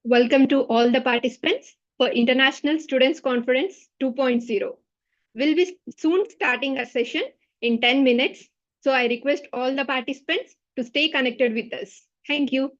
Welcome to all the participants for International Students Conference 2.0. We'll be soon starting a session in 10 minutes. So I request all the participants to stay connected with us. Thank you.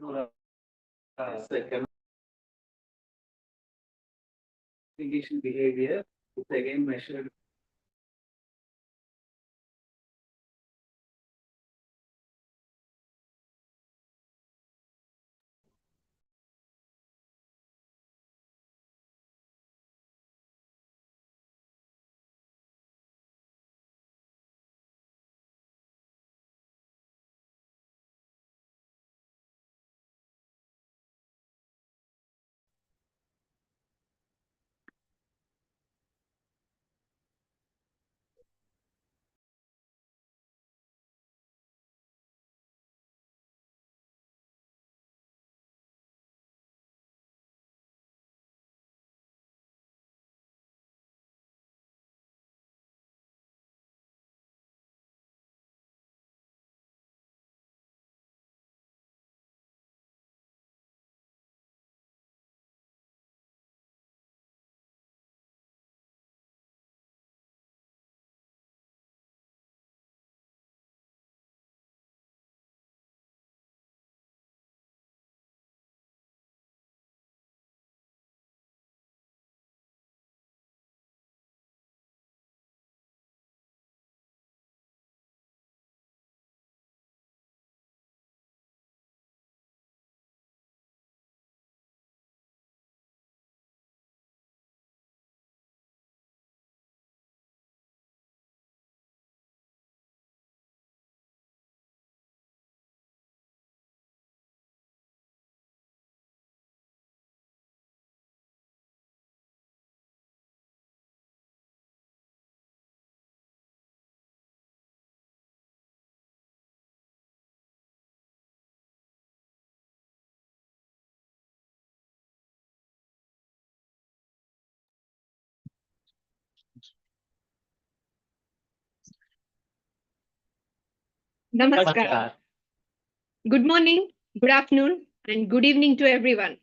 Second, communication behavior is again measured. Namaskar. Good morning, good afternoon, and good evening to everyone.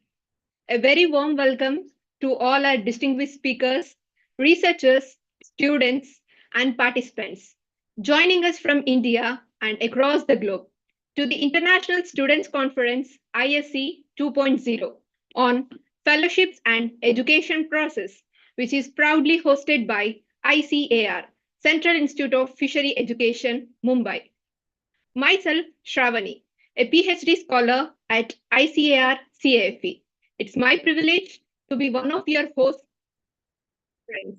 A very warm welcome to all our distinguished speakers, researchers, students, and participants joining us from India and across the globe to the International Students Conference ISC 2.0 on Fellowships and Education Process, which is proudly hosted by ICAR, Central Institute of Fisheries Education, Mumbai. Myself, Shravani, a PhD scholar at ICAR-CIFE. It's my privilege to be one of your hosts, friends,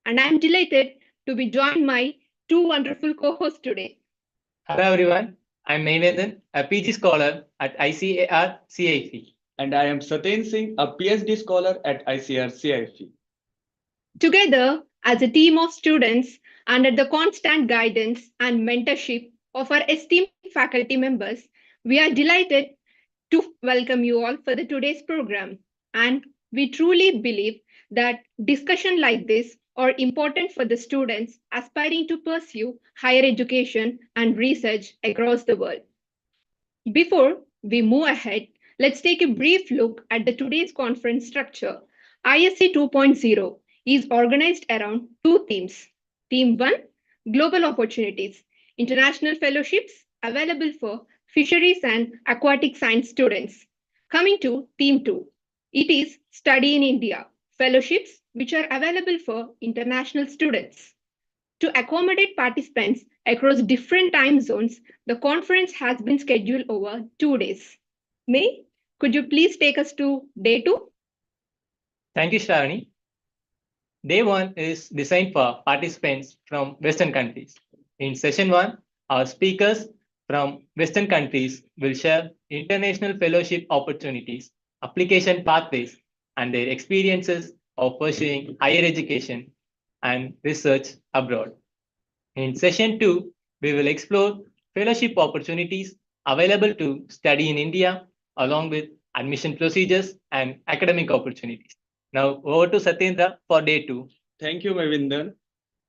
and I'm delighted to be joined by two wonderful co-hosts today. Hello everyone, I'm Mainathan, a PG scholar at ICAR-CIFE. And I am Saten Singh, a PhD scholar at ICAR-CIFE. Together, as a team of students, under the constant guidance and mentorship of our esteemed faculty members, we are delighted to welcome you all for the today's program. And we truly believe that discussion like this are important for the students aspiring to pursue higher education and research across the world. Before we move ahead, let's take a brief look at the today's conference structure. ISC 2.0 is organized around two themes. Theme 1, Global Opportunities, International Fellowships available for fisheries and aquatic science students. Coming to Theme 2, it is Study in India, Fellowships which are available for international students. To accommodate participants across different time zones, the conference has been scheduled over 2 days. May, could you please take us to day 2? Thank you, Shravani. Day 1 is designed for participants from Western countries. In session 1, our speakers from Western countries will share international fellowship opportunities, application pathways, and their experiences of pursuing higher education and research abroad. In session 2, we will explore fellowship opportunities available to study in India, along with admission procedures and academic opportunities. Now, over to Satyendra for day 2. Thank you, Mavinder.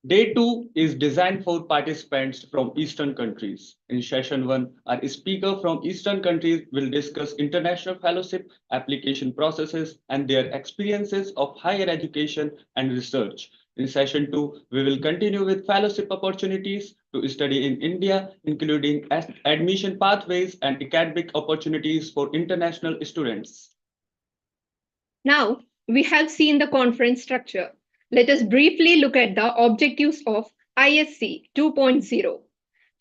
Day 2 is designed for participants from Eastern countries. In session 1, our speaker from Eastern countries will discuss international fellowship, application processes, and their experiences of higher education and research. In session 2, we will continue with fellowship opportunities to study in India, including admission pathways and academic opportunities for international students. Now, we have seen the conference structure. Let us briefly look at the objectives of ISC 2.0.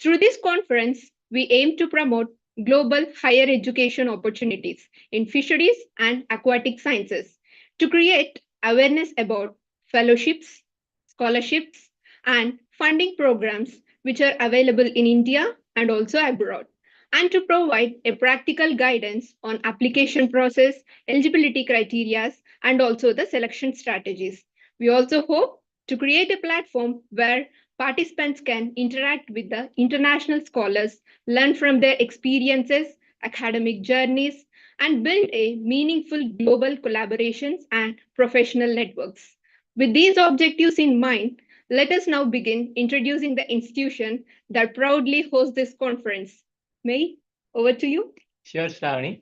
Through this conference, we aim to promote global higher education opportunities in fisheries and aquatic sciences, to create awareness about fellowships, scholarships, and funding programs which are available in India and also abroad, and to provide a practical guidance on application process, eligibility criteria, and also the selection strategies. We also hope to create a platform where participants can interact with the international scholars, learn from their experiences, academic journeys, and build a meaningful global collaborations and professional networks. With these objectives in mind, let us now begin introducing the institution that proudly hosts this conference. May, over to you. Sure, Shravani.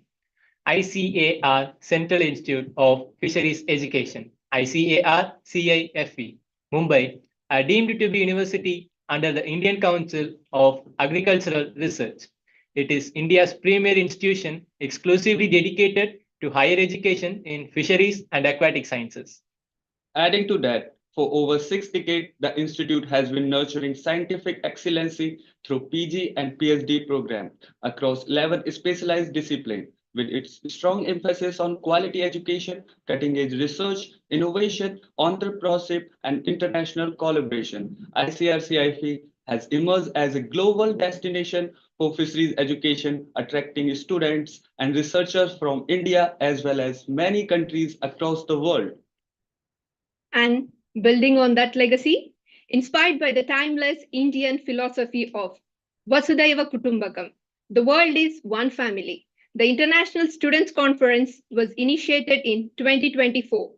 ICAR Central Institute of Fisheries Education, ICAR-CIFE, Mumbai, are deemed to be university under the Indian Council of Agricultural Research. It is India's premier institution exclusively dedicated to higher education in fisheries and aquatic sciences. Adding to that, for over 6 decades, the Institute has been nurturing scientific excellency through PG and PhD programs across 11 specialized disciplines, with its strong emphasis on quality education, cutting-edge research, innovation, entrepreneurship, and international collaboration. ICAR-CIFE has emerged as a global destination for fisheries education, attracting students and researchers from India as well as many countries across the world. And building on that legacy, inspired by the timeless Indian philosophy of Vasudhaiva Kutumbakam, the world is one family. The International Students Conference was initiated in 2024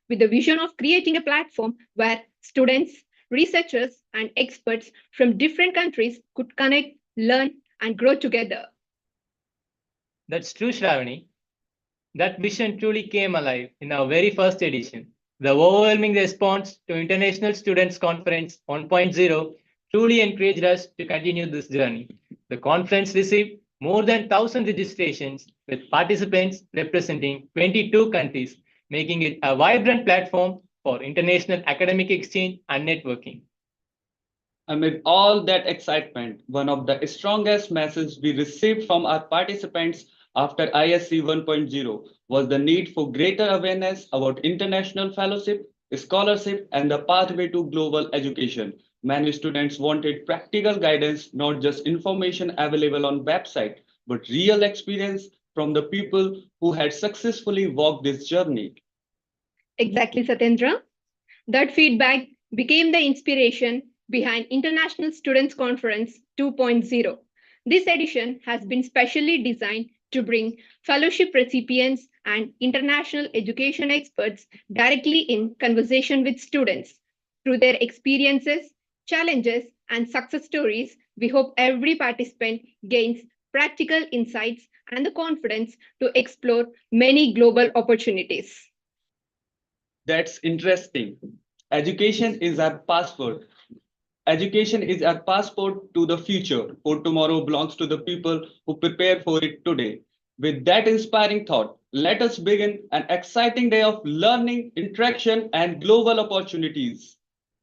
with the vision of creating a platform where students, researchers, and experts from different countries could connect, learn, and grow together. That's true, Shravani. That vision truly came alive in our very first edition. The overwhelming response to International Students Conference 1.0 truly encouraged us to continue this journey. The conference received more than 1,000 registrations with participants representing 22 countries, making it a vibrant platform for international academic exchange and networking. Amid all that excitement, one of the strongest messages we received from our participants after ISC 1.0 was the need for greater awareness about international fellowship, scholarship, and the pathway to global education. Many students wanted practical guidance, not just information available on website, but real experience from the people who had successfully walked this journey. Exactly, Satyendra. That feedback became the inspiration behind International Students Conference 2.0. This edition has been specially designed to bring fellowship recipients and international education experts directly in conversation with students. Through their experiences, challenges, and success stories, we hope every participant gains practical insights and the confidence to explore many global opportunities. That's interesting. Education is our passport. Education is our passport to the future, for tomorrow belongs to the people who prepare for it today. With that inspiring thought, let us begin an exciting day of learning, interaction, and global opportunities.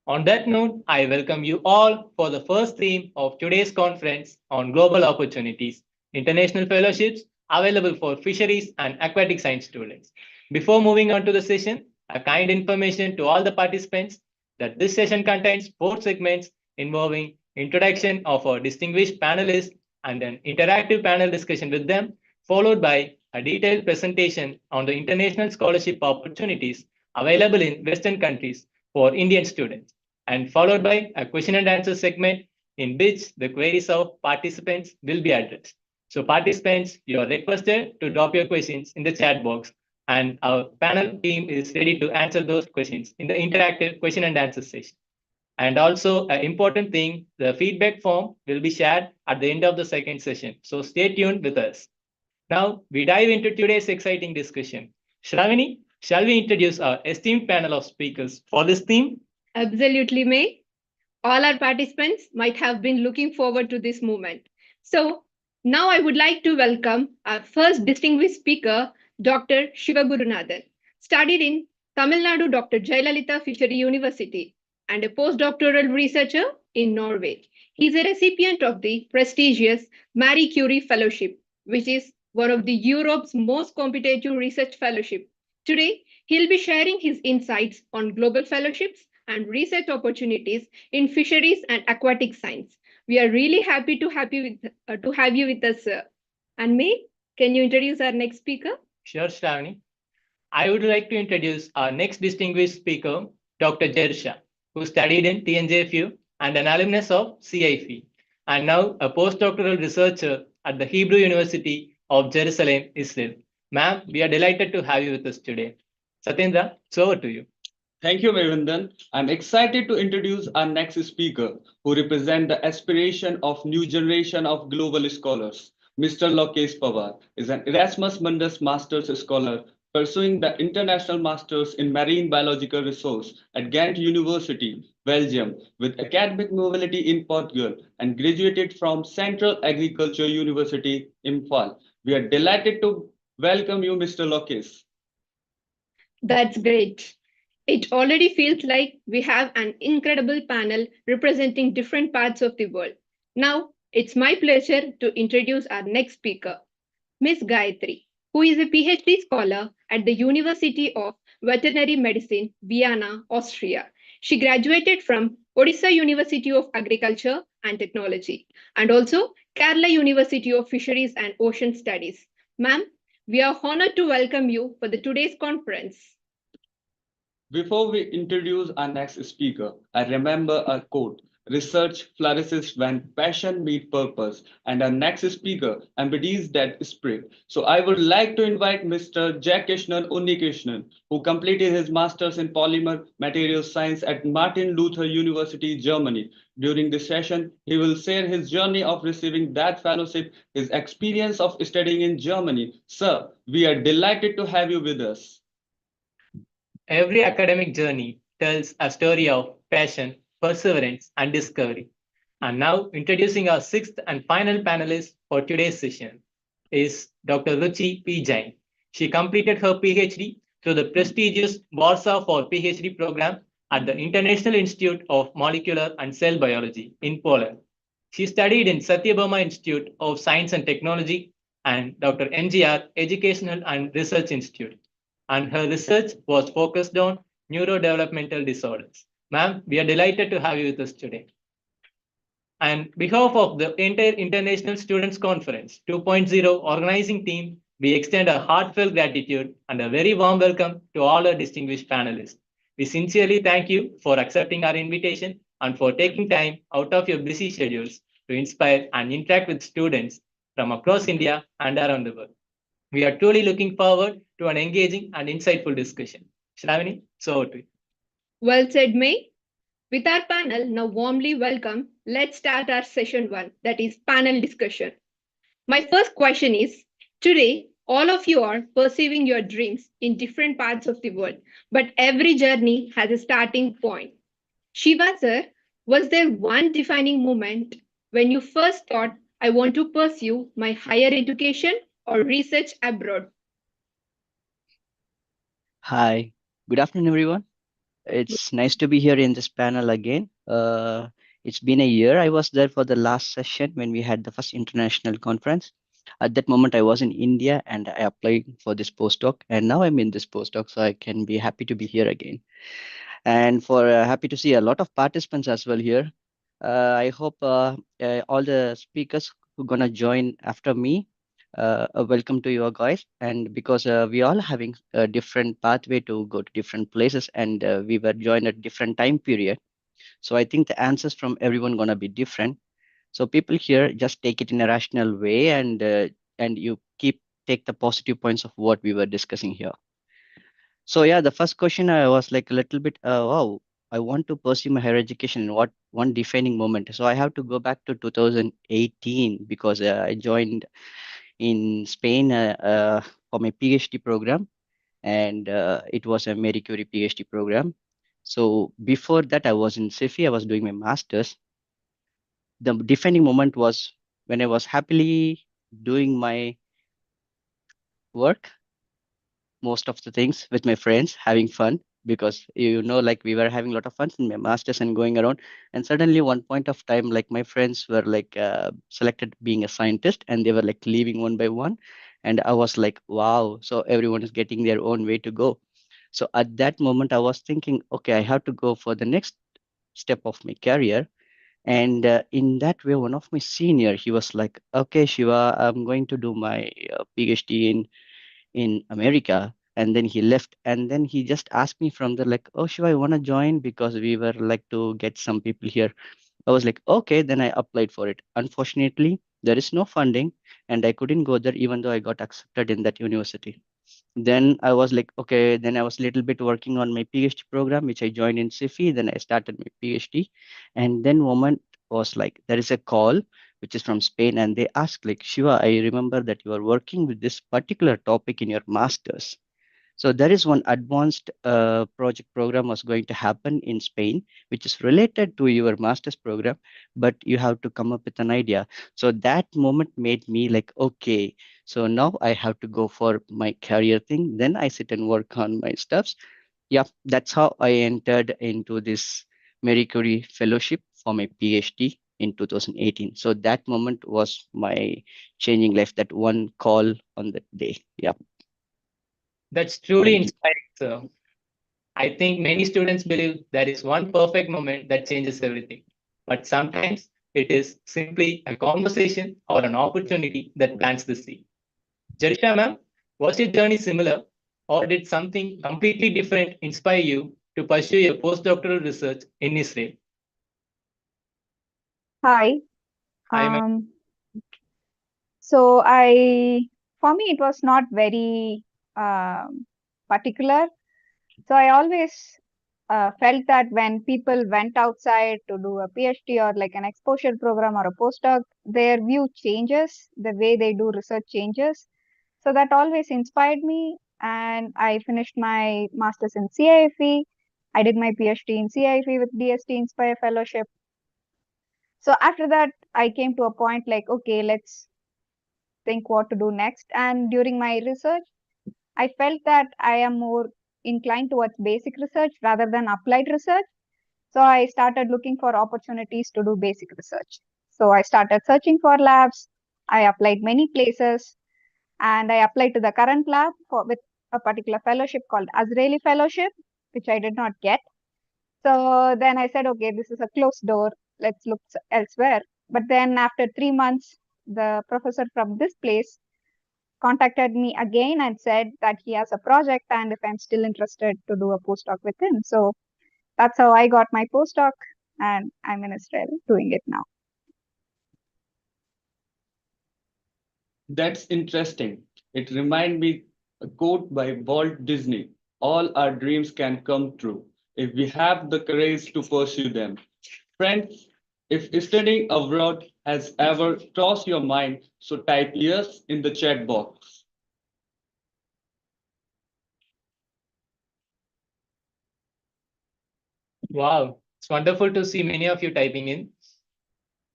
On that note, I welcome you all for the first theme of today's conference on global opportunities, international fellowships available for fisheries and aquatic science students. Before moving on to the session, a kind information to all the participants that this session contains 4 segments involving introduction of our distinguished panelists and an interactive panel discussion with them, followed by a detailed presentation on the international scholarship opportunities available in Western countries for Indian students, and followed by a question and answer segment in which the queries of participants will be addressed. So participants, you are requested to drop your questions in the chat box, and our panel team is ready to answer those questions in the interactive question and answer session. And also an important thing, the feedback form will be shared at the end of the second session. So stay tuned with us. Now we dive into today's exciting discussion. Shravani, Shall we introduce our esteemed panel of speakers for this theme? Absolutely, May. All our participants might have been looking forward to this moment. So, now I would like to welcome our first distinguished speaker, Dr. Shivagurunathan. Studied in Tamil Nadu Dr. Jayalalitha Fishery University and a postdoctoral researcher in Norway. He is a recipient of the prestigious Marie Curie Fellowship, which is one of the Europe's most competitive research fellowship. Today, he'll be sharing his insights on global fellowships and research opportunities in fisheries and aquatic science. We are really happy to have you with us, sir. And May, can you introduce our next speaker? Sure, Shravani. I would like to introduce our next distinguished speaker, Dr. Jersha, who studied in TNJFU and an alumnus of CIFE, and now a postdoctoral researcher at the Hebrew University of Jerusalem, Israel. Ma'am, we are delighted to have you with us today. Satyendra, it's over to you. Thank you, Mevindan. I'm excited to introduce our next speaker, who represent the aspiration of new generation of global scholars. Mr. Lokesh Pawar is an Erasmus Mundus Master's Scholar pursuing the International Masters in Marine Biological Resource at Ghent University, Belgium, with academic mobility in Portugal, and graduated from Central Agriculture University, Imphal. We are delighted to welcome you, Mr. Lokesh. That's great. It already feels like we have an incredible panel representing different parts of the world. Now, it's my pleasure to introduce our next speaker, Ms. Gayatri, who is a PhD scholar at the University of Veterinary Medicine, Vienna, Austria. She graduated from Odisha University of Agriculture and Technology and also Kerala University of Fisheries and Ocean Studies. Ma'am, we are honored to welcome you for the today's conference. Before we introduce our next speaker, I remember a quote: research flourishes when passion meets purpose, and our next speaker embodies that spirit. So I would like to invite Mr. Jack Krishnan Unnikrishnan, who completed his master's in polymer materials science at Martin Luther University, Germany. During this session, he will share his journey of receiving that fellowship, his experience of studying in Germany. Sir, we are delighted to have you with us. Every academic journey tells a story of passion, perseverance, and discovery. And now, introducing our sixth and final panelist for today's session is Dr. Ruchi P. Jain. She completed her PhD through the prestigious Warsaw for PhD program at the International Institute of Molecular and Cell Biology in Poland. She studied in Satyabama Institute of Science and Technology and Dr. NGR Educational and Research Institute, and her research was focused on neurodevelopmental disorders. Ma'am, we are delighted to have you with us today. On behalf of the entire International Students Conference 2.0 organizing team, we extend our heartfelt gratitude and a very warm welcome to all our distinguished panelists. We sincerely thank you for accepting our invitation and for taking time out of your busy schedules to inspire and interact with students from across India and around the world. We are truly looking forward to an engaging and insightful discussion. Shravani, so over to you. Well said, May. With our panel now warmly welcome, let's start our session one, that is panel discussion. My first question is, today, all of you are pursuing your dreams in different parts of the world, but every journey has a starting point. Shiva sir, was there one defining moment when you first thought, I want to pursue my higher education or research abroad? Hi, good afternoon, everyone. It's nice to be here in this panel again. It's been a year. I was there for the last session when we had the first international conference. At that moment, I was in India and I applied for this postdoc, and now I'm in this postdoc, so I can be happy to be here again. And for happy to see a lot of participants as well here. I hope all the speakers who are gonna join after me, welcome to you guys. And because we all having a different pathway to go to different places, and we were joined at different time period, so I think the answers from everyone gonna be different. So people here just take it in a rational way, and you take the positive points of what we were discussing here. So yeah, the first question I was like a little bit, wow, I want to pursue my higher education. What one defining moment? So I have to go back to 2018 because I joined in Spain for my PhD program. and it was a Marie Curie PhD program. So before that, I was in SIFI. I was doing my master's. The defining moment was when I was happily doing my work, most of the things with my friends, having fun, because like we were having a lot of fun in my masters and going around. And suddenly, one point of time, like my friends were like selected being a scientist, and they were like leaving one by one. And I was like, wow, so everyone is getting their own way to go. So at that moment, I was thinking, okay, I have to go for the next step of my career. And in that way, one of my senior, he was like, okay, Shiva, I'm going to do my PhD in America. And then he left. And then he just asked me from there, like, oh, Shiva, I want to join because we were like to get some people here. I was like, okay, then I applied for it. Unfortunately, there is no funding, and I couldn't go there even though I got accepted in that university. Then I was like, okay, then I was a little bit working on my PhD program, which I joined in SIFI. Then I started my PhD. And then woman was like, there is a call, which is from Spain. And they asked like, Shiva, I remember that you are working with this particular topic in your master's. So there is one advanced project program was going to happen in Spain, which is related to your master's program, but you have to come up with an idea. So that moment made me like, okay, so now I have to go for my career thing. Then I sit and work on my stuffs. Yeah, that's how I entered into this Marie Curie fellowship for my PhD in 2018. So that moment was my changing life, that one call on that day. Yeah, That's truly thank you. inspiring, sir. I think many students believe there is one perfect moment that changes everything. But sometimes it is simply a conversation or an opportunity that plants the seed. Jarisha ma'am, was your journey similar, or did something completely different inspire you to pursue your postdoctoral research in Israel? Hi. Hi, ma'am. Um, so for me, it was not very particular. So I always felt that when people went outside to do a PhD or like an exposure program or a postdoc, their view changes, the way they do research changes. So that always inspired me, and I finished my master's in CIFE. I did my PhD in CIFE with DST Inspire Fellowship. So after that, I came to a point like, okay, let's think what to do next. And during my research, I felt that I am more inclined towards basic research rather than applied research. So I started looking for opportunities to do basic research. So I started searching for labs. I applied many places, and I applied to the current lab with a particular fellowship called Azraeli Fellowship, which I did not get. So then I said, okay, this is a closed door. Let's look elsewhere. But then after 3 months, the professor from this place contacted me again and said that he has a project and if I'm still interested to do a postdoc with him. So that's how I got my postdoc, and I'm in Israel doing it now. That's interesting. It reminds me a quote by Walt Disney. All our dreams can come true if we have the courage to pursue them. Friends, if studying abroad has ever crossed your mind, so type yes in the chat box. Wow, it's wonderful to see many of you typing in.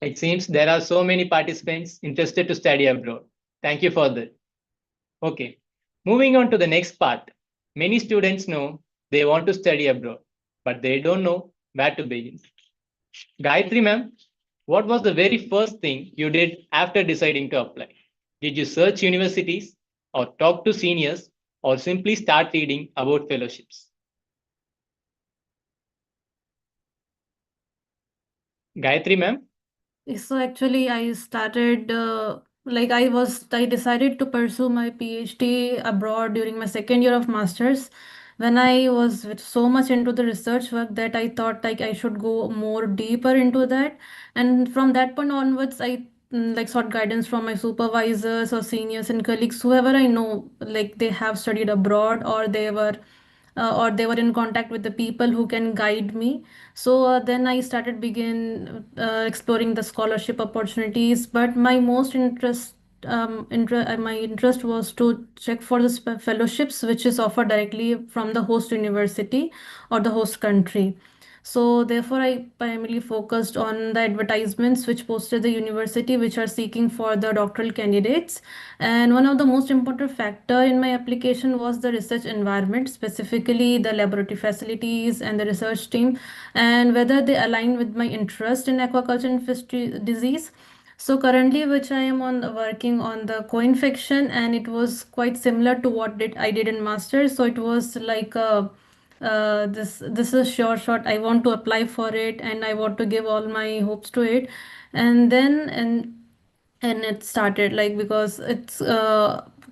It seems there are so many participants interested to study abroad. Thank you for that. Okay, moving on to the next part. Many students know they want to study abroad, but they don't know where to begin. Gayatri ma'am, what was the very first thing you did after deciding to apply? Did you search universities or talk to seniors or simply start reading about fellowships? Gayatri ma'am? So actually, I decided to pursue my PhD abroad during my second year of masters. When I was with so much into the research work that I thought like I should go more deeper into that. And from that point onwards, I like sought guidance from my supervisors or seniors and colleagues, whoever I know, like they have studied abroad or they were in contact with the people who can guide me. So then I started begin exploring the scholarship opportunities, but my most interest my interest was to check for the fellowships which is offered directly from the host university or the host country. So therefore, I primarily focused on the advertisements which posted the university which are seeking for the doctoral candidates. And one of the most important factor in my application was the research environment, specifically the laboratory facilities and the research team, and whether they align with my interest in aquaculture and fish disease. So currently, which I am on working on the co-infection, and it was quite similar to what I did in masters. So it was like this is sure shot. I want to apply for it, and I want to give all my hopes to it, and then and it started like because it's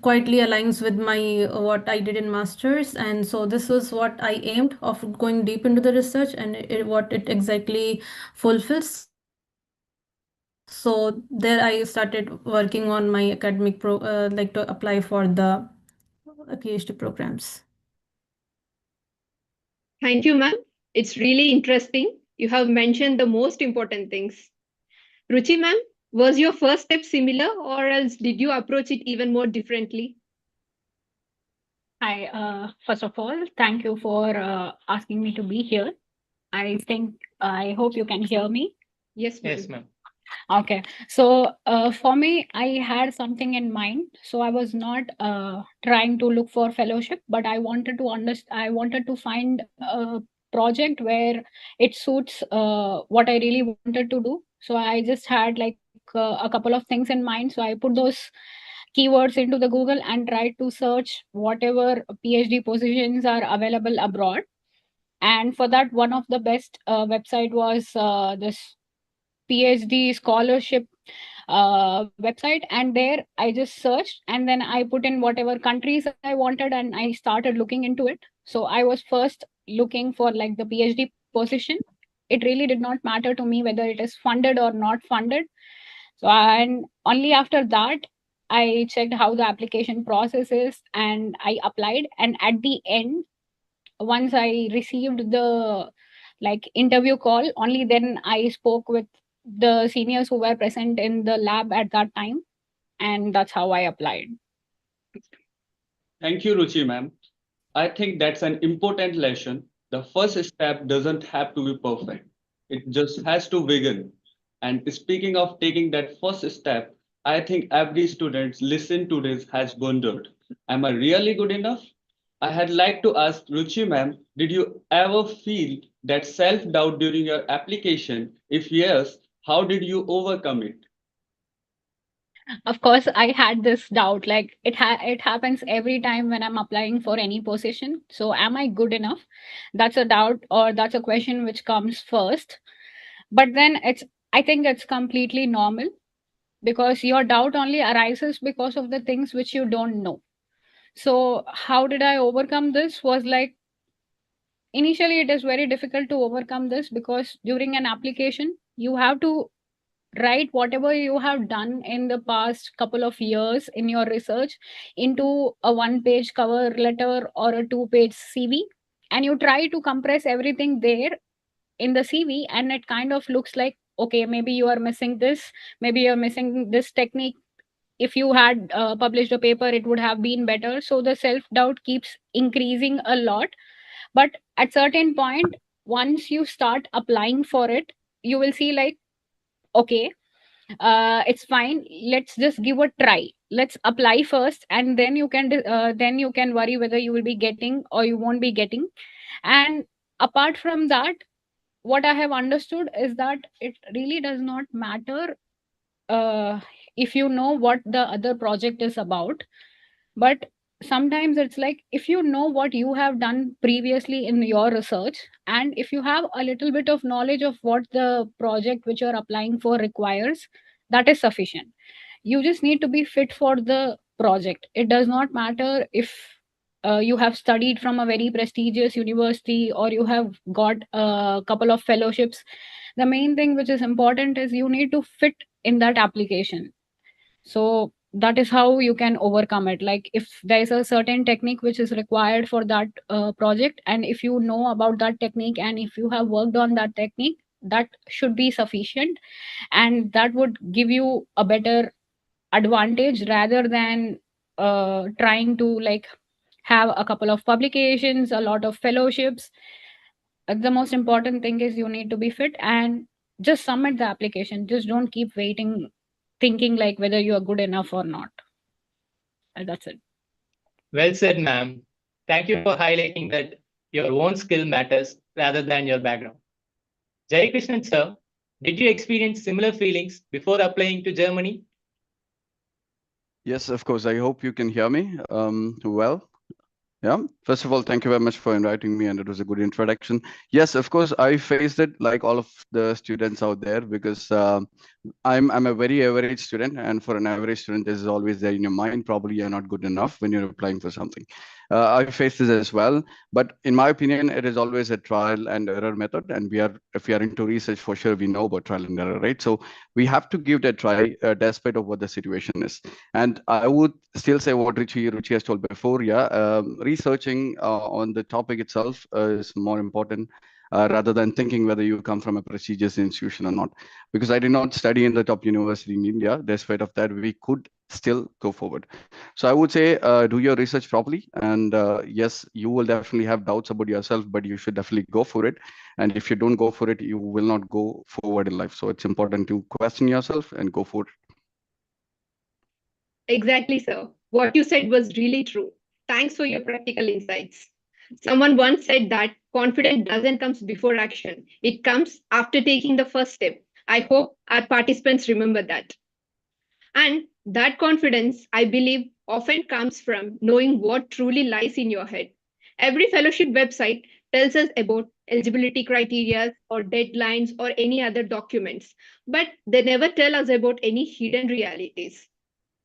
quietly aligns with my what I did in masters, and so this was what I aimed of going deep into the research, and what it exactly fulfills. So there I started working on my academic like to apply for the PhD programs. Thank you, ma'am. It's really interesting. You have mentioned the most important things. Ruchi, ma'am, was your first step similar, or else did you approach it even more differently? Hi, first of all, thank you for asking me to be here. I hope you can hear me. Yes, ma'am. Yes, ma'am. Okay, so for me, I had something in mind. So I was not trying to look for fellowship, but I wanted to I wanted to find a project where it suits what I really wanted to do. So I just had like a couple of things in mind. So I put those keywords into the Google and tried to search whatever PhD positions are available abroad. And for that, one of the best website was this PhD scholarship website, and there I just searched and then I put in whatever countries I wanted and I started looking into it. So I was first looking for like the PhD position. It really did not matter to me whether it is funded or not funded. So and only after that I checked how the application process is and I applied, and at the end, once I received the like interview call, only then I spoke with the seniors who were present in the lab at that time, and that's how I applied. Thank you, Ruchi ma'am. I think that's an important lesson. The first step doesn't have to be perfect. It just has to begin. And speaking of taking that first step, I think every student listen to this has wondered, am I really good enough? I had like to ask Ruchi ma'am, did you ever feel that self-doubt during your application? If yes, how did you overcome it? Of course, I had this doubt. Like it happens every time when I'm applying for any position. So am I good enough? That's a doubt, or that's a question which comes first. But then I think it's completely normal, because your doubt only arises because of the things which you don't know. So how did I overcome this? Was like, initially it is very difficult to overcome this, because during an application you have to write whatever you have done in the past couple of years in your research into a one page cover letter or a two-page CV, and you try to compress everything there in the CV, and it kind of looks like, okay, maybe you are missing this, maybe you're missing this technique. If you had published a paper, it would have been better. So the self doubt keeps increasing a lot. But at certain point, once you start applying for it, you will see like, okay, it's fine, let's just give a try, let's apply first, and then you can worry whether you will be getting or you won't be getting. And apart from that, what I have understood is that it really does not matter uh, if you know what the other project is about. But sometimes it's like, if you know what you have done previously in your research, and if you have a little bit of knowledge of what the project which you're applying for requires, that is sufficient. You just need to be fit for the project. It does not matter if you have studied from a very prestigious university or you have got a couple of fellowships. The main thing which is important is you need to fit in that application. So that is how you can overcome it. Like if there is a certain technique which is required for that project, and if you know about that technique and if you have worked on that technique, that should be sufficient, and that would give you a better advantage rather than trying to like have a couple of publications, a lot of fellowships. The most important thing is you need to be fit and just submit the application. Just don't keep waiting, thinking like whether you are good enough or not. And that's it. Well said, ma'am. Thank you for highlighting that your own skill matters rather than your background. Jai Krishnan sir, did you experience similar feelings before applying to Germany? Yes, of course. I hope you can hear me well. Yeah. First of all, thank you very much for inviting me, and it was a good introduction. Yes, of course, I faced it like all of the students out there because I'm a very average student, and for an average student, this is always there in your mind. Probably you're not good enough when you're applying for something. I faced this as well, but in my opinion, it is always a trial and error method. And if we are into research, for sure, we know about trial and error, right? So we have to give that try, despite of what the situation is. And I would still say what Ruchi has told before. Yeah, researching on the topic itself is more important. Rather than thinking whether you come from a prestigious institution or not. Because I did not study in the top university in India, despite of that, we could still go forward. So I would say do your research properly. And yes, you will definitely have doubts about yourself, but you should definitely go for it. And if you don't go for it, you will not go forward in life. So it's important to question yourself and go for it. Exactly, sir. What you said was really true. Thanks for your practical insights. Someone once said that confidence doesn't come before action. It comes after taking the first step. I hope our participants remember that. And that confidence, I believe, often comes from knowing what truly lies in your head. Every fellowship website tells us about eligibility criteria or deadlines or any other documents, but they never tell us about any hidden realities.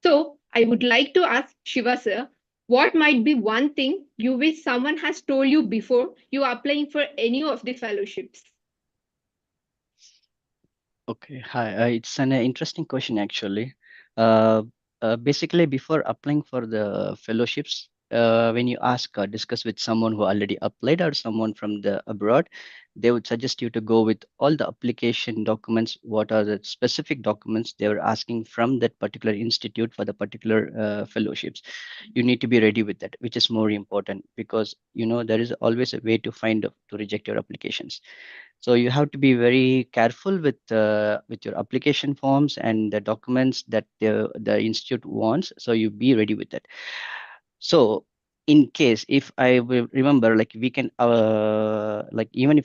So I would like to ask Shiva sir, what might be one thing you wish someone has told you before you are applying for any of the fellowships? Okay, hi. It's an interesting question actually. Basically, before applying for the fellowships, when you discuss with someone who already applied or someone from the abroad, they would suggest you to go with all the application documents. What are the specific documents they were asking from that particular institute for the particular fellowships? You need to be ready with that, which is more important because there is always a way to to reject your applications. So you have to be very careful with your application forms and the documents that the institute wants. So you be ready with that. So in case if I will remember, like we can like even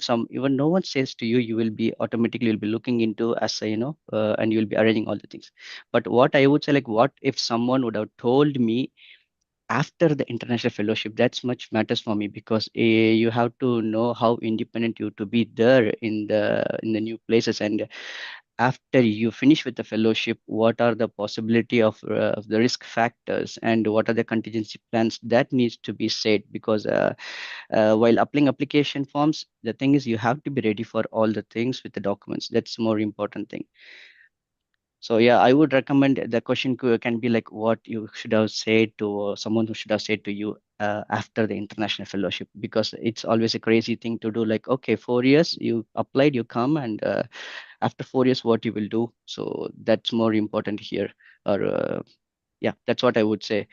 no one says to you, you will be automatically you'll be looking into as a, and you'll be arranging all the things. But what I would say, like what if someone would have told me after the international fellowship, that's much matters for me because you have to know how independent you to be there in the new places. And after you finish with the fellowship, what are the possibility of the risk factors and what are the contingency plans that needs to be said, because while applying application forms, the thing is you have to be ready for all the things with the documents. That's more important thing. So yeah, I would recommend the question can be like what you should have said to someone who should have said to you after the international fellowship, because it's always a crazy thing to do. Like, okay, 4 years you applied, you come, and after 4 years, what you will do? So that's more important here. Or yeah, that's what I would say.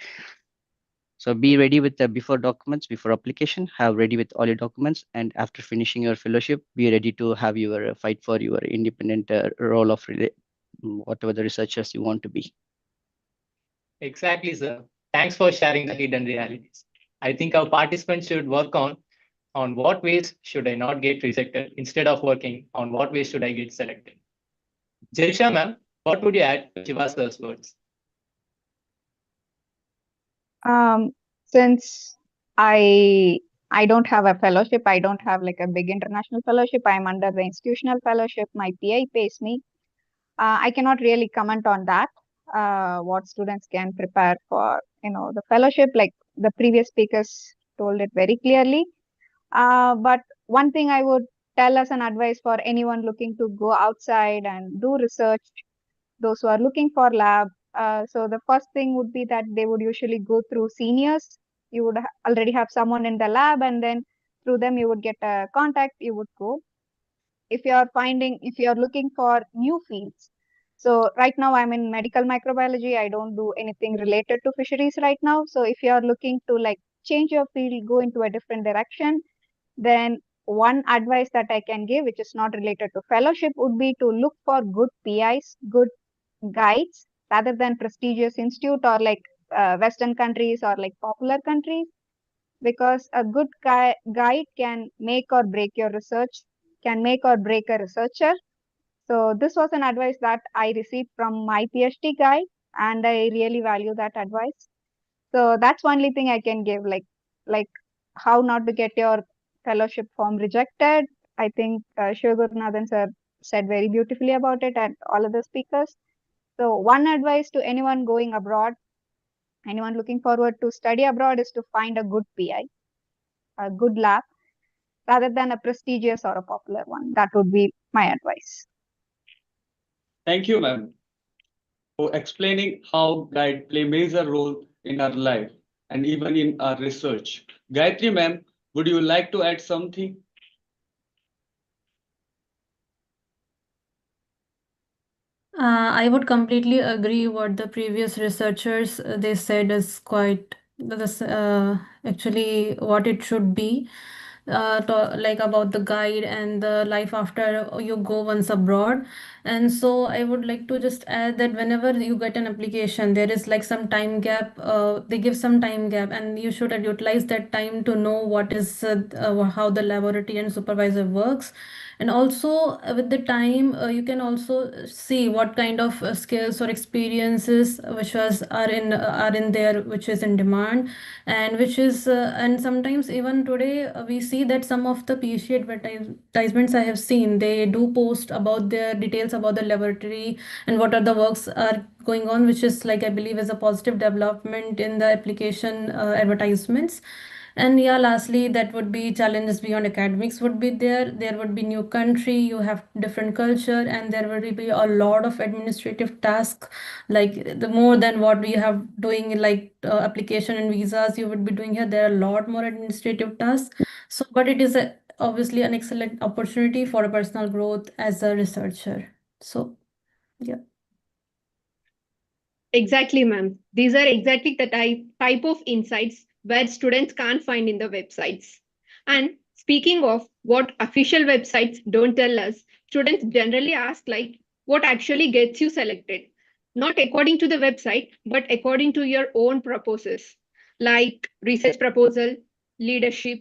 So be ready with the before documents, before application, have ready with all your documents, and after finishing your fellowship, be ready to have your fight for your independent role of whatever the researchers you want to be. Exactly, sir. Thanks for sharing the hidden realities. I think our participants should work on what ways should I not get rejected instead of working on what ways should I get selected. Jirisha ma'am, what would you add to Shiva sir's words? Since I don't have a fellowship, I don't have like a big international fellowship. I'm under the institutional fellowship. My PI pays me. I cannot really comment on that. What students can prepare for, the fellowship, like the previous speakers told it very clearly. But one thing I would tell as an advice for anyone looking to go outside and do research, those who are looking for lab. So the first thing would be that they would usually go through seniors. You would already have someone in the lab, and then through them you would get a contact. You would go. If you are looking for new fields, So right now I'm in medical microbiology. I don't do anything related to fisheries right now. So if you are looking to like change your field, go into a different direction, then one advice that I can give, which is not related to fellowship, would be to look for good PIs, good guides, rather than prestigious institute or like Western countries or like popular countries, because a good guide can make or break your research, can make or break a researcher. So this was an advice that I received from my PhD guide, and I really value that advice. So that's only thing I can give, like how not to get your fellowship form rejected. I think Shivagurunadan sir said very beautifully about it, and all other speakers. So one advice to anyone going abroad, anyone looking forward to study abroad, is to find a good PI, a good lab, rather than a prestigious or a popular one. That would be my advice. Thank you, ma'am, for explaining how guide play major role in our life and even in our research. Gayatri, ma'am, would you like to add something? I would completely agree what the previous researchers they said is quite this actually what it should be. Like about the guide and the life after you go once abroad. And so I would like to just add that whenever you get an application, there is like some time gap. They give some time gap, and you should utilize that time to know what is how the laboratory and supervisor works. And also with the time you can also see what kind of skills or experiences which are in there, which is in demand, and which is and sometimes even today we see that some of the PhD advertisements I have seen, they do post about their details about the laboratory and what are the works are going on, which is like I believe is a positive development in the application advertisements. And yeah, lastly, that would be challenges beyond academics would be there. There would be new country, you have different culture, and there will be a lot of administrative tasks, like the more than what we have doing like application and visas you would be doing here. There are a lot more administrative tasks. So, but it is obviously an excellent opportunity for a personal growth as a researcher. So, yeah. Exactly, ma'am. These are exactly the type of insights where students can't find in the websites. And speaking of what official websites don't tell us, students generally ask like, what actually gets you selected? Not according to the website, but according to your own proposals, like research proposal, leadership,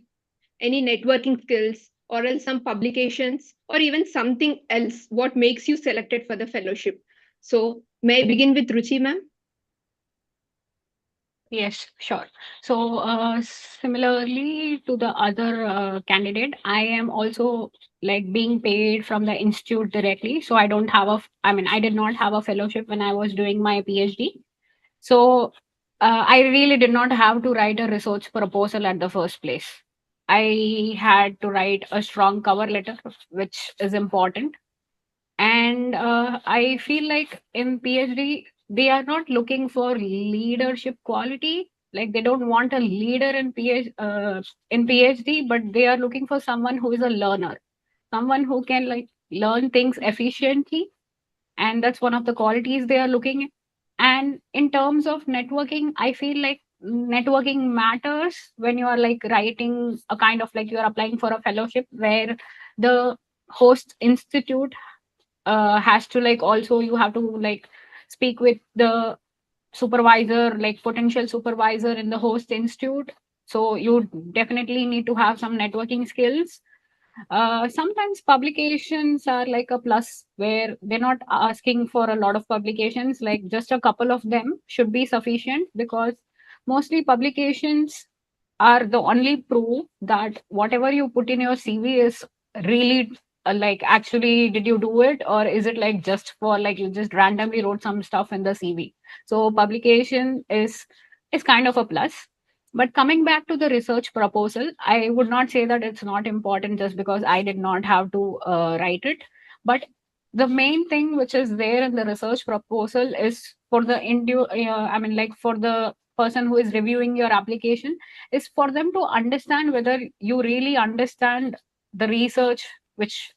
any networking skills, or else some publications, or even something else, what makes you selected for the fellowship. So may I begin with Ruchi, ma'am? Yes, sure. So, similarly to the other candidate, I am also like being paid from the institute directly. So I don't have I mean, I did not have a fellowship when I was doing my PhD. So I really did not have to write a research proposal at the first place. I had to write a strong cover letter, which is important. And I feel like in PhD, they are not looking for leadership quality. Like they don't want a leader in PhD, but they are looking for someone who is a learner, someone who can like learn things efficiently, and that's one of the qualities they are looking at. And in terms of networking, I feel like networking matters when you are like writing a kind of like you are applying for a fellowship where the host institute has to like also you have to like speak with the supervisor, like potential supervisor in the host institute. So you definitely need to have some networking skills. Sometimes publications are like a plus where they're not asking for a lot of publications, like just a couple of them should be sufficient, because mostly publications are the only proof that whatever you put in your CV is really like actually did you do it, or is it like just for like you just randomly wrote some stuff in the CV. So publication is kind of a plus. But coming back to the research proposal, I would not say that it's not important just because I did not have to write it. But the main thing which is there in the research proposal is for the I mean, like for the person who is reviewing your application, is for them to understand whether you really understand the research which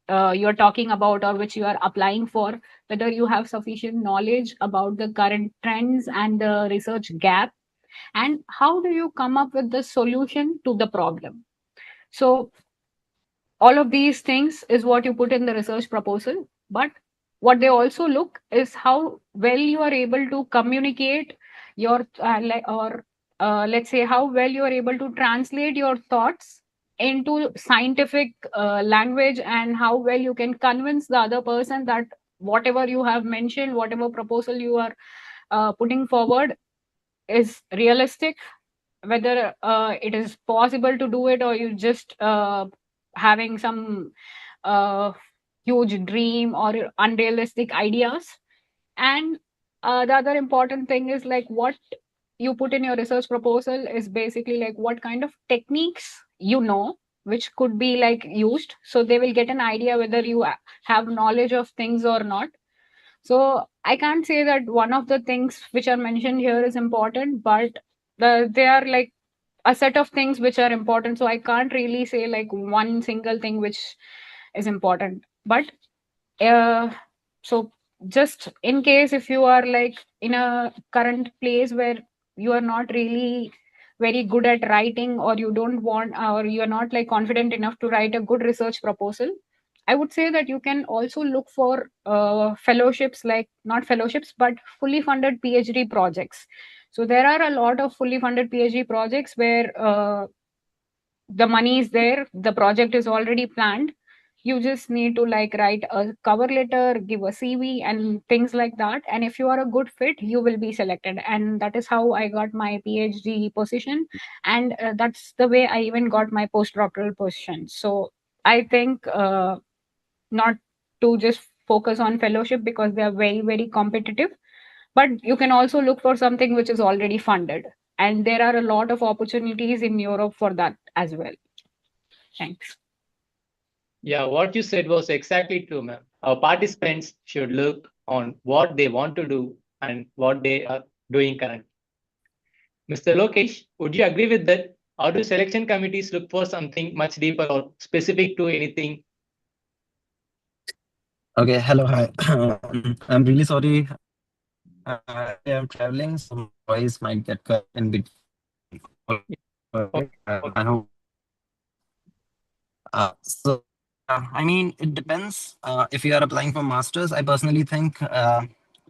you're talking about or which you are applying for, whether you have sufficient knowledge about the current trends and the research gap, and how do you come up with the solution to the problem. So all of these things is what you put in the research proposal, but what they also look is how well you are able to communicate your let's say how well you are able to translate your thoughts into scientific language, and how well you can convince the other person that whatever you have mentioned, whatever proposal you are putting forward is realistic, whether it is possible to do it, or you just having some uh, huge dream or unrealistic ideas. And the other important thing is like what you put in your research proposal is basically like what kind of techniques which could be like used, so they will get an idea whether you have knowledge of things or not. So I can't say that one of the things which are mentioned here is important, but they are like a set of things which are important. So I can't really say like one single thing which is important. But so just in case if you are like in a current place where you are not really very good at writing, or you don't want, or you are not like confident enough to write a good research proposal, I would say that you can also look for fellowships, like not fellowships, but fully funded PhD projects. So there are a lot of fully funded PhD projects where the money is there, the project is already planned. You just need to like write a cover letter, give a CV and things like that. And if you are a good fit, you will be selected. And that is how I got my PhD position. And that's the way I even got my postdoctoral position. So I think not to just focus on fellowship because they are very, very competitive, but you can also look for something which is already funded. And there are a lot of opportunities in Europe for that as well. Thanks. Yeah, what you said was exactly true, ma'am. Our participants should look on what they want to do and what they are doing currently. Mr. Lokesh, would you agree with that? Or do selection committees look for something much deeper or specific to anything? Okay, hello, hi. I'm really sorry. I am traveling, so my voice might get cut in between. I hope. I mean, it depends. If you are applying for masters, I personally think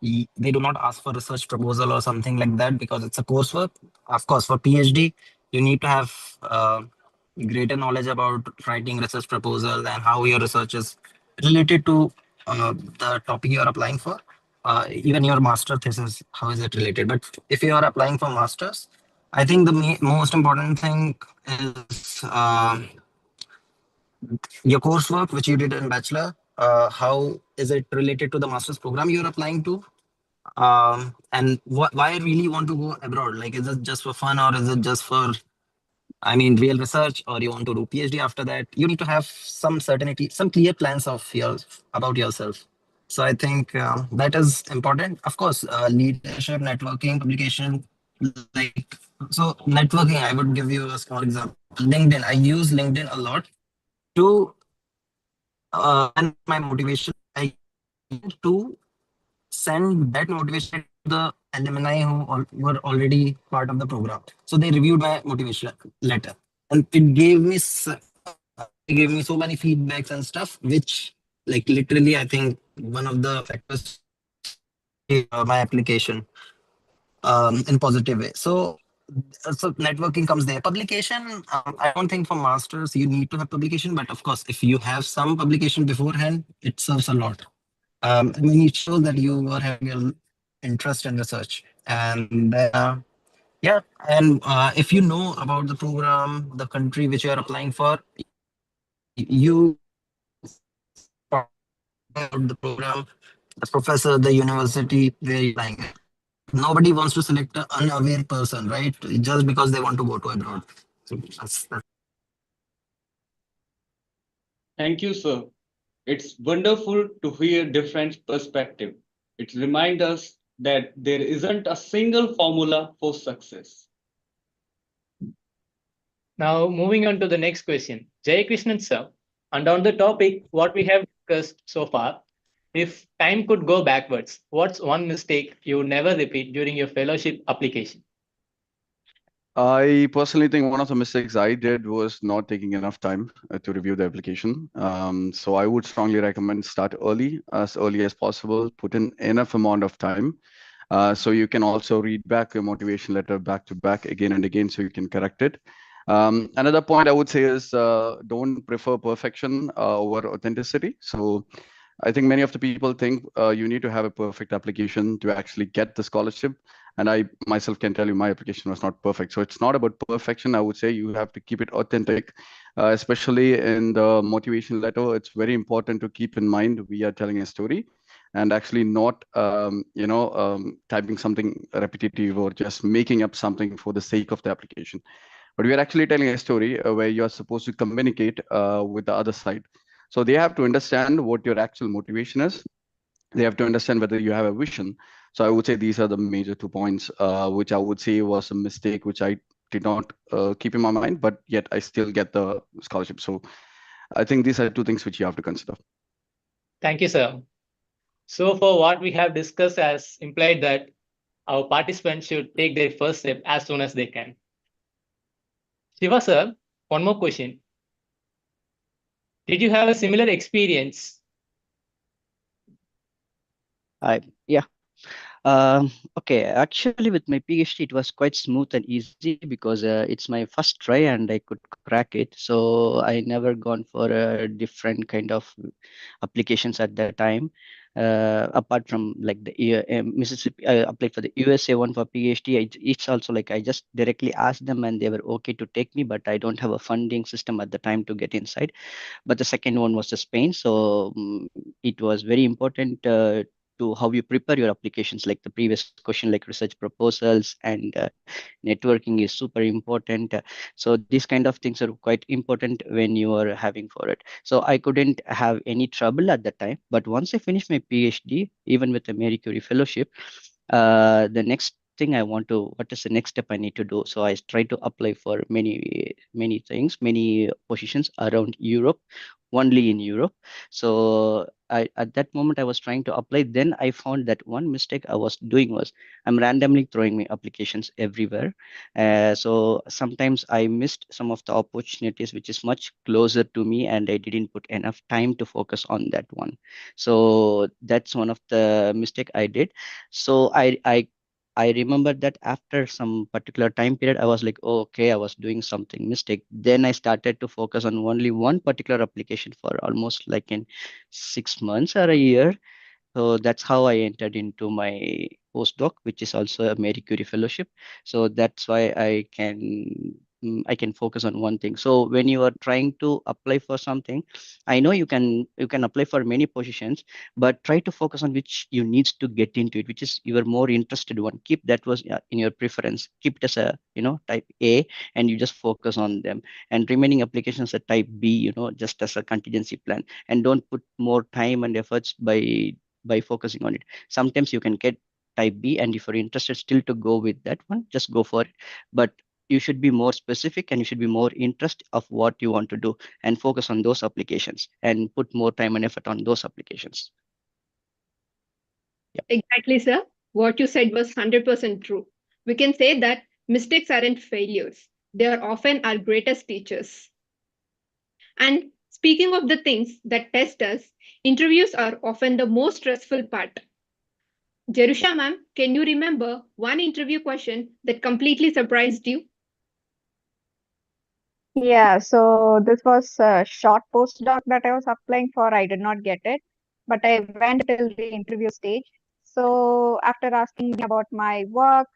they do not ask for research proposal or something like that because it's a coursework. Of course, for PhD, you need to have greater knowledge about writing research proposal and how your research is related to the topic you are applying for. Even your master thesis, how is it related? But if you are applying for masters, I think the most important thing is your coursework which you did in bachelor. How is it related to the master's program you're applying to? And why I really want to go abroad? Like, is it just for fun, or is it just for, I mean, real research, or you want to do PhD after that? You need to have some certainty, some clear plans of yours about yourself. So I think that is important. Of course, leadership, networking, publication, like, so networking, I would give you a small example. LinkedIn, I use LinkedIn a lot to and my motivation. I to send that motivation to the alumni who were already part of the program. So they reviewed my motivation letter, and it gave me so many feedbacks and stuff, which like literally I think one of the factors my application in positive way. So networking comes there. Publication, I don't think for masters you need to have publication, but of course, if you have some publication beforehand, it serves a lot. I mean, it shows that you are having an interest in research. And yeah, and if you know about the program, the country which you are applying for, you about the program, the professor, the university where you're applying. Nobody wants to select an unaware person, right? Just because they want to go to abroad. So that's Thank you, sir. It's wonderful to hear different perspective. It reminds us that there isn't a single formula for success. Now, moving on to the next question. Jay Krishnan sir, and on the topic, what we have discussed so far, if time could go backwards, what's one mistake you would never repeat during your fellowship application? I personally think one of the mistakes I did was not taking enough time to review the application. So I would strongly recommend start early as possible, put in enough amount of time. So you can also read back your motivation letter back to back again and again so you can correct it. Another point I would say is don't prefer perfection over authenticity. So I think many of the people think you need to have a perfect application to actually get the scholarship. And I myself can tell you my application was not perfect. So it's not about perfection. I would say you have to keep it authentic, especially in the motivation letter. It's very important to keep in mind we are telling a story and actually not, typing something repetitive or just making up something for the sake of the application. But we are actually telling a story where you are supposed to communicate with the other side. So they have to understand what your actual motivation is. They have to understand whether you have a vision. So I would say these are the major 2 points, which I would say was a mistake, which I did not keep in my mind, but yet I still get the scholarship. So I think these are 2 things which you have to consider. Thank you, sir. So for what we have discussed has implied that our participants should take their first step as soon as they can. Shiva sir, one more question. Did you have a similar experience? Yeah. Okay, actually, with my PhD, it was quite smooth and easy because it's my first try and I could crack it. So I never gone for a different kind of applications at that time. Apart from like the Mississippi, I applied for the USA one for PhD. It's also like I just directly asked them and they were okay to take me, but I don't have a funding system at the time to get inside. But the second one was the Spain, so it was very important to how you prepare your applications, like the previous question, like research proposals and networking is super important. So these kind of things are quite important when you are having for it. So I couldn't have any trouble at that time. But once I finished my PhD, even with the Marie Curie fellowship, the next thing I want to, what is the next step I need to do? So I try to apply for many things, many positions around Europe, only in Europe. So at that moment I was trying to apply. Then I found that one mistake I was doing was I'm randomly throwing my applications everywhere. So sometimes I missed some of the opportunities which is much closer to me, and I didn't put enough time to focus on that one. So that's one of the mistake I did. So I remember that after some particular time period, I was like, oh, okay, I was doing something mistake. Then I started to focus on only one particular application for almost like in 6 months or a year. So that's how I entered into my postdoc, which is also a Marie Curie fellowship. So that's why I can focus on one thing. So when you are trying to apply for something, I know you can apply for many positions, but try to focus on which you need to get into it, which is your more interested one. Keep that was in your preference. Keep it as a type A, and you just focus on them. And remaining applications at type B, just as a contingency plan, and don't put more time and efforts by focusing on it. Sometimes you can get type B, and if you're interested still to go with that one, just go for it. But you should be more specific and you should be more interest of what you want to do and focus on those applications and put more time and effort on those applications. Yeah. Exactly, sir. What you said was 100% true. We can say that mistakes aren't failures. They are often our greatest teachers. And speaking of the things that test us, interviews are often the most stressful part. Jerusha ma'am, can you remember one interview question that completely surprised you? Yeah, so this was a short postdoc that I was applying for. I did not get it, but I went till the interview stage. So after asking me about my work,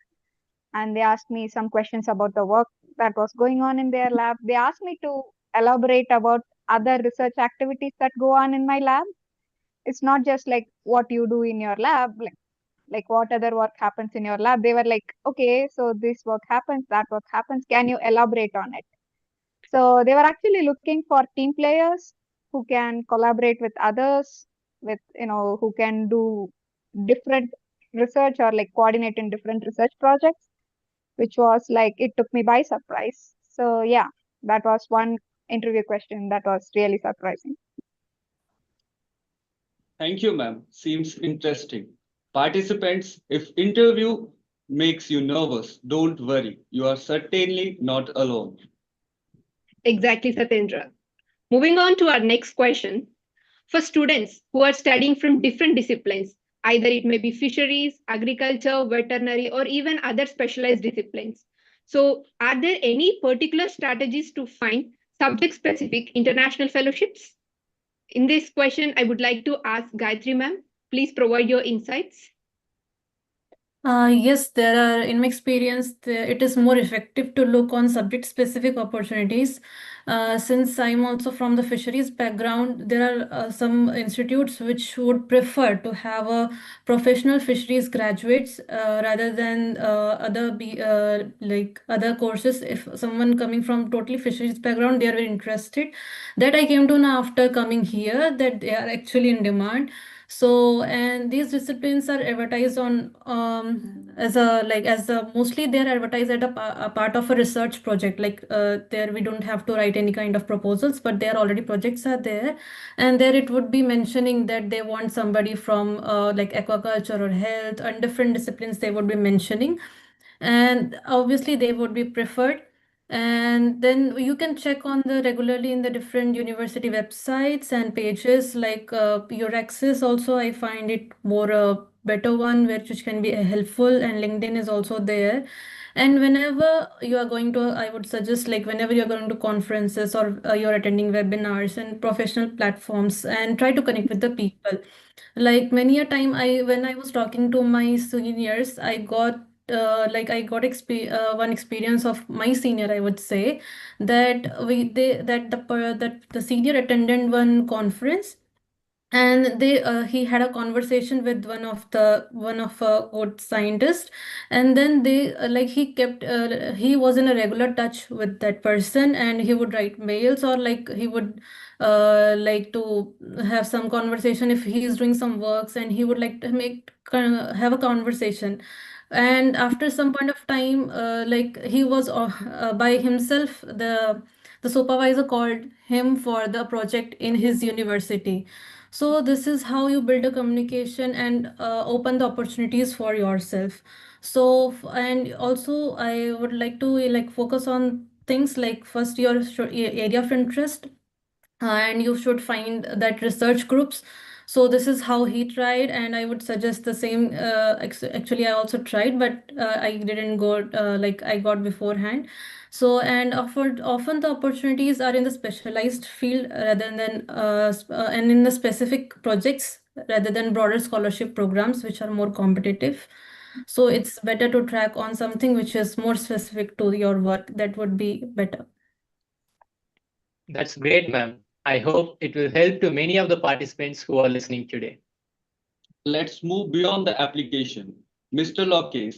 and they asked me some questions about the work that was going on in their lab, they asked me to elaborate about other research activities that go on in my lab. It's not just like what you do in your lab, like what other work happens in your lab. They were like, okay, so this work happens, that work happens. Can you elaborate on it? So they were actually looking for team players who can collaborate with others, who can do different research or like coordinate in different research projects, which was like, it took me by surprise. So yeah, that was one interview question that was really surprising. Thank you, ma'am. Seems interesting. Participants, if interview makes you nervous, don't worry. You are certainly not alone. Exactly, Satendra. Moving on to our next question. For students who are studying from different disciplines, either it may be fisheries, agriculture, veterinary, or even other specialized disciplines. So, are there any particular strategies to find subject specific international fellowships? In this question, I would like to ask Gayatri ma'am. Please provide your insights. Yes, there are, in my experience, it is more effective to look on subject-specific opportunities. Since I'm also from the fisheries background, there are some institutes which would prefer to have a professional fisheries graduates rather than like other courses. If someone coming from totally fisheries background, they are very interested. That I came to know after coming here that they are actually in demand. So, and these disciplines are advertised on as a like as a mostly they're advertised at a part of a research project. Like there we don't have to write any kind of proposals, but there already projects are there, and there it would be mentioning that they want somebody from like aquaculture or health and different disciplines they would be mentioning, and obviously they would be preferred. And then you can check on the regularly in the different university websites and pages like your access also. I find it more a better one which can be helpful, and LinkedIn is also there. And whenever you are going to, I would suggest like whenever you're going to conferences or you're attending webinars and professional platforms, and try to connect with the people. Like many a time when I was talking to my seniors, I got one experience of my senior, I would say, that the senior attended one conference, and he had a conversation with one of a good scientist, and then they like he was in a regular touch with that person, and he would write mails, or like he would like to have some conversation if he is doing some works, and he would like to have a conversation. And after some point of time, like he was by himself, the supervisor called him for the project in his university. So this is how you build a communication and open the opportunities for yourself. So and also I would like to like focus on things like first your area of interest, and you should find that research groups. So this is how he tried, and I would suggest the same. Actually I also tried, but I didn't go like I got beforehand. So and often the opportunities are in the specialized field rather than and in the specific projects rather than broader scholarship programs which are more competitive. So it's better to track on something which is more specific to your work. That would be better. That's great, ma'am. I hope it will help to many of the participants who are listening today. Let's move beyond the application. Mr. Locke,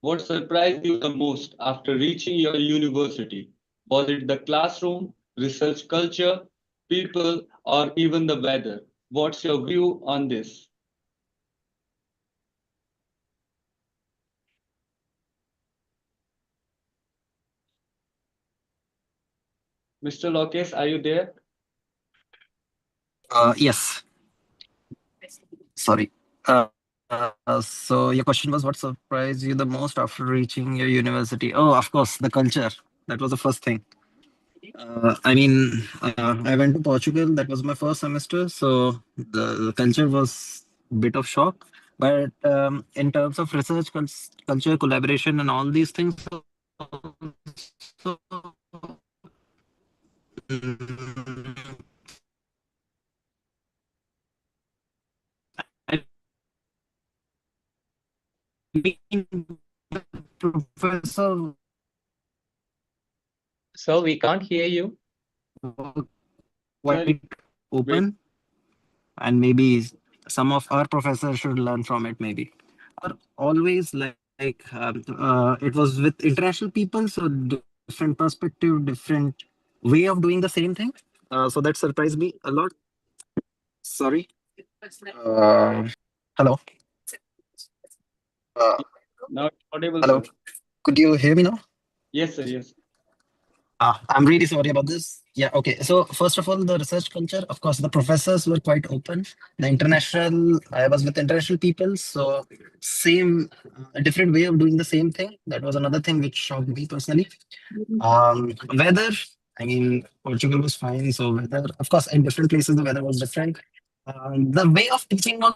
what surprised you the most after reaching your university? Was it the classroom, research culture, people, or even the weather? What's your view on this? Mr. Locke, are you there? Yes. Sorry. So your question was what surprised you the most after reaching your university? Oh, of course, the culture. That was the first thing. I went to Portugal. That was my first semester, so the culture was a bit of shock. But in terms of research, culture, collaboration, and all these things, so, mm, I mean, the professor So we can't hear you. were quite open, and maybe some of our professors should learn from it. Maybe are always it was with international people, so different perspective, different way of doing the same thing. So that surprised me a lot. Sorry. Hello. Uh, Now it's audible, hello. sir. Could you hear me now? Yes, sir. Yes. I'm really sorry about this. Yeah, okay. So first of all, the research culture, of course, the professors were quite open. The international, I was with international people, so same, a different way of doing the same thing. That was another thing which shocked me personally. Weather, I mean, Portugal was fine. So weather, of course, in different places, the weather was different. The way of teaching was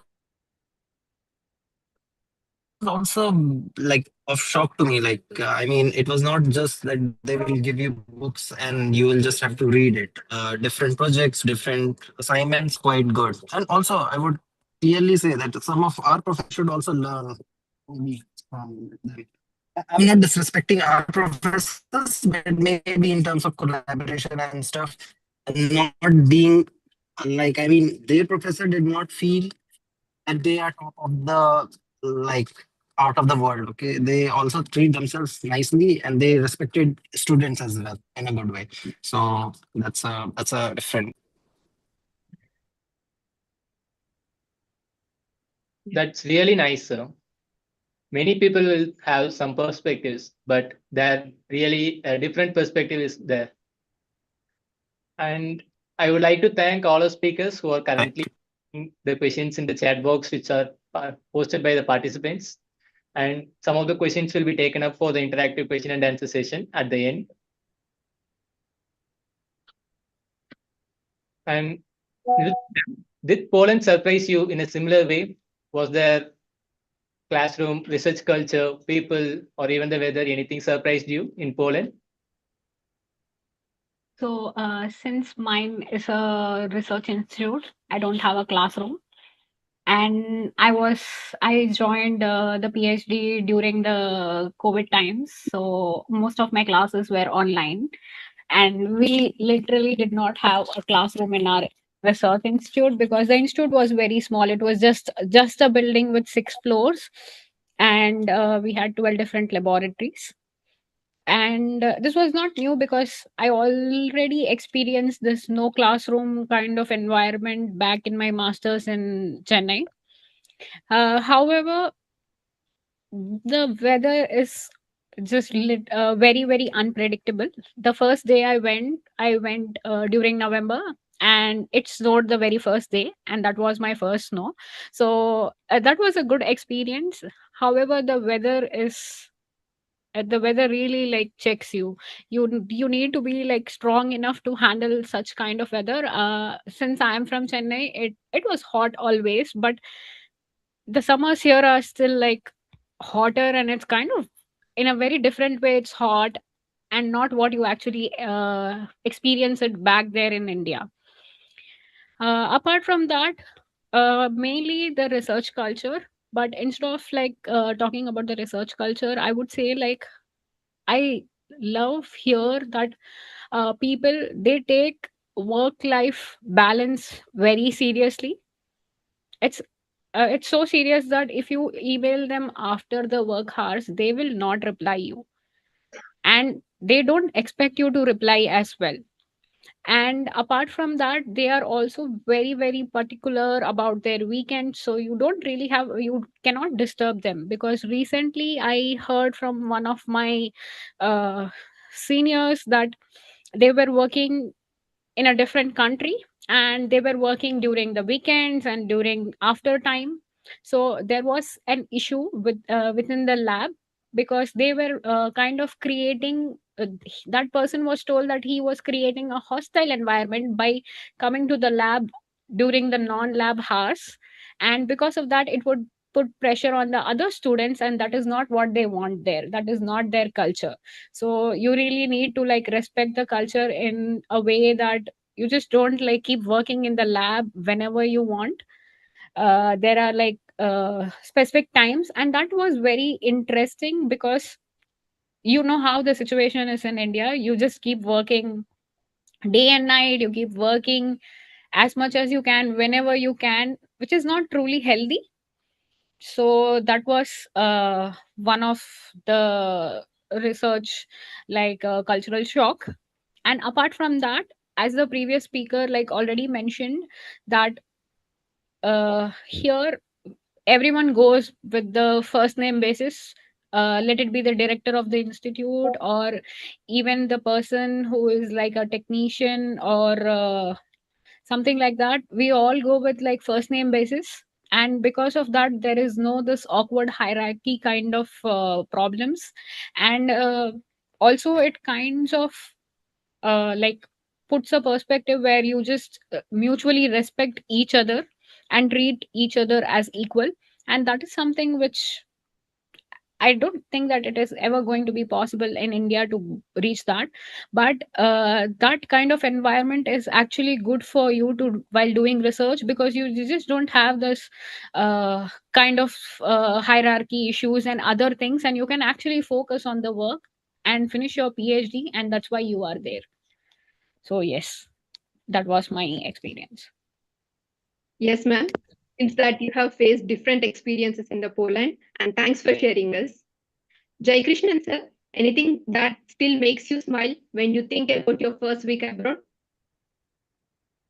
also like of shock to me. Like, I mean, it was not just that they will give you books and you will just have to read it. Different projects, different assignments, quite good. And also, I would clearly say that some of our professors should also learn maybe from them. I'm not disrespecting our professors, but maybe in terms of collaboration and stuff, and not being like, I mean, their professor did not feel that they are top of the like out of the world. Okay, they also treat themselves nicely and they respected students as well in a good way. So that's a different. That's really nice, sir. Many people will have some perspectives, but there really a different perspective is there. And I would like to thank all the speakers who are currently putting the questions in the chat box, which are posted by the participants. And some of the questions will be taken up for the interactive question and answer session at the end. And did Poland surprise you in a similar way? Was there classroom, research culture, people, or even the weather, anything surprised you in Poland? So, since mine is a research institute, I don't have a classroom. And I joined the PhD during the COVID times. So, most of my classes were online. And we literally did not have a classroom in our research institute because the institute was very small. It was just a building with 6 floors. And we had 12 different laboratories. And this was not new because I already experienced this no classroom kind of environment back in my masters in Chennai. However, the weather is just very very unpredictable. The first day I went during November, and it snowed the very first day, and that was my first snow. So that was a good experience. However, the weather really like checks you need to be like strong enough to handle such kind of weather. Since I am from Chennai, it was hot always, but the summers here are still like hotter, and it's kind of in a very different way. It's hot and not what you actually experience it back there in India. Apart from that, mainly the research culture. But instead of like talking about the research culture, I would say like I love here that people they take work life balance very seriously. It's so serious that if you email them after the work hours, they will not reply you, and they don't expect you to reply as well. And apart from that, they are also very very particular about their weekends, so you cannot disturb them. Because recently I heard from one of my uh, seniors that they were working in a different country, and they were working during the weekends and during after time. So there was an issue within the lab, because they were kind of creating that person was told that he was creating a hostile environment by coming to the lab during the non lab hours. And because of that, it would put pressure on the other students, and that is not what they want there. That is not their culture. So you really need to like respect the culture in a way that you just don't like keep working in the lab whenever you want. There are like specific times, and that was very interesting because you know how the situation is in India. You just keep working day and night, you keep working as much as you can whenever you can, which is not truly healthy. So that was one of the research like cultural shock. And apart from that, as the previous speaker like already mentioned, that here everyone goes with the first name basis. let it be the director of the institute or even the person who is like a technician or something like that. We all go with like first name basis, and because of that there is no this awkward hierarchy kind of problems. And also it kinds of like puts a perspective where you just mutually respect each other and treat each other as equal. And that is something which I don't think that it is ever going to be possible in India to reach that. But that kind of environment is actually good for you to while doing research, because you just don't have this kind of hierarchy issues and other things, and you can actually focus on the work and finish your PhD, and that's why you are there. So yes, that was my experience. Yes, ma'am. Seems that you have faced different experiences in the Poland, and thanks for sharing us. Jai Krishnan sir, anything that still makes you smile when you think about your first week abroad?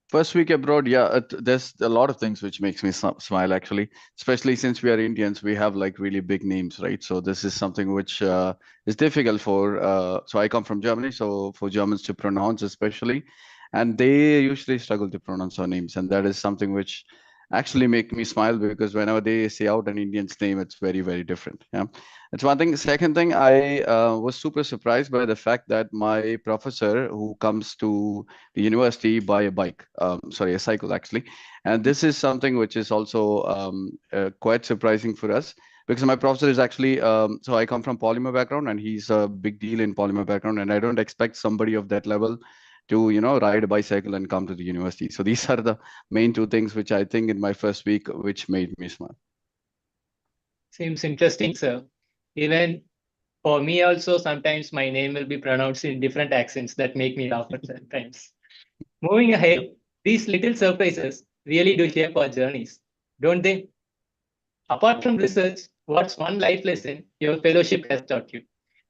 First week abroad, yeah, there's a lot of things which makes me smile actually, especially since we are Indians, we have like really big names, right? So this is something which is difficult for, so I come from Germany, so for Germans to pronounce especially, and they usually struggle to pronounce our names, and that is something which actually make me smile because whenever they say out an Indian's name, it's very, very different. Yeah. That's one thing. Second thing, I was super surprised by the fact that my professor who comes to the university by a bike, sorry, a cycle actually. And this is something which is also quite surprising for us because my professor is actually, so I come from polymer background and he's a big deal in polymer background. And I don't expect somebody of that level to, ride a bicycle and come to the university. So these are the main two things which I think in my first week, which made me smile. Seems interesting, sir. Even for me also, sometimes my name will be pronounced in different accents that make me laugh at times. Moving ahead, these little surprises really do shape our journeys, don't they? Apart from research, what's one life lesson your fellowship has taught you?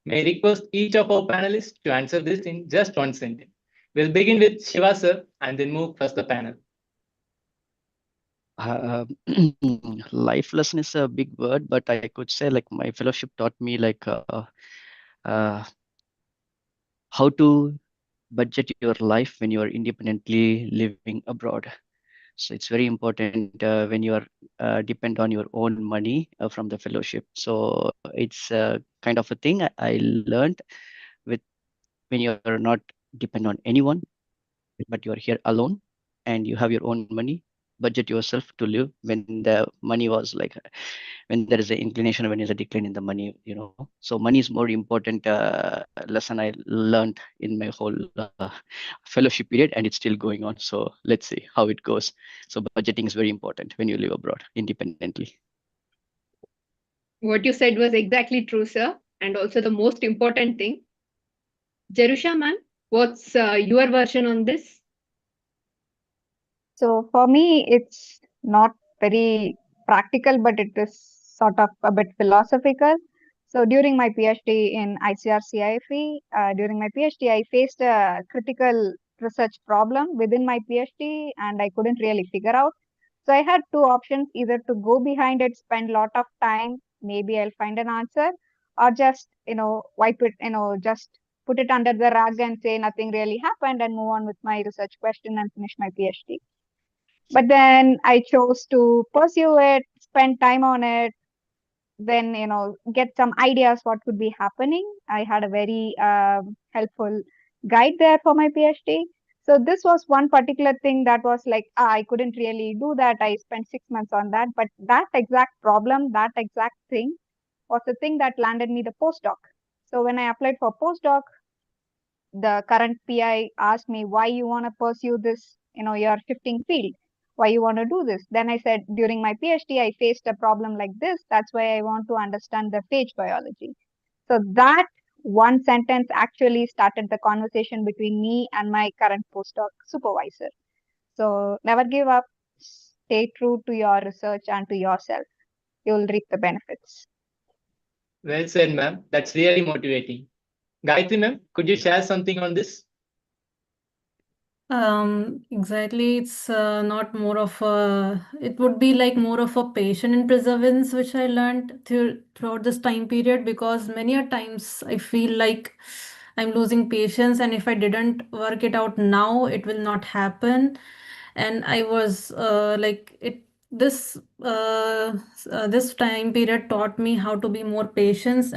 May I request each of our panelists to answer this in just one sentence. We'll begin with Shiva sir and then move first the panel. Life lesson is a big word, but I could say like my fellowship taught me like how to budget your life when you are independently living abroad. So it's very important when you are depend on your own money from the fellowship. So it's kind of a thing I learned with when you are not depend on anyone, but you are here alone and you have your own money. Budget yourself to live when the money was like when there is an inclination, when there's a decline in the money, So money is more important lesson I learned in my whole fellowship period, and it's still going on. So let's see how it goes. So budgeting is very important when you live abroad independently. What you said was exactly true, sir, and also the most important thing. Jerusha ma'am, what's your version on this? So for me, it's not very practical, but it is sort of a bit philosophical. So during my PhD in ICAR-CIFE, during my PhD, I faced a critical research problem within my PhD, and I couldn't really figure out. So I had two options: either to go behind it, spend a lot of time, maybe I'll find an answer, or just wipe it, just put it under the rug and say nothing really happened and move on with my research question and finish my PhD. But then I chose to pursue it, spend time on it, then get some ideas what could be happening. I had a very helpful guide there for my PhD. So this was one particular thing that was like I couldn't really do that. I spent 6 months on that, but that exact problem, that exact thing was the thing that landed me the postdoc. So when I applied for postdoc, the current PI asked me why you want to pursue this, you're shifting field, why you want to do this. Then I said, during my PhD, I faced a problem like this. That's why I want to understand the phage biology. So that one sentence actually started the conversation between me and my current postdoc supervisor. So never give up. Stay true to your research and to yourself. You'll reap the benefits. Well said, ma'am. That's really motivating. Gayatri ma'am, could you share something on this? Exactly. It's not more of a, it would be like more of a patient and perseverance, which I learned throughout this time period, because many a times I feel like I'm losing patience, and if I didn't work it out now, it will not happen. And I was like it this time period taught me how to be more patient,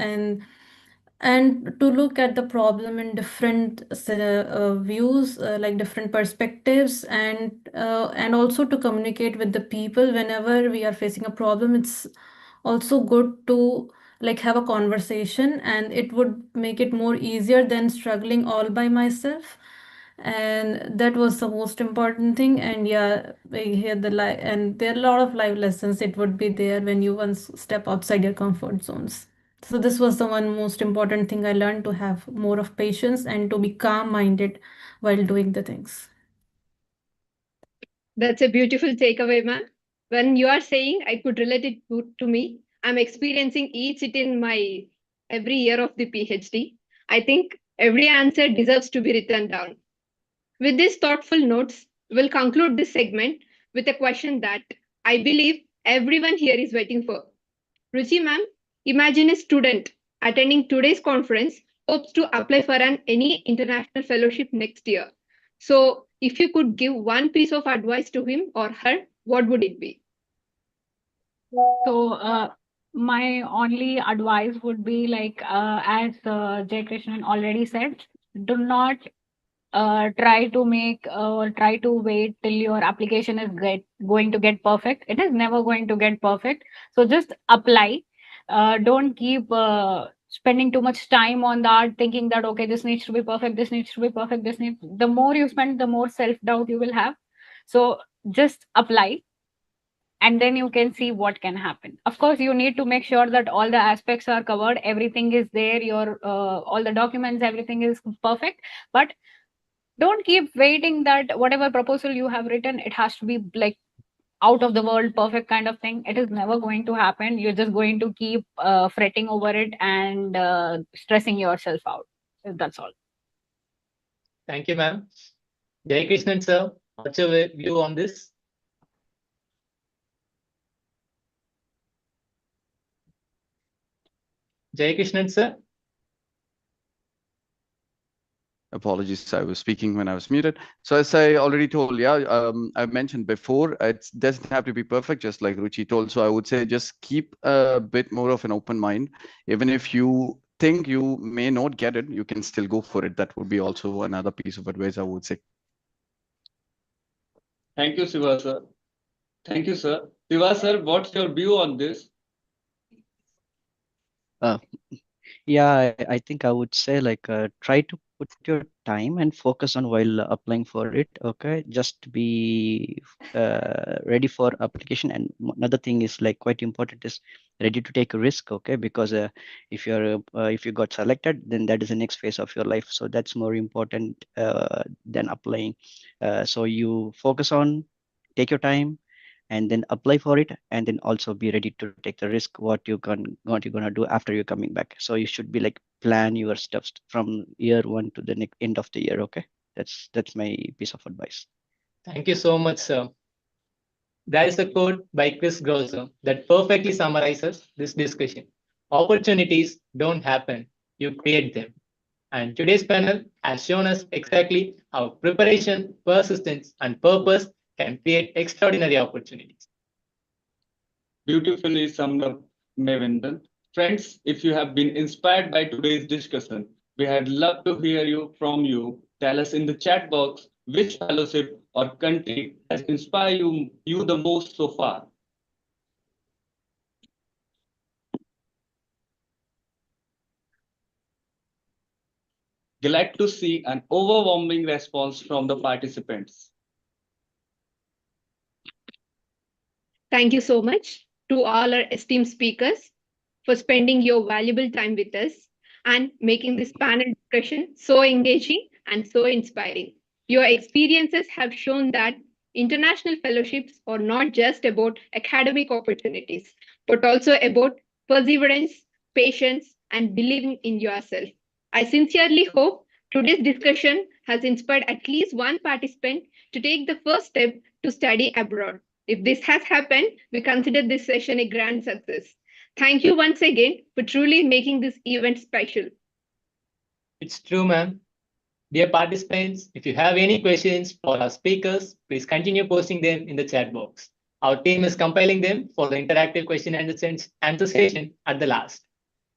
and to look at the problem in different views, like different perspectives, and also to communicate with the people whenever we are facing a problem. It's also good to like have a conversation, and it would make it more easier than struggling all by myself. And that was the most important thing. And yeah, I hear the live, and there are a lot of live lessons it would be there when you once step outside your comfort zones. So this was the one most important thing I learned, to have more of patience and to be calm minded while doing the things. That's a beautiful takeaway, ma'am. When you are saying I could relate it to me, I'm experiencing each it in my every year of the PhD. I think every answer deserves to be written down. With these thoughtful notes, we'll conclude this segment with a question that I believe everyone here is waiting for. Ruchi ma'am, imagine a student attending today's conference hopes to apply for any international fellowship next year. So, if you could give one piece of advice to him or her, what would it be? So, my only advice would be like, as Jay Krishnan already said, do not try to make or try to wait till your application is going to get perfect. It is never going to get perfect. So just apply. Don't keep spending too much time on that, thinking that okay, this needs to be perfect, this needs to be perfect, this needs. The more you spend, the more self doubt you will have. So just apply, and then you can see what can happen. Of course, you need to make sure that all the aspects are covered, everything is there, your all the documents, everything is perfect. But don't keep waiting that whatever proposal you have written, it has to be like out of the world perfect kind of thing. It is never going to happen. You're just going to keep fretting over it and stressing yourself out. That's all. Thank you, ma'am. Jai Krishnan sir, what's your view on this? Jai Krishnan sir? Apologies, I was speaking when I was muted. So as I already told, yeah, I've mentioned before, it doesn't have to be perfect, just like Ruchi told. So I would say just keep a bit more of an open mind. Even if you think you may not get it, you can still go for it. That would be also another piece of advice I would say. Thank you, Siva sir. Thank you, sir. Siva sir, what's your view on this? Yeah, I think I would say like try to put your time and focus on while applying for it. Okay, just be ready for application. And another thing is like quite important is ready to take a risk. Okay, because if you got selected, then that is the next phase of your life. So that's more important than applying. So you focus on, take your time, and then apply for it, and then also be ready to take the risk what you're gonna do after you're coming back. So you should be like plan your steps from year one to the end of the year. Okay, that's my piece of advice. Thank you so much, sir. There is a quote by Chris Grosser that perfectly summarizes this discussion. Opportunities don't happen, you create them. And today's panel has shown us exactly how preparation, persistence, and purpose can create extraordinary opportunities. Beautifully summed up, Mevindan. Friends, if you have been inspired by today's discussion, we had love to hear from you. Tell us in the chat box which fellowship or country has inspired you the most so far. Glad to see an overwhelming response from the participants. Thank you so much to all our esteemed speakers for spending your valuable time with us and making this panel discussion so engaging and so inspiring. Your experiences have shown that international fellowships are not just about academic opportunities, but also about perseverance, patience, and believing in yourself. I sincerely hope Today's discussion has inspired at least one participant to take the first step to study abroad. If this has happened, we consider this session a grand success. Thank you once again for truly making this event special. It's true, ma'am. Dear participants, if you have any questions for our speakers, please continue posting them in the chat box. Our team is compiling them for the interactive question and answer session at the last.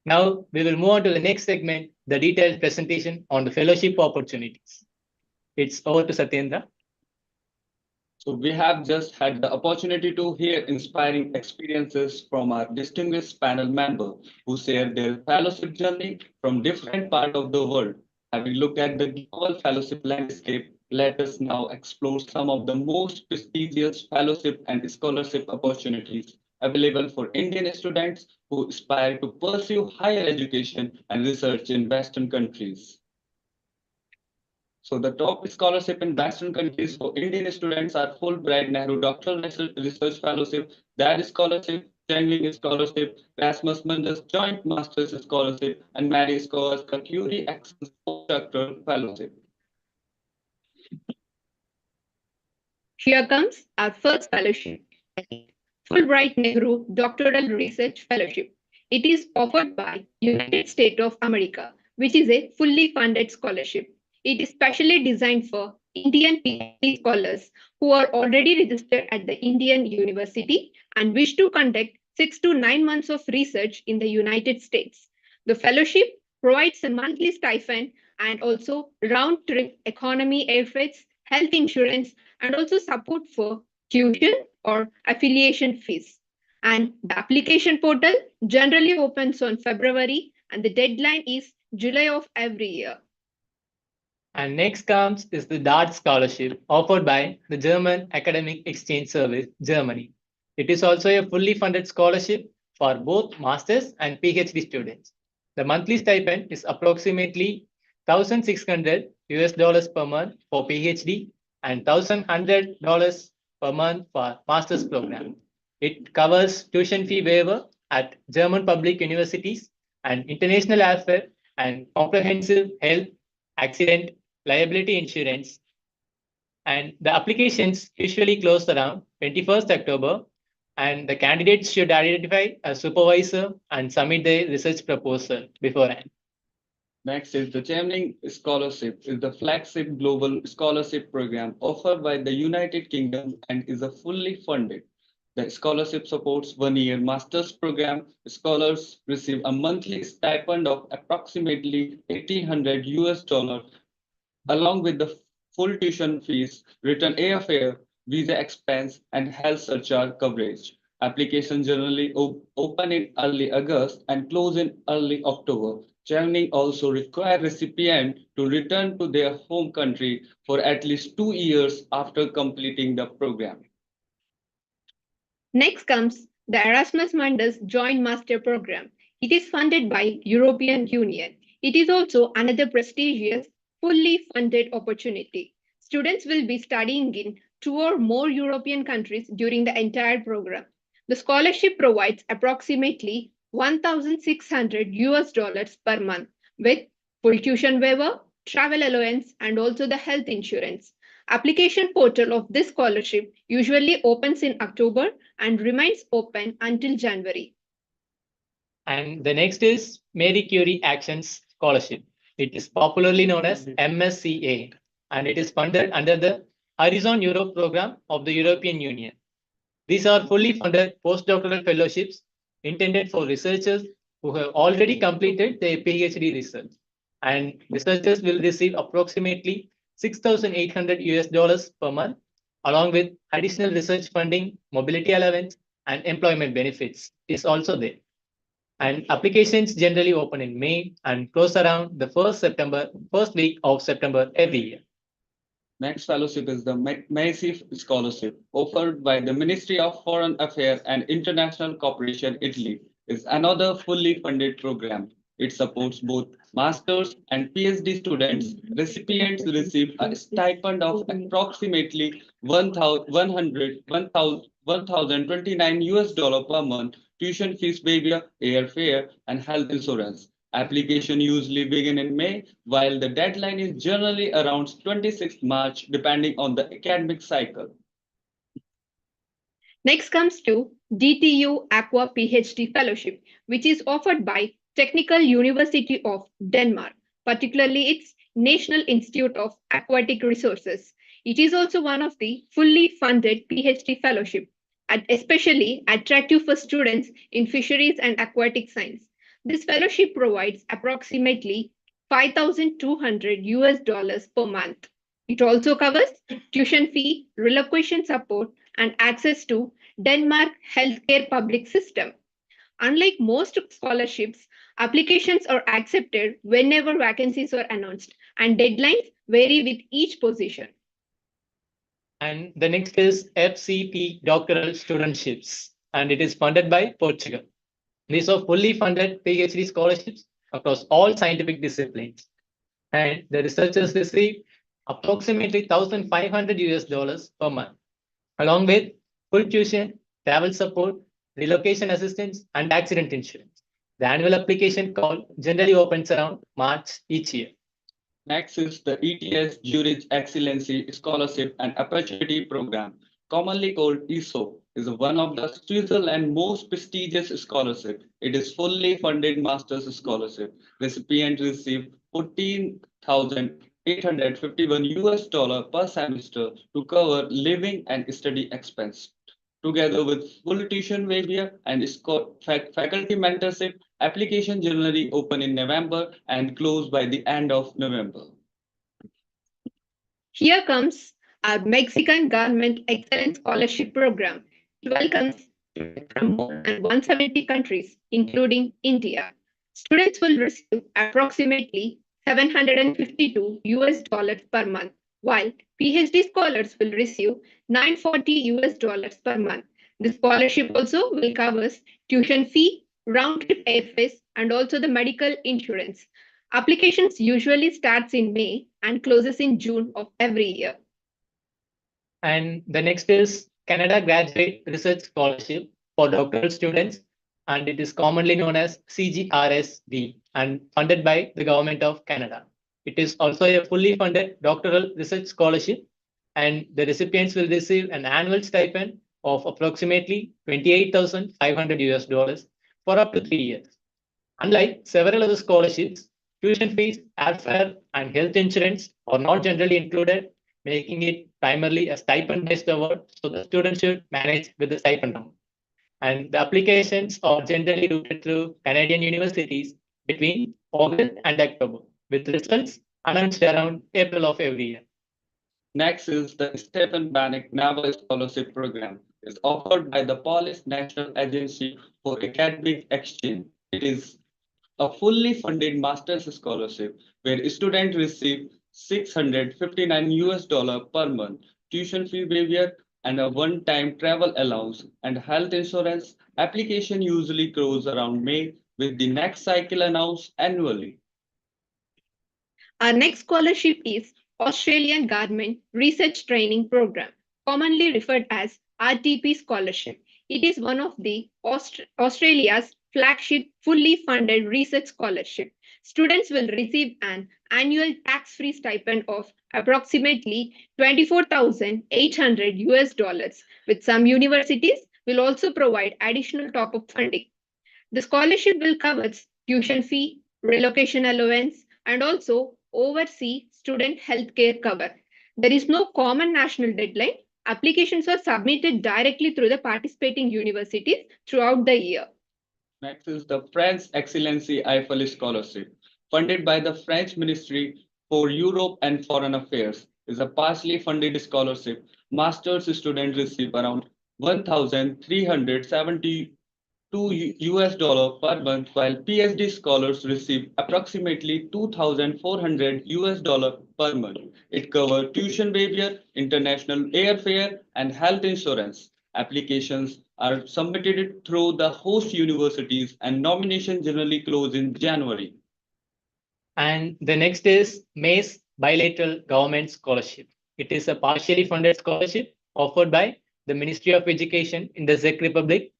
Now we will move on to the next segment, the detailed presentation on the fellowship opportunities. It's over to Satyendra. So we have just had the opportunity to hear inspiring experiences from our distinguished panel member who share their fellowship journey from different parts of the world. Having looked at the global fellowship landscape, let us now explore some of the most prestigious fellowship and scholarship opportunities available for Indian students who aspire to pursue higher education and research in Western countries. So the top scholarship in Western countries for Indian students are Fulbright Nehru Doctoral Research Fellowship, DAD Scholarship, Chengling Scholarship, Rasmus Mundus Joint Masters Scholarship, and Mary Scores Curie Access Postdoctoral Fellowship. Here comes our first fellowship, Fulbright Nehru Doctoral Research Fellowship. It is offered by United States of America, which is a fully funded scholarship. It is specially designed for Indian PhD scholars who are already registered at the Indian University and wish to conduct 6 to 9 months of research in the United States. The fellowship provides a monthly stipend and also round-trip economy airfares, health insurance, and also support for tuition or affiliation fees. And the application portal generally opens on February and the deadline is July of every year. And next comes is the DART scholarship offered by the German Academic Exchange Service, Germany. It is also a fully funded scholarship for both masters and PhD students. The monthly stipend is approximately $1,600 per month for PhD and $1,100 per month for master's program. It covers tuition fee waiver at German public universities and international airfare and comprehensive health, accident, liability insurance. And the applications usually close around 21st October, and the candidates should identify a supervisor and submit their research proposal beforehand. Next is the Chengling Scholarship, is the flagship global scholarship program offered by the United Kingdom and is a fully funded. The scholarship supports 1-year master's program. Scholars receive a monthly stipend of approximately $1,800 along with the full tuition fees, return airfare, visa expense, and health surcharge coverage. Applications generally open in early August and close in early October. Chengling also require recipient to return to their home country for at least 2 years after completing the program. Next comes the Erasmus Mundus Joint Master Program. It is funded by European Union. It is also another prestigious, fully funded opportunity. Students will be studying in 2 or more European countries during the entire program. The scholarship provides approximately $1,600 per month with full tuition waiver, travel allowance, and also the health insurance. Application portal of this scholarship usually opens in October and remains open until January. And the next is Marie Curie Actions Scholarship. It is popularly known as MSCA, and it is funded under the Horizon Europe program of the European Union. These are fully funded postdoctoral fellowships intended for researchers who have already completed their PhD research. And researchers will receive approximately $6,800 per month, along with additional research funding, mobility allowance, and employment benefits is also there. And applications generally open in May and close around the first week of September every year. Next fellowship is the Massive Scholarship, offered by the Ministry of Foreign Affairs and International Cooperation, Italy, is another fully funded program. It supports both master's and PhD students. Recipients receive a stipend of approximately $1,029 per month, tuition fees waiver, airfare, and health insurance. Application usually begin in May, while the deadline is generally around 26th March, depending on the academic cycle. Next comes to DTU Aqua PhD Fellowship, which is offered by Technical University of Denmark, particularly its National Institute of Aquatic Resources. It is also one of the fully funded PhD fellowship, especially attractive for students in fisheries and aquatic science. This fellowship provides approximately $5,200 per month. It also covers tuition fee, relocation support, and access to Denmark healthcare public system. Unlike most scholarships, applications are accepted whenever vacancies are announced, and deadlines vary with each position. And the next is FCP Doctoral Studentships, and it is funded by Portugal. These are fully funded PhD scholarships across all scientific disciplines. And the researchers receive approximately $1,500 per month, along with full tuition, travel support, relocation assistance, and accident insurance. The annual application call generally opens around March each year. Next is the ETS Zurich Excellency Scholarship and Opportunity Program, commonly called ESO, is one of the Switzerland's most prestigious scholarship. It is fully funded master's scholarship. Recipients receive $14,851 per semester to cover living and study expense. Together with full tuition waiver and faculty mentorship, application generally open in November and close by the end of November. Here comes our Mexican Government Excellence Scholarship Program. It welcomes students from more than 170 countries, including India. Students will receive approximately $752 per month, while PhD scholars will receive $940 per month. The scholarship also will cover tuition fee, round-trip airfares, and also the medical insurance. Applications usually starts in May and closes in June of every year. And the next is Canada Graduate Research Scholarship for doctoral students, and it is commonly known as CGRSD and funded by the Government of Canada. It is also a fully funded doctoral research scholarship, and the recipients will receive an annual stipend of approximately $28,500 for up to 3 years. Unlike several other scholarships, tuition fees, airfare, and health insurance are not generally included, making it primarily a stipend-based award, so the student should manage with the stipend amount. And the applications are generally routed through Canadian universities between August and October, with results announced around April of every year. Next is the Stephen Bannock Naval Scholarship Program. It is offered by the Polish National Agency for Academic Exchange. It is a fully funded master's scholarship where students receive $659 per month, tuition fee waiver, and a one-time travel allowance and health insurance. Application usually grows around May, with the next cycle announced annually. Our next scholarship is Australian Government Research Training Program, commonly referred as RTP Scholarship. It is one of the Australia's flagship fully funded research scholarship. Students will receive an annual tax-free stipend of approximately $24,800, with some universities will also provide additional top-up funding. The scholarship will cover tuition fee, relocation allowance, and also oversee student healthcare cover. There is no common national deadline. Applications are submitted directly through the participating universities throughout the year. Next is the French Excellency Eiffel Scholarship, funded by the French Ministry for Europe and Foreign Affairs. It is a partially funded scholarship. Master's students receive around $1,372 per month, while PhD scholars receive approximately $2,400 per month. It covers tuition waiver, international airfare, and health insurance. Applications are submitted through the host universities, and nominations generally close in January. And the next is MACE Bilateral Government Scholarship. It is a partially funded scholarship offered by the Ministry of Education in the Czech Republic,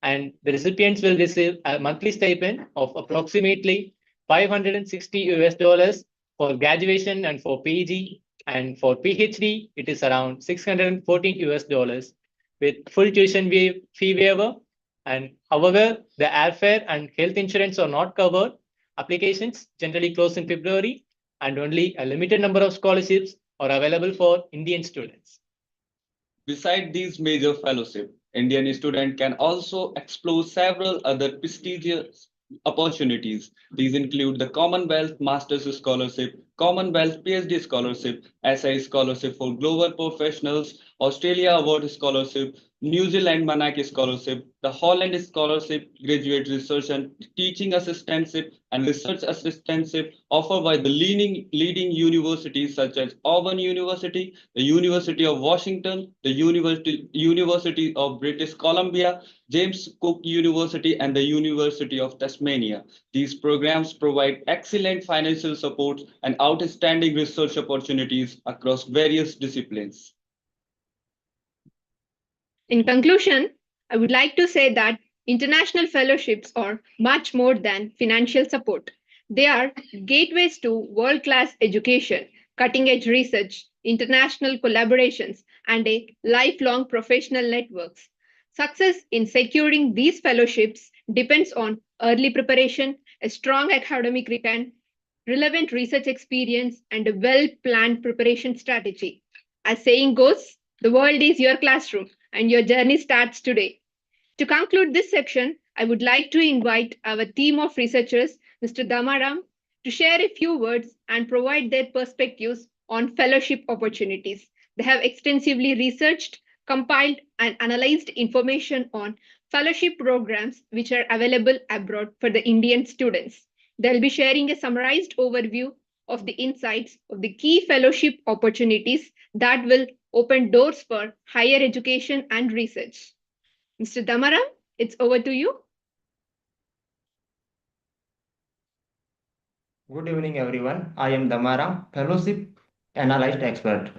and the recipients will receive a monthly stipend of approximately $560 for graduation and for PG, and for PhD, it is around $614 with full tuition fee waiver. And however, the airfare and health insurance are not covered. Applications generally close in February, and only a limited number of scholarships are available for Indian students. Beside these major fellowships, Indian student can also explore several other prestigious opportunities. These include the Commonwealth Masters Scholarship, Commonwealth PhD Scholarship, SI Scholarship for Global Professionals, Australia Award Scholarship, New Zealand Manaki Scholarship, the Holland Scholarship, Graduate Research and Teaching Assistantship, and Research Assistantship offered by the leading universities such as Auburn University, the University of Washington, the University of British Columbia, James Cook University, and the University of Tasmania. These programs provide excellent financial support and outstanding research opportunities across various disciplines. In conclusion, I would like to say that international fellowships are much more than financial support. They are gateways to world-class education, cutting-edge research, international collaborations, and a lifelong professional networks. Success in securing these fellowships depends on early preparation, a strong academic return, relevant research experience, and a well-planned preparation strategy. As saying goes, the world is your classroom and your journey starts today. To conclude this section, I would like to invite our team of researchers, Mr. Damaram, to share a few words and provide their perspectives on fellowship opportunities. They have extensively researched, compiled, and analyzed information on fellowship programs which are available abroad for the Indian students. They'll be sharing a summarized overview of the insights of the key fellowship opportunities that will open doors for higher education and research. Mr. Damaram, it's over to you. Good evening, everyone. I am Damaram, Fellowship Analyst Expert.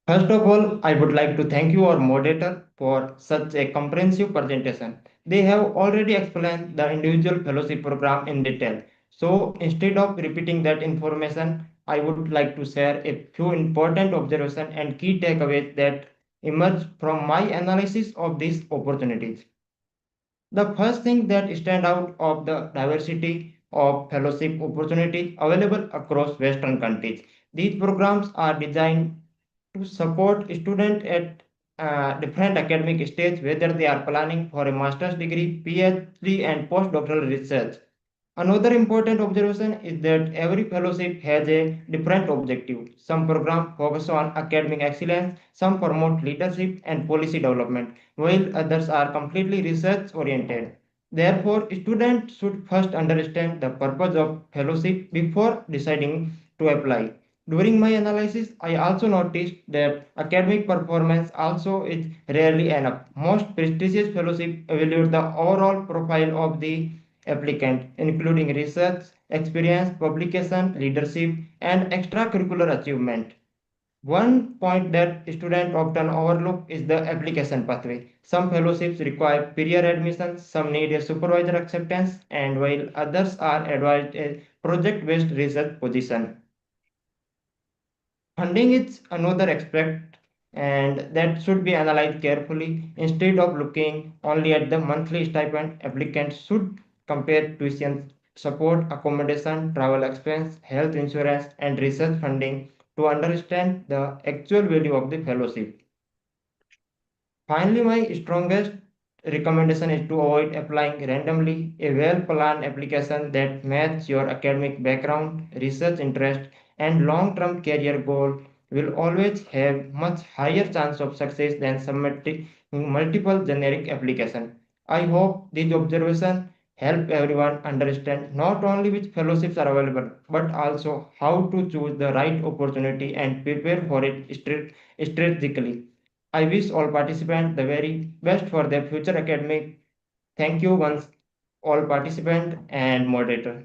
First of all, I would like to thank you, our moderator, for such a comprehensive presentation. They have already explained the individual fellowship program in detail. So instead of repeating that information, I would like to share a few important observations and key takeaways that emerge from my analysis of these opportunities. The first thing that stand out of the diversity of fellowship opportunities available across Western countries. These programs are designed to support students at different academic stage, whether they are planning for a master's degree, PhD, and postdoctoral research. Another important observation is that every fellowship has a different objective. Some programs focus on academic excellence, some promote leadership and policy development, while others are completely research oriented. Therefore, students should first understand the purpose of fellowship before deciding to apply. During my analysis, I also noticed that academic performance also is rarely enough. Most prestigious fellowships evaluate the overall profile of the applicant, including research, experience, publication, leadership, and extracurricular achievement. One point that students often overlook is the application pathway. Some fellowships require peer admission, some need a supervisor acceptance, and while others are advised a project-based research position. Funding is another aspect and that should be analyzed carefully. Instead of looking only at the monthly stipend, applicants should compare tuition support, accommodation, travel expense, health insurance, and research funding to understand the actual value of the fellowship. Finally, my strongest recommendation is to avoid applying randomly. A well-planned application that matches your academic background, research interest, and long-term career goal will always have much higher chance of success than submitting multiple generic applications. I hope these observations help everyone understand not only which fellowships are available, but also how to choose the right opportunity and prepare for it strategically. I wish all participants the very best for their future academic. Thank you once all participant and moderator.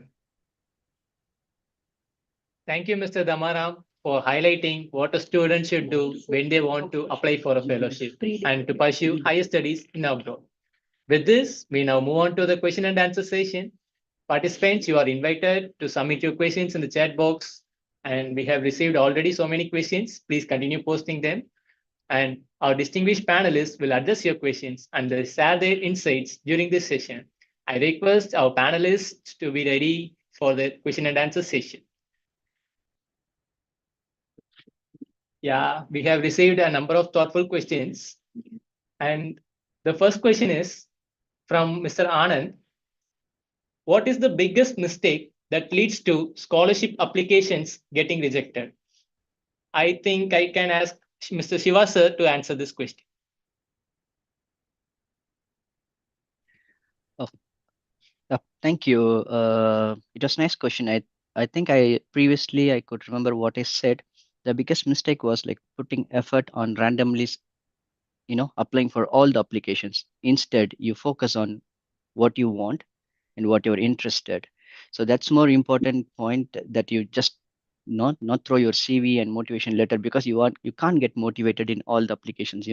Thank you, Mr. Damaram, for highlighting what a student should do when they want to apply for a fellowship and to pursue higher studies in abroad. With this, we now move on to the question and answer session. Participants, you are invited to submit your questions in the chat box. And we have received already so many questions. Please continue posting them. And our distinguished panelists will address your questions and they'll share their insights during this session. I request our panelists to be ready for the question and answer session. Yeah, we have received a number of thoughtful questions. And the first question is from Mr. Anand. What is the biggest mistake that leads to scholarship applications getting rejected? I think I can ask Mr. Shiva sir to answer this question. Thank you. It was a nice question. I think previously I could remember what I said. The biggest mistake was like putting effort on randomly, applying for all the applications. Instead, you focus on what you want and what you're interested. So that's more important point, that you just not throw your CV and motivation letter, because you can't get motivated in all the applications.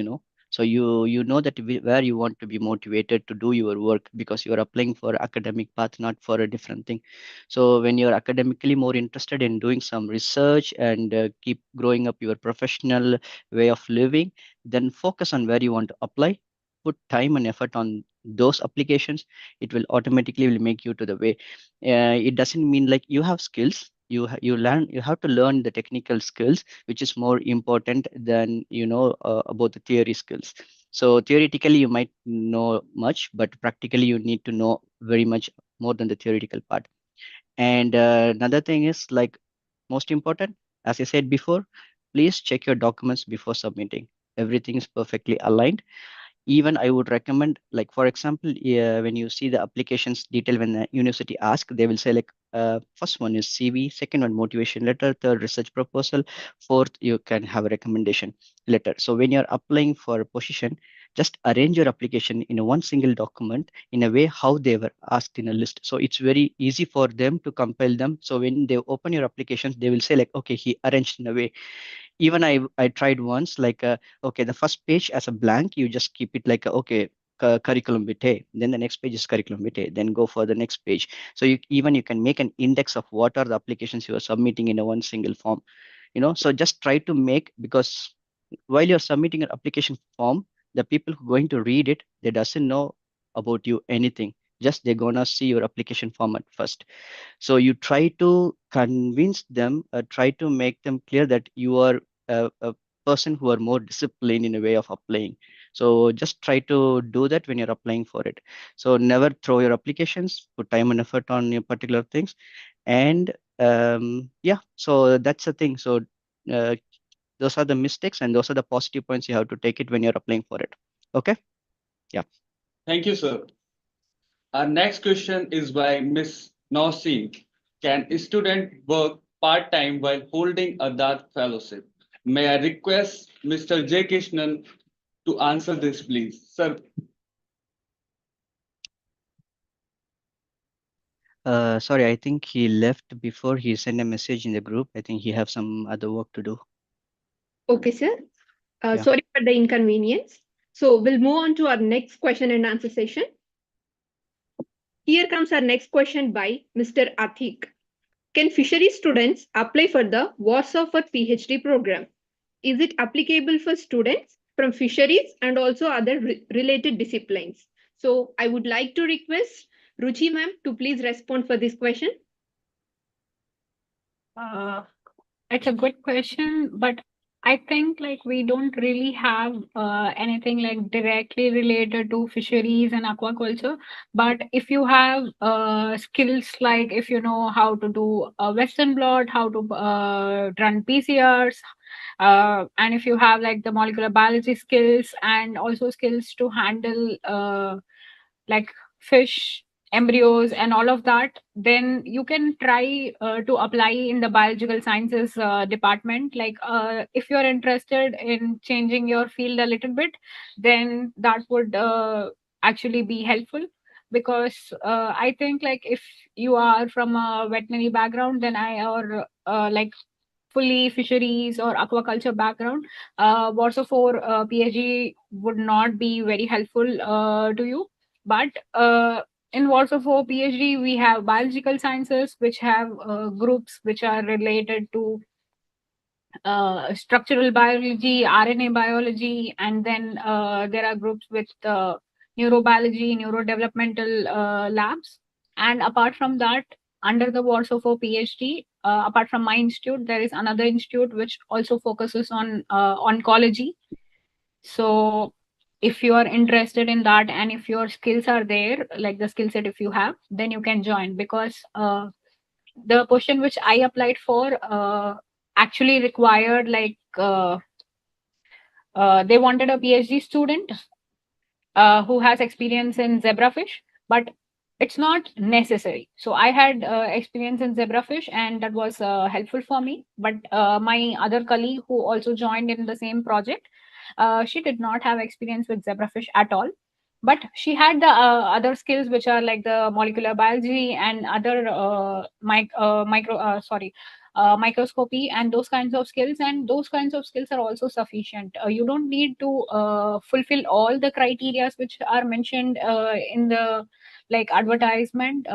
So you know that where you want to be motivated to do your work, because you are applying for academic path, not for a different thing. So when you're academically more interested in doing some research and keep growing up your professional way of living, then focus on where you want to apply, put time and effort on those applications. It will automatically will make you to the way. It doesn't mean like you have skills, you have to learn the technical skills, which is more important than about the theory skills. So theoretically you might know much, but practically you need to know very much more than the theoretical part. And another thing is like, most important, as I said before, please check your documents before submitting. Everything is perfectly aligned. Even I would recommend, like, for example, when you see the applications detail, when the university ask, they will say like, first one is CV, second one motivation letter, third research proposal, fourth you can have a recommendation letter. So when you're applying for a position, just arrange your application in a one single document in a way how they were asked in a list. So it's very easy for them to compile them. So when they open your applications, they will say like, okay, he arranged in a way. Even I tried once, like, okay, the first page as a blank, you just keep it like, okay, curriculum vitae, then the next page is curriculum vitae, then go for the next page. So you can make an index of what are the applications you are submitting in a one single form. So just try to make, because while you're submitting an application form, the people who are going to read it, they doesn't know about you anything, just they're gonna see your application form at first. So you try to convince them, try to make them clear that you are a person who are more disciplined in a way of applying. So just try to do that when you're applying for it. So never throw your applications, put time and effort on your particular things. And yeah, so that's the thing. So uh, those are the mistakes and those are the positive points you have to take it when you're applying for it. Okay. Yeah. Thank you, sir. Our next question is by Ms. Nausin. Can a student work part-time while holding a dark fellowship? May I request Mr. J. Krishnan to answer this, please? Sir. Sorry, I think he left before he sent a message in the group. I think he have some other work to do. Okay, sir. Yeah. Sorry for the inconvenience. So we'll move on to our next question and answer session. Here comes our next question by Mr. Athik. Can fisheries students apply for the Warsaw for PhD program? Is it applicable for students from fisheries and also other related disciplines? So I would like to request Ruchi ma'am to please respond for this question. It's a good question, but I think like we don't really have anything like directly related to fisheries and aquaculture. But if you have skills like if you know how to do a Western blot, how to run PCRs, and if you have like the molecular biology skills and also skills to handle like fish embryos and all of that, then you can try to apply in the biological sciences department. Like if you're interested in changing your field a little bit, then that would actually be helpful, because I think like if you are from a veterinary background, then or like fully fisheries or aquaculture background, Warsaw for PhD would not be very helpful to you. But in Warsaw for PhD, we have biological sciences, which have groups which are related to structural biology, RNA biology, and then there are groups with neurobiology, neurodevelopmental labs. And apart from that, under the Warsaw for PhD, apart from my institute, there is another institute which also focuses on oncology. So if you are interested in that and if your skills are there, like the skill set if you have, then you can join, because the question which I applied for actually required they wanted a PhD student who has experience in zebrafish, but it's not necessary. So I had experience in zebrafish, and that was helpful for me. But my other colleague who also joined in the same project, she did not have experience with zebrafish at all. But she had the other skills, which are like the molecular biology and other microscopy and those kinds of skills, and those kinds of skills are also sufficient. You don't need to fulfill all the criterias which are mentioned in the like advertisement.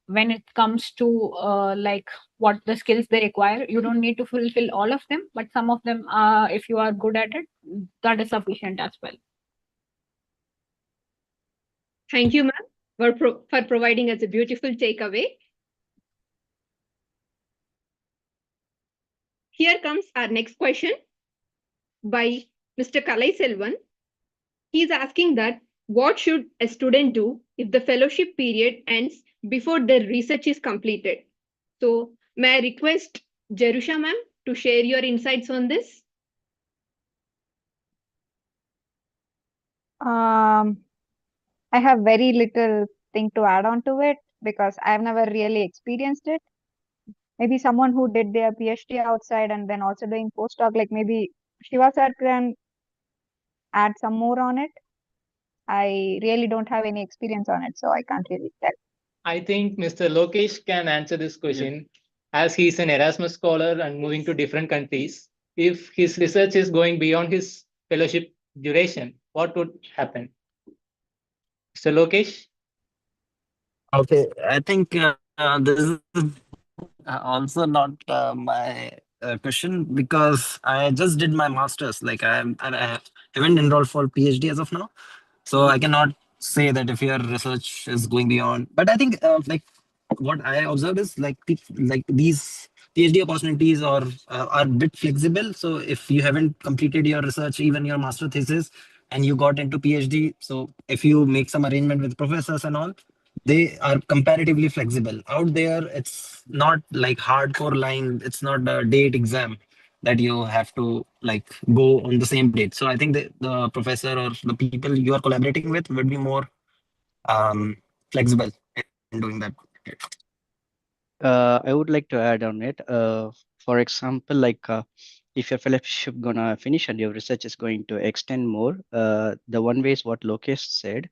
When it comes to like what the skills they require, you don't need to fulfill all of them, but some of them, if you are good at it, that is sufficient as well. Thank you, ma'am, for providing us a beautiful takeaway. Here comes our next question by Mr. Kalai Selvan. He is asking that what should a student do if the fellowship period ends before their research is completed? So may I request Jerusha ma'am to share your insights on this? I have very little thing to add on to it because I've never really experienced it. Maybe someone who did their PhD outside and then also doing postdoc, like maybe Shiva sir can add some more on it. I really don't have any experience on it, so I can't really tell. I think Mr. Lokesh can answer this question, as he's an Erasmus scholar and moving to different countries. If his research is going beyond his fellowship duration, what would happen? Mr. Lokesh? Okay, I think this is also not my question because I just did my master's. Like I haven't enrolled for PhD as of now, so I cannot say that if your research is going beyond. But I think like what I observe is like like these PhD opportunities are a bit flexible. So if you haven't completed your research, even your master thesis, and you got into PhD, so if you make some arrangement with professors and all, they are comparatively flexible. Out there, it's not like hardcore line. It's not a date exam that you have to like go on the same date. So I think the professor or the people you are collaborating with would be more flexible in doing that. I would like to add on it. For example, like if your fellowship gonna finish and your research is going to extend more, the one way is what Lokesh said.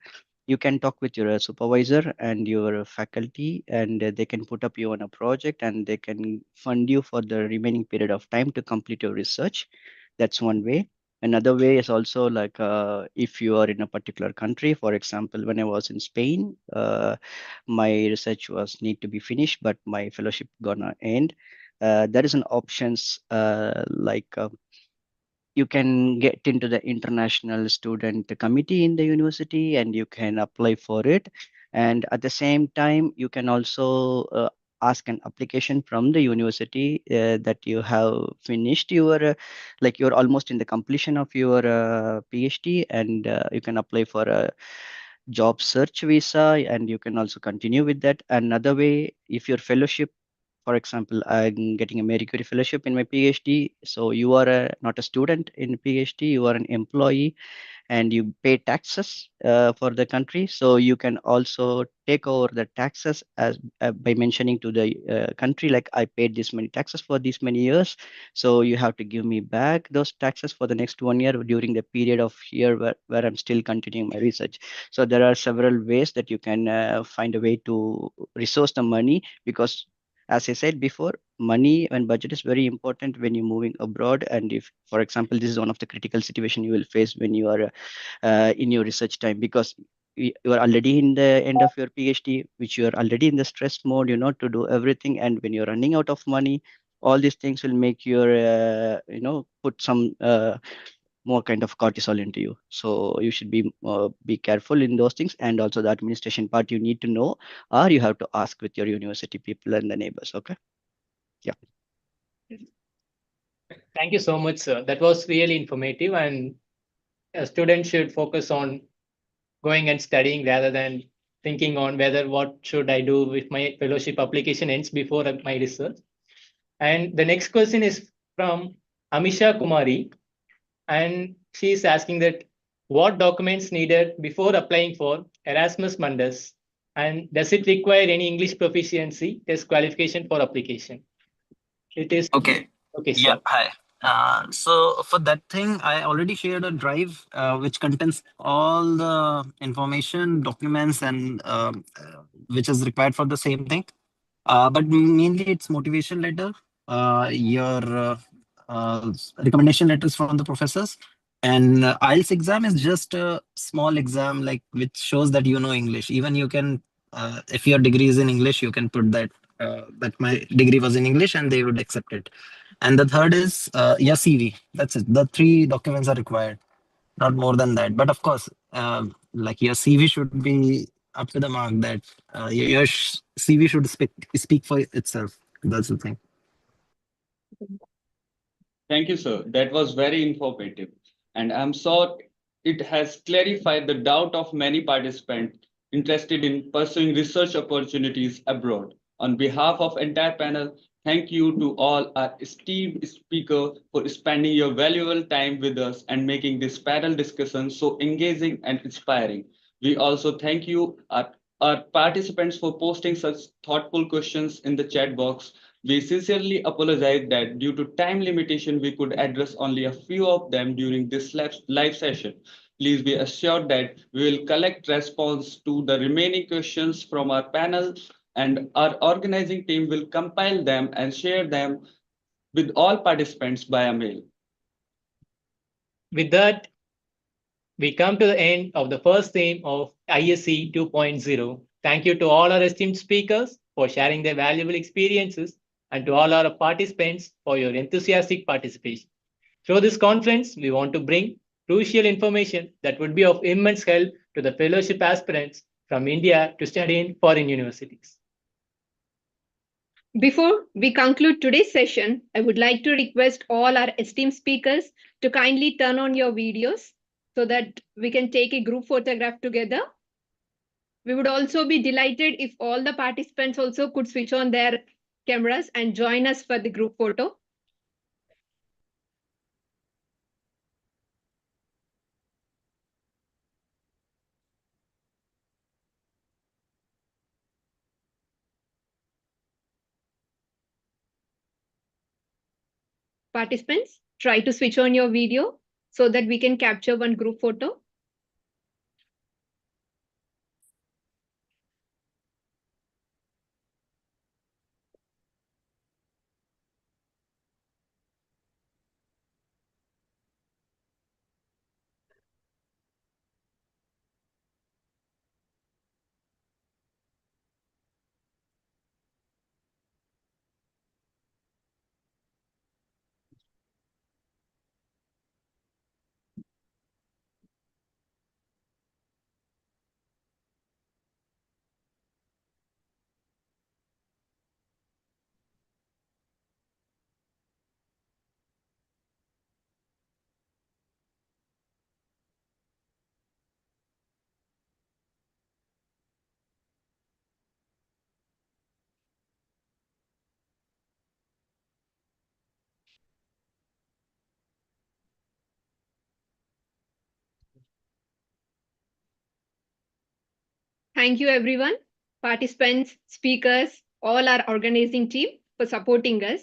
You can talk with your supervisor and your faculty, and they can put up you on a project, and they can fund you for the remaining period of time to complete your research. That's one way. Another way is also like if you are in a particular country. For example, when I was in Spain, my research was need to be finished, but my fellowship gonna end. There is an options you can get into the international student committee in the university and you can apply for it. And at the same time, you can also ask an application from the university that you have finished your like you're almost in the completion of your PhD, and you can apply for a job search visa, and you can also continue with that. Another way, if your fellowship, for example, I'm getting a Marie Curie fellowship in my PhD, so you are not a student in PhD, you are an employee, and you pay taxes for the country. So you can also take over the taxes as by mentioning to the country, like I paid this many taxes for these many years. So you have to give me back those taxes for the next 1 year during the period of year where I'm still continuing my research. So there are several ways that you can find a way to resource the money, because as I said before, money and budget is very important when you're moving abroad. And if, for example, this is one of the critical situation you will face when you are in your research time, because you are already in the end of your PhD, which you are already in the stress mode, to do everything. And when you're running out of money, all these things will make your, put some more kind of cortisol into you. So you should be careful in those things. And also the administration part you need to know, or you have to ask with your university people and the neighbors. Okay. Yeah. Thank you so much, sir. That was really informative, and a student should focus on going and studying rather than thinking on whether what should I do with my fellowship application ends before my research. And the next question is from Amisha Kumari, and she is asking that what documents needed before applying for Erasmus Mundus, and does it require any English proficiency test qualification for application? It is Okay. okay, Yeah. sir. Hi. So for that thing, I already shared a drive which contains all the information, documents, and which is required for the same thing. But mainly it's motivation letter, your recommendation letters from the professors, and IELTS exam is just a small exam like which shows that you know English. Even you can, if your degree is in English, you can put that my degree was in English, and they would accept it. And the third is your CV. That's it. The three documents are required, not more than that. But of course, like your CV should be up to the mark. That your CV should speak for itself. That's the thing. Thank you, sir. That was very informative. And I'm sure it has clarified the doubt of many participants interested in pursuing research opportunities abroad. On behalf of entire panel, thank you to all our esteemed speakers for spending your valuable time with us and making this panel discussion so engaging and inspiring. We also thank you, our participants, for posting such thoughtful questions in the chat box. We sincerely apologize that due to time limitation, we could address only a few of them during this live session. Please be assured that we will collect response to the remaining questions from our panel, and our organizing team will compile them and share them with all participants via mail. With that, we come to the end of the first theme of ISC 2.0. Thank you to all our esteemed speakers for sharing their valuable experiences, and to all our participants for your enthusiastic participation. Through this conference, we want to bring crucial information that would be of immense help to the fellowship aspirants from India to study in foreign universities. Before we conclude today's session, I would like to request all our esteemed speakers to kindly turn on your videos so that we can take a group photograph together. We would also be delighted if all the participants also could switch on their cameras and join us for the group photo. Participants, try to switch on your video so that we can capture one group photo. Thank you, everyone, participants, speakers, all our organizing team for supporting us.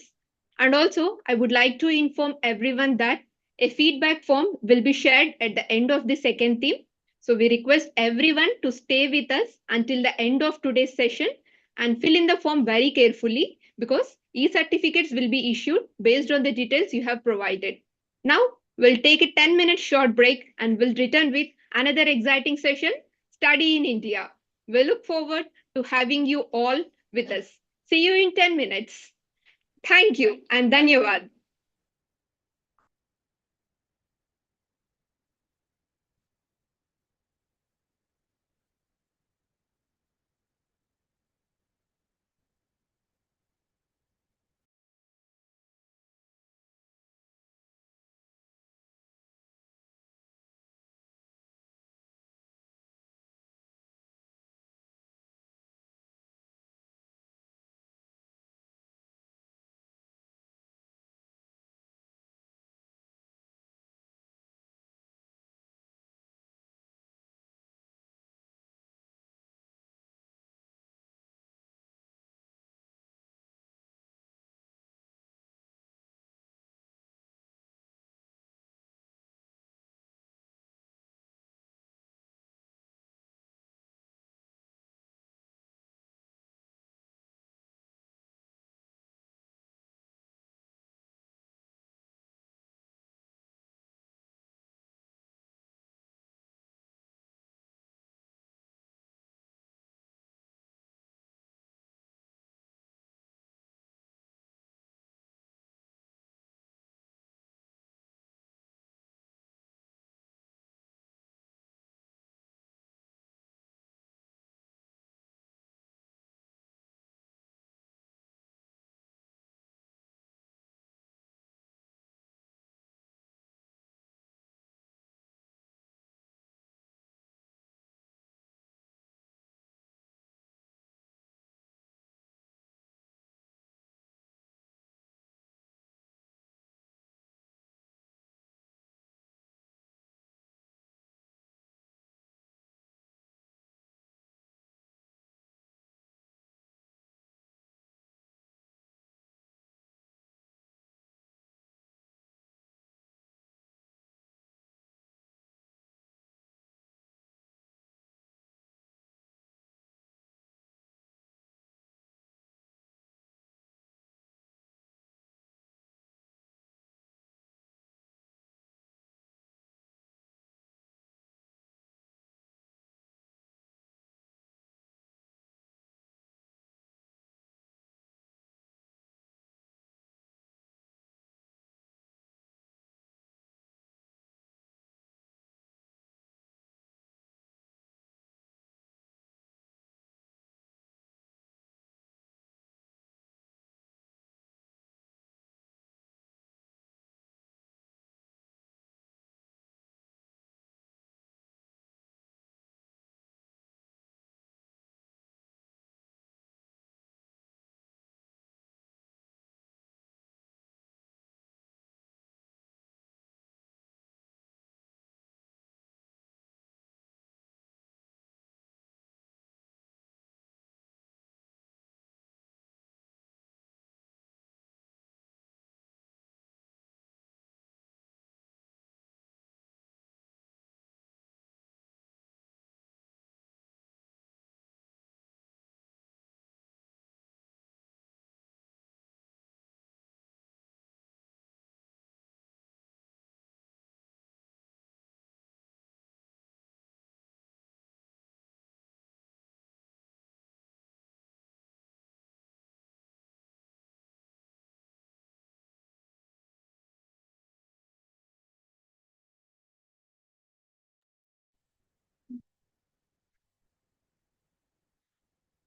And also, I would like to inform everyone that a feedback form will be shared at the end of the second theme. So we request everyone to stay with us until the end of today's session and fill in the form very carefully, because e-certificates will be issued based on the details you have provided. Now, we'll take a 10-minute short break and we'll return with another exciting session. study in India. We look forward to having you all with us. See you in 10 minutes. Thank you and Dhanyavad.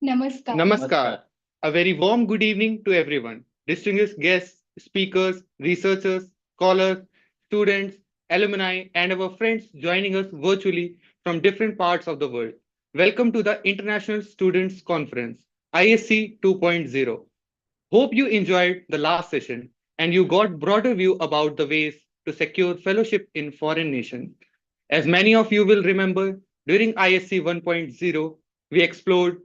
Namaskar. Namaskar. A very warm good evening to everyone. Distinguished guests, speakers, researchers, scholars, students, alumni, and our friends joining us virtually from different parts of the world. Welcome to the International Students Conference, ISC 2.0. Hope you enjoyed the last session and you got broader view about the ways to secure fellowship in foreign nations. As many of you will remember, during ISC 1.0, we explored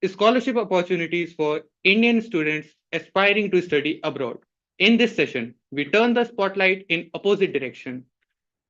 scholarship opportunities for Indian students aspiring to study abroad. In this session, we turn the spotlight in opposite direction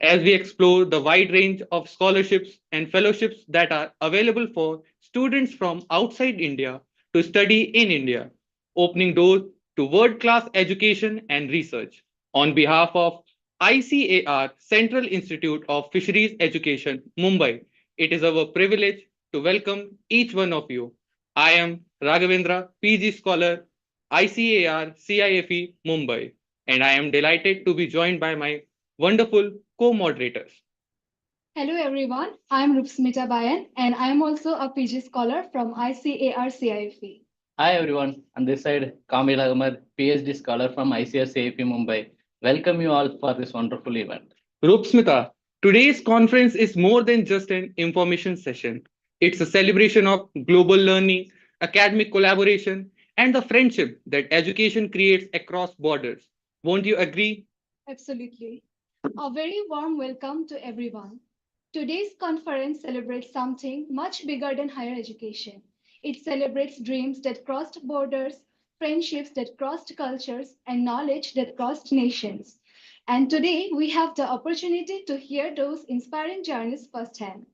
as we explore the wide range of scholarships and fellowships that are available for students from outside India to study in India, opening doors to world-class education and research. On behalf of ICAR Central Institute of Fisheries Education, Mumbai, it is our privilege to welcome each one of you. I am Raghavendra, PG Scholar, ICAR-CIFE Mumbai, and I am delighted to be joined by my wonderful co-moderators. Hello everyone, I am Rupsmita Bayan and I am also a PG scholar from ICAR-CIFE. Hi everyone, on this side, Kamil Ahmed, PhD scholar from ICAR-CIFE Mumbai. Welcome you all for this wonderful event. Rupsmita, today's conference is more than just an information session. It's a celebration of global learning, academic collaboration, and the friendship that education creates across borders. Won't you agree? Absolutely. A very warm welcome to everyone. Today's conference celebrates something much bigger than higher education. It celebrates dreams that crossed borders, friendships that crossed cultures, and knowledge that crossed nations. And today we have the opportunity to hear those inspiring journeys firsthand.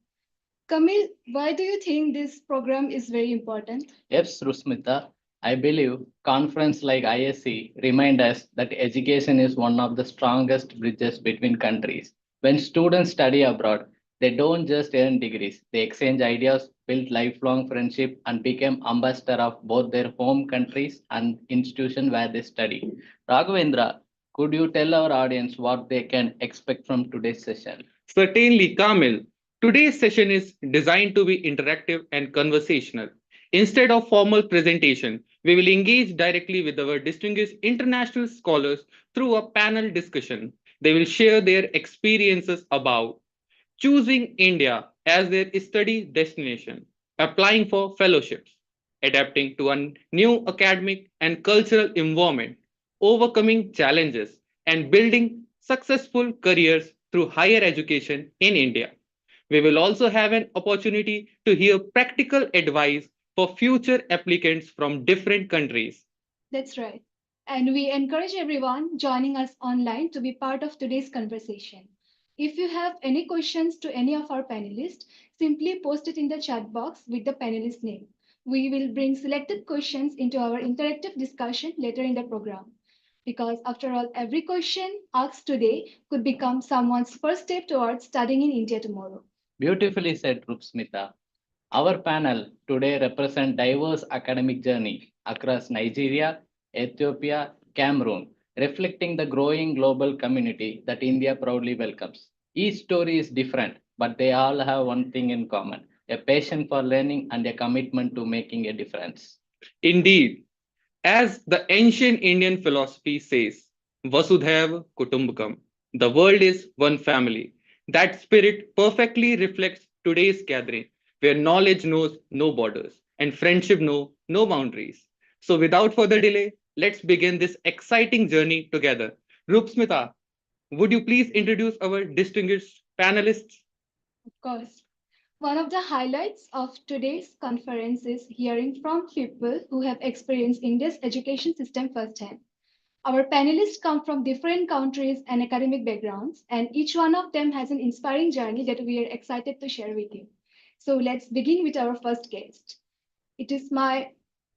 Kamil, why do you think this program is very important? Yes, Rusmita, I believe conference like ISC remind us that education is one of the strongest bridges between countries. When students study abroad, they don't just earn degrees, they exchange ideas, build lifelong friendship, and become ambassador of both their home countries and institution where they study. Raghavendra, could you tell our audience what they can expect from today's session? Certainly, Kamil. Today's session is designed to be interactive and conversational. Instead of formal presentation, we will engage directly with our distinguished international scholars through a panel discussion. They will share their experiences about choosing India as their study destination, applying for fellowships, adapting to a new academic and cultural environment, overcoming challenges, and building successful careers through higher education in India. We will also have an opportunity to hear practical advice for future applicants from different countries. That's right. And we encourage everyone joining us online to be part of today's conversation. If you have any questions to any of our panelists, simply post it in the chat box with the panelist name. We will bring selected questions into our interactive discussion later in the program. Because after all, every question asked today could become someone's first step towards studying in India tomorrow. Beautifully said, Rupsmita. Our panel today represents diverse academic journey across Nigeria, Ethiopia, Cameroon, reflecting the growing global community that India proudly welcomes. Each story is different, but they all have one thing in common, a passion for learning and a commitment to making a difference. Indeed, as the ancient Indian philosophy says, Vasudhaiva Kutumbakam, the world is one family. That spirit perfectly reflects today's gathering, where knowledge knows no borders and friendship knows no boundaries. So, without further delay, let's begin this exciting journey together. Rupsmita, would you please introduce our distinguished panelists? Of course. One of the highlights of today's conference is hearing from people who have experienced India's education system firsthand. Our panelists come from different countries and academic backgrounds, and each one of them has an inspiring journey that we are excited to share with you. So let's begin with our first guest. It is my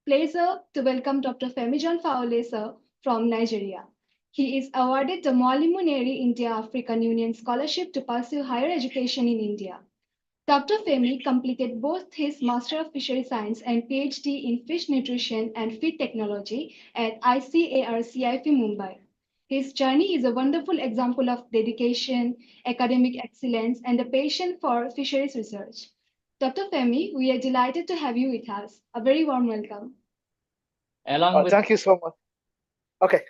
pleasure to welcome Dr. Femijon Faole sir from Nigeria. He is awarded the Mwalimu Neri India African Union Scholarship to pursue higher education in India. Dr. Femi completed both his Master of Fishery Science and PhD in Fish Nutrition and Feed Technology at ICAR-CIFE Mumbai. His journey is a wonderful example of dedication, academic excellence, and a passion for fisheries research. Dr. Femi, we are delighted to have you with us. A very warm welcome. Thank you so much. Okay.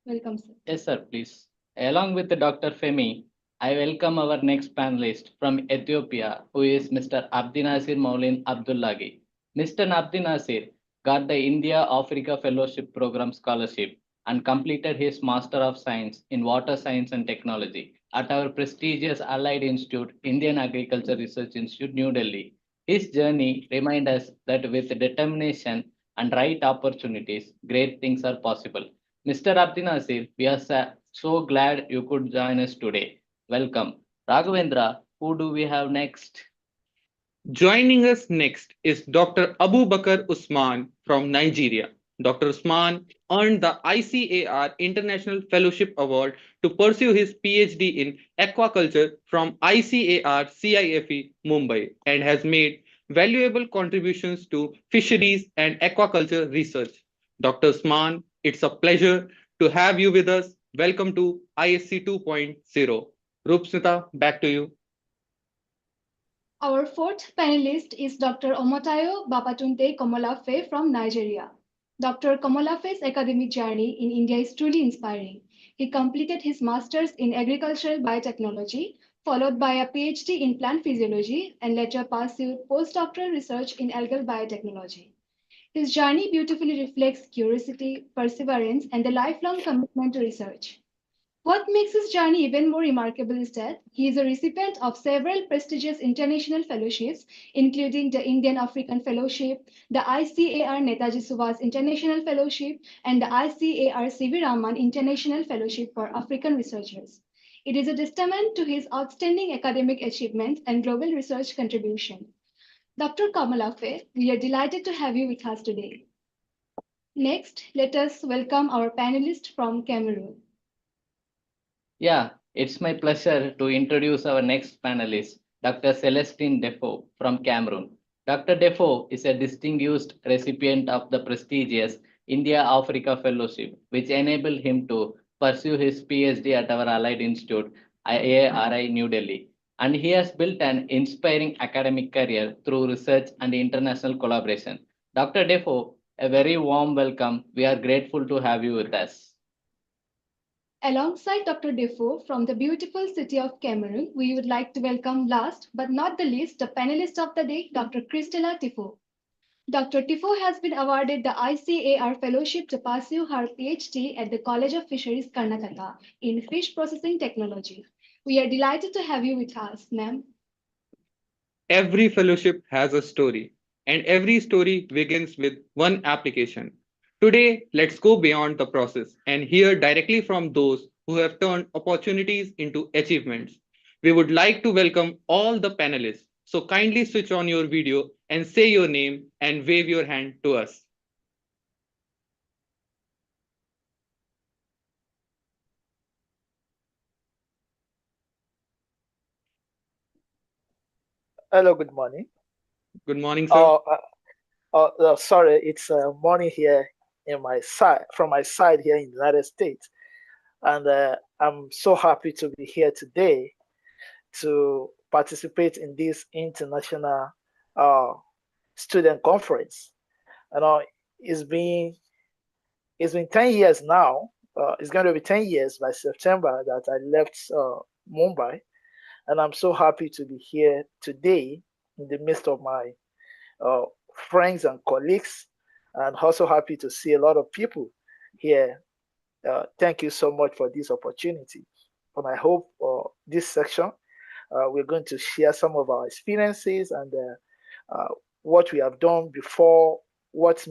Welcome, sir. Yes, sir, please. Along with Dr. Femi, I welcome our next panelist from Ethiopia, who is Mr. Abdinasir Maulin Abdullagi. Mr. Abdinasir got the India Africa Fellowship Program Scholarship and completed his Master of Science in Water Science and Technology at our prestigious Allied Institute, Indian Agriculture Research Institute, New Delhi. His journey reminds us that with determination and right opportunities, great things are possible. Mr. Abdinasir, we are so glad you could join us today. Welcome. Raghavendra, who do we have next? Joining us next is Dr. Abu Bakr Usman from Nigeria. Dr. Usman earned the ICAR International Fellowship Award to pursue his PhD in aquaculture from ICAR-CIFE, Mumbai, and has made valuable contributions to fisheries and aquaculture research. Dr. Usman, it's a pleasure to have you with us. Welcome to ISC 2.0. Rupsnita, back to you. Our fourth panelist is Dr. Omotayo Babatunde Komolafe from Nigeria. Dr. Komolafe's academic journey in India is truly inspiring. He completed his master's in agricultural biotechnology, followed by a PhD in plant physiology, and later pursued postdoctoral research in algal biotechnology. His journey beautifully reflects curiosity, perseverance, and the lifelong commitment to research. What makes his journey even more remarkable is that he is a recipient of several prestigious international fellowships, including the Indian African Fellowship, the ICAR Netaji Subhas International Fellowship, and the ICAR C.V. Raman International Fellowship for African Researchers. It is a testament to his outstanding academic achievements and global research contribution. Dr. Kamalafe, we are delighted to have you with us today. Next, let us welcome our panelist from Cameroon. Yeah, it's my pleasure to introduce our next panelist, Dr. Celestine Defoe from Cameroon. Dr. Defoe is a distinguished recipient of the prestigious India-Africa Fellowship, which enabled him to pursue his PhD at our allied institute, IARI New Delhi. And he has built an inspiring academic career through research and international collaboration. Dr. Defoe, a very warm welcome. We are grateful to have you with us. Alongside Dr. Defoe from the beautiful city of Cameroon, we would like to welcome last but not the least, the panelist of the day, Dr. Christella Tifo. Dr. Tifo has been awarded the ICAR Fellowship to pursue her PhD at the College of Fisheries, Karnataka in fish processing technology. We are delighted to have you with us, ma'am. Every fellowship has a story, and every story begins with one application. Today, let's go beyond the process and hear directly from those who have turned opportunities into achievements. We would like to welcome all the panelists, so kindly switch on your video and say your name and wave your hand to us. Hello, good morning. Good morning, sir. Sorry, it's morning here in my side, from my side here in the United States, and I'm so happy to be here today to participate in this international student conference. You know, it's been 10 years now. It's going to be 10 years by September that I left Mumbai, and I'm so happy to be here today in the midst of my friends and colleagues, and also happy to see a lot of people here. Thank you so much for this opportunity. And I hope this section, we're going to share some of our experiences and what we have done before, what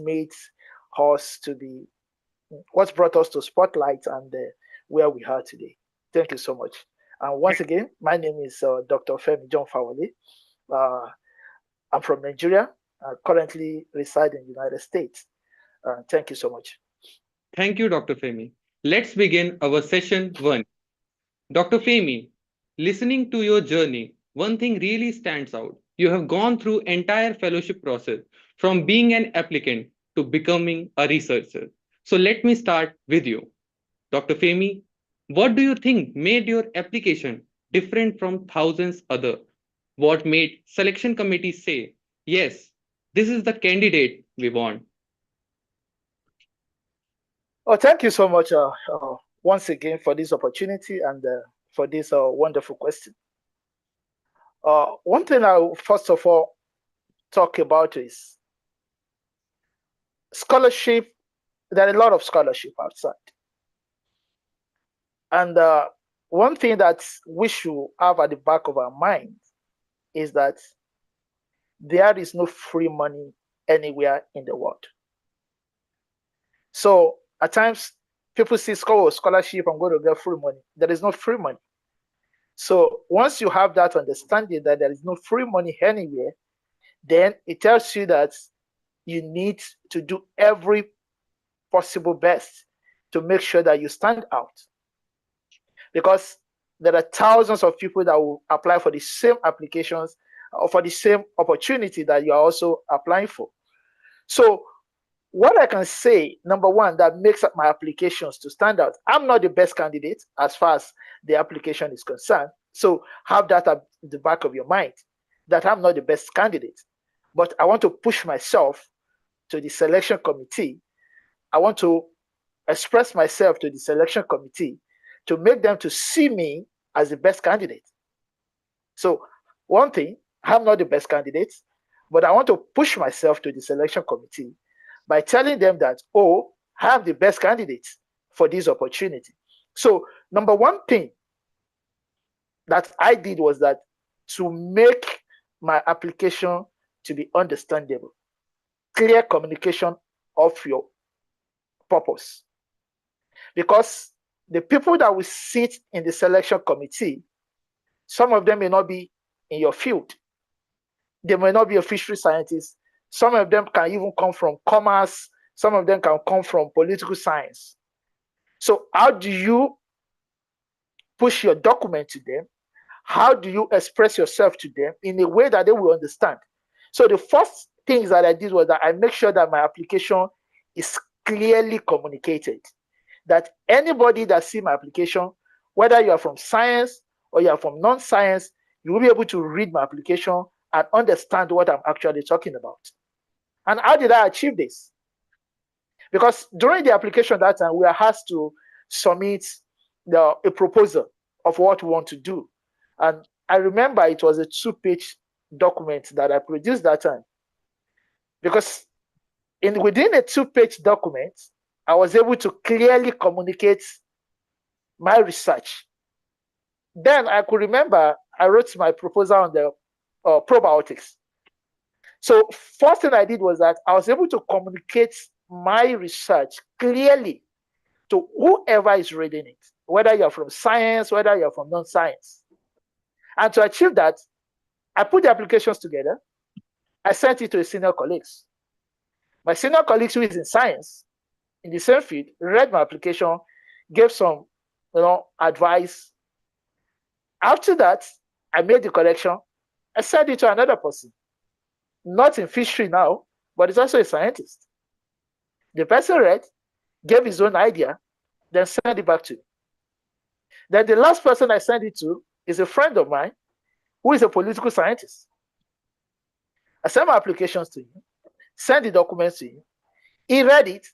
brought us to spotlight, and where we are today. Thank you so much. And once again, my name is Dr. Femi John Fawale. I'm from Nigeria. I currently reside in the United States. Thank you so much. Thank you, Dr. Femi. Let's begin our session 1. Dr. Femi, listening to your journey, one thing really stands out. You have gone through entire fellowship process from being an applicant to becoming a researcher. So let me start with you. Dr. Femi, what do you think made your application different from thousands other? What made selection committees say, yes, this is the candidate we want? Oh, thank you so much once again for this opportunity and for this wonderful question. One thing I will first of all talk about is scholarship. There are a lot of scholarship outside. And one thing that we should have at the back of our mind is that there is no free money anywhere in the world. So at times, people see scholarship, I'm going to get free money. There is no free money. So once you have that understanding that there is no free money anywhere, then it tells you that you need to do every possible best to make sure that you stand out. Because there are thousands of people that will apply for the same applications or for the same opportunity that you are also applying for. So what I can say, number one, that makes up my applications to stand out. I'm not the best candidate as far as the application is concerned. So have that at the back of your mind, that I'm not the best candidate. But I want to push myself to the selection committee. I want to express myself to the selection committee to make them to see me as the best candidate. So one thing, I'm not the best candidate, but I want to push myself to the selection committee by telling them that, oh, I am the best candidate for this opportunity. So number one thing that I did was that to make my application to be understandable, clear communication of your purpose. Because the people that will sit in the selection committee, some of them may not be in your field. They may not be a fishery scientist. Some of them can even come from commerce. Some of them can come from political science. So how do you push your document to them? How do you express yourself to them in a way that they will understand? So the first things that I did was that I make sure that my application is clearly communicated. That anybody that see my application, whether you are from science or you are from non-science, you will be able to read my application and understand what I'm actually talking about. And how did I achieve this? Because during the application that time, we are asked to submit a proposal of what we want to do. And I remember it was a 2-page document that I produced that time. Because within a 2-page document, I was able to clearly communicate my research. Then I could remember I wrote my proposal on the probiotics. So first thing I did was that I was able to communicate my research clearly to whoever is reading it, whether you're from science, whether you're from non-science. And to achieve that, I put the applications together. I sent it to senior colleagues. My senior colleagues who is in science, in the same field, read my application, gave some advice. After that, I made the correction. I sent it to another person, not in fishery now, but it's also a scientist. The person read, gave his own idea, then sent it back to me. Then the last person I sent it to is a friend of mine who is a political scientist. I sent my applications to him, sent the documents to him. He read it,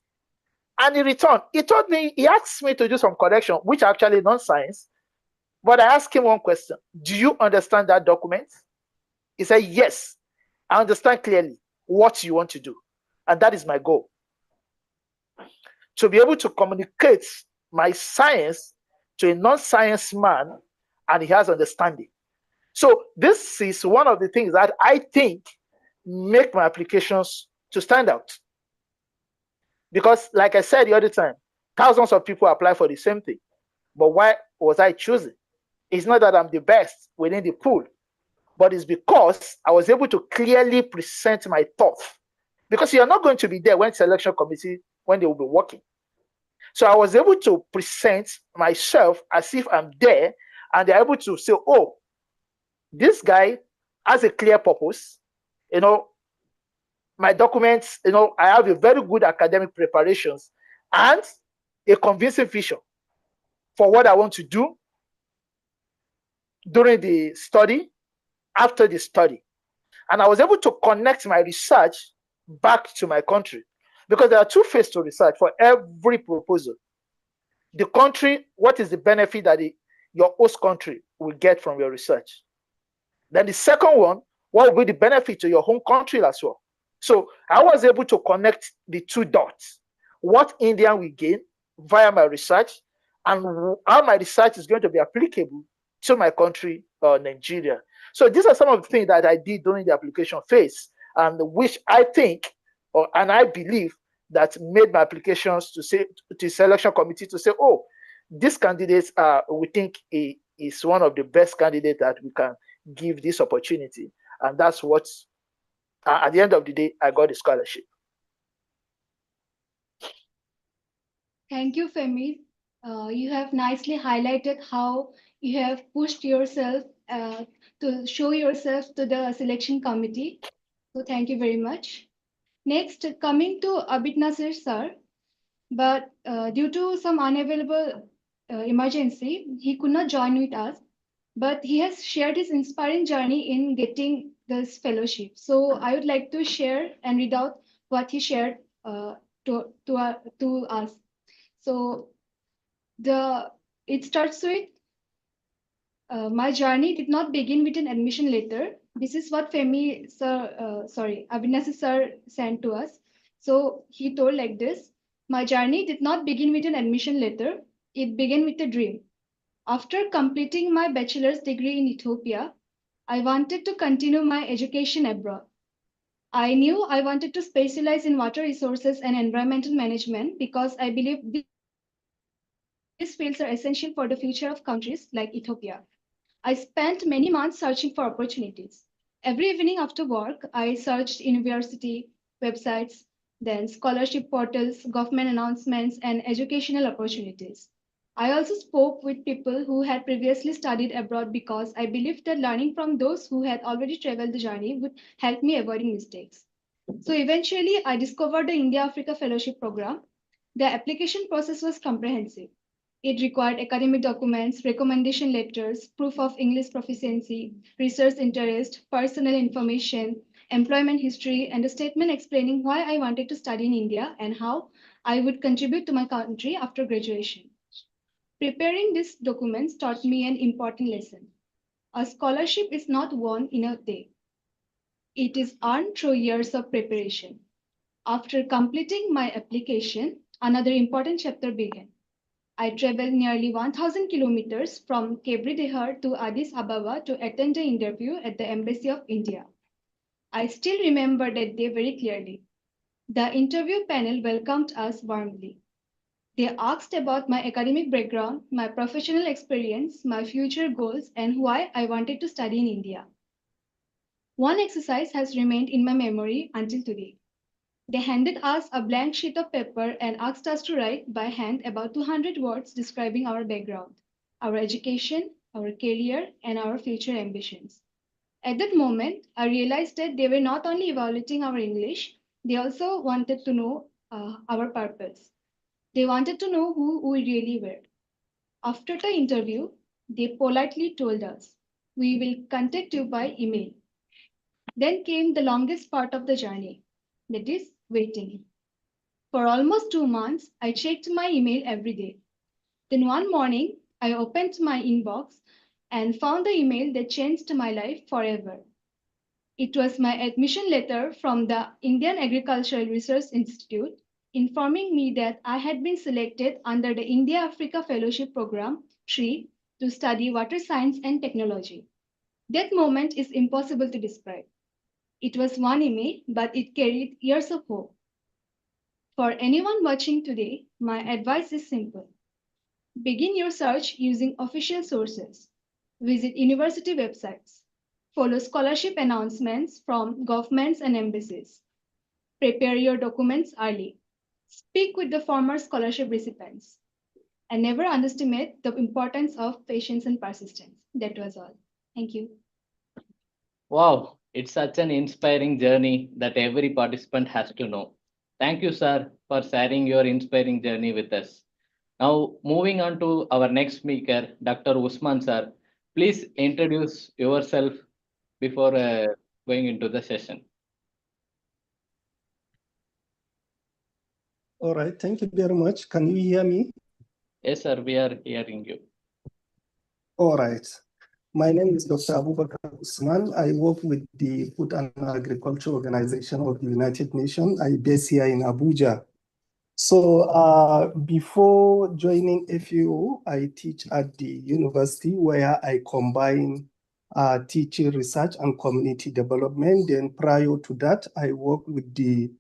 and he returned. He asked me to do some correction, which are actually non-science. But I asked him one question. Do you understand that document? He said, yes, I understand clearly what you want to do. And that is my goal. To be able to communicate my science to a non-science man, and he has understanding. So this is one of the things that I think make my applications to stand out. Because like I said the other time, thousands of people apply for the same thing. But why was I chosen? It's not that I'm the best within the pool, but it's because I was able to clearly present my thoughts. Because you're not going to be there when selection committee, when they will be working. So I was able to present myself as if I'm there, and they're able to say, oh, this guy has a clear purpose. My documents, I have a very good academic preparations and a convincing vision for what I want to do during the study, after the study. And I was able to connect my research back to my country, because there are 2 phases to research for every proposal. The country, what is the benefit that your host country will get from your research? Then the second one, what will be the benefit to your home country as well? So I was able to connect the 2 dots. What India will gain via my research, and how my research is going to be applicable to my country, Nigeria. So these are some of the things that I did during the application phase, and which I think, and I believe, that made my applications to say to selection committee to say, oh, this candidate, we think is one of the best candidates that we can give this opportunity. And that's what, at the end of the day, I got the scholarship. Thank you, Femi. You have nicely highlighted how you have pushed yourself to show yourself to the selection committee. So thank you very much. Next, coming to Abid Nasir sir, but due to some unavailable emergency, he could not join with us. But he has shared his inspiring journey in getting this fellowship. So I would like to share and read out what he shared to us. So it starts with my journey did not begin with an admission letter. This is what Abhinasi sir sent to us. So he told like this, my journey did not begin with an admission letter. It began with a dream. After completing my bachelor's degree in Ethiopia, I wanted to continue my education abroad. I knew I wanted to specialize in water resources and environmental management because I believe these fields are essential for the future of countries like Ethiopia. I spent many months searching for opportunities. Every evening after work, I searched university websites, then scholarship portals, government announcements, and educational opportunities. I also spoke with people who had previously studied abroad because I believed that learning from those who had already traveled the journey would help me avoiding mistakes. So eventually, I discovered the India-Africa Fellowship Program. The application process was comprehensive. It required academic documents, recommendation letters, proof of English proficiency, research interest, personal information, employment history, and a statement explaining why I wanted to study in India and how I would contribute to my country after graduation. Preparing these documents taught me an important lesson. A scholarship is not won in a day. It is earned through years of preparation. After completing my application, another important chapter began. I traveled nearly 1,000 kilometers from Kebri Dehar to Addis Ababa to attend an interview at the Embassy of India. I still remember that day very clearly. The interview panel welcomed us warmly. They asked about my academic background, my professional experience, my future goals, and why I wanted to study in India. One exercise has remained in my memory until today. They handed us a blank sheet of paper and asked us to write by hand about 200 words describing our background, our education, our career, and our future ambitions. At that moment, I realized that they were not only evaluating our English, they also wanted to know our purpose. They wanted to know who we really were. After the interview, they politely told us, "We will contact you by email." Then came the longest part of the journey, that is, waiting. For almost 2 months, I checked my email every day. Then one morning, I opened my inbox and found the email that changed my life forever. It was my admission letter from the Indian Agricultural Research Institute informing me that I had been selected under the India-Africa Fellowship Program 3 to study water science and technology. That moment is impossible to describe. It was one email, but it carried years of hope. For anyone watching today, my advice is simple. Begin your search using official sources. Visit university websites. Follow scholarship announcements from governments and embassies. Prepare your documents early. Speak with the former scholarship recipients. And never underestimate the importance of patience and persistence. That was all. Thank you. Wow, it's such an inspiring journey that every participant has to know. Thank you, sir, for sharing your inspiring journey with us. Now, moving on to our next speaker, Dr. Usman, sir. Please introduce yourself before going into the session. All right, thank you very much. Can you hear me? Yes, sir, we are hearing you. All right. My name is Dr. Abubakar Usman. I work with the Food and Agriculture Organization of the United Nations. I base here in Abuja. So before joining FAO, I teach at the university where I combine teaching, research, and community development. Then prior to that, I work with the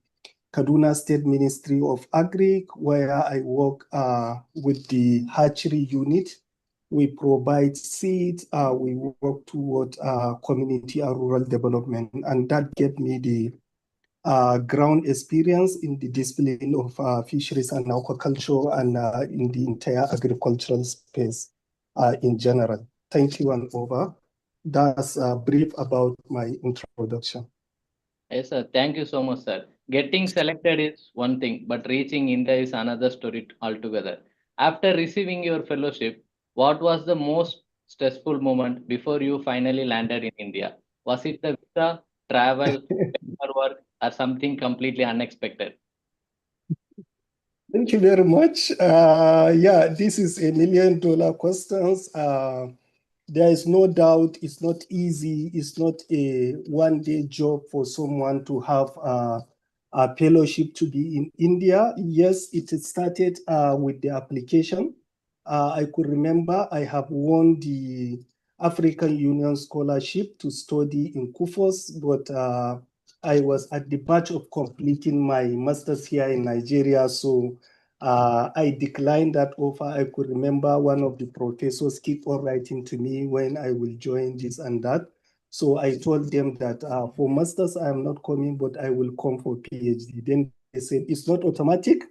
Kaduna State Ministry of Agri, where I work with the hatchery unit. We provide seeds, we work toward community and rural development, and that gave me the ground experience in the discipline of fisheries and aquaculture and in the entire agricultural space in general. Thank you, and over. That's brief about my introduction. Yes, sir. Thank you so much, sir. Getting selected is one thing, but reaching India is another story altogether. After receiving your fellowship, what was the most stressful moment before you finally landed in India? Was it the visa, travel, paperwork, or something completely unexpected? Thank you very much. Yeah, this is $1 million question. There is no doubt it's not easy. It's not a one-day job for someone to have a fellowship to be in India. Yes, it started with the application. I could remember I have won the African Union scholarship to study in Kufos, but I was at the batch of completing my master's here in Nigeria, so I declined that offer. I could remember one of the professors keep on writing to me when I will join this and that. So I told them that for masters, I am not coming, but I will come for PhD. Then they said, it's not automatic.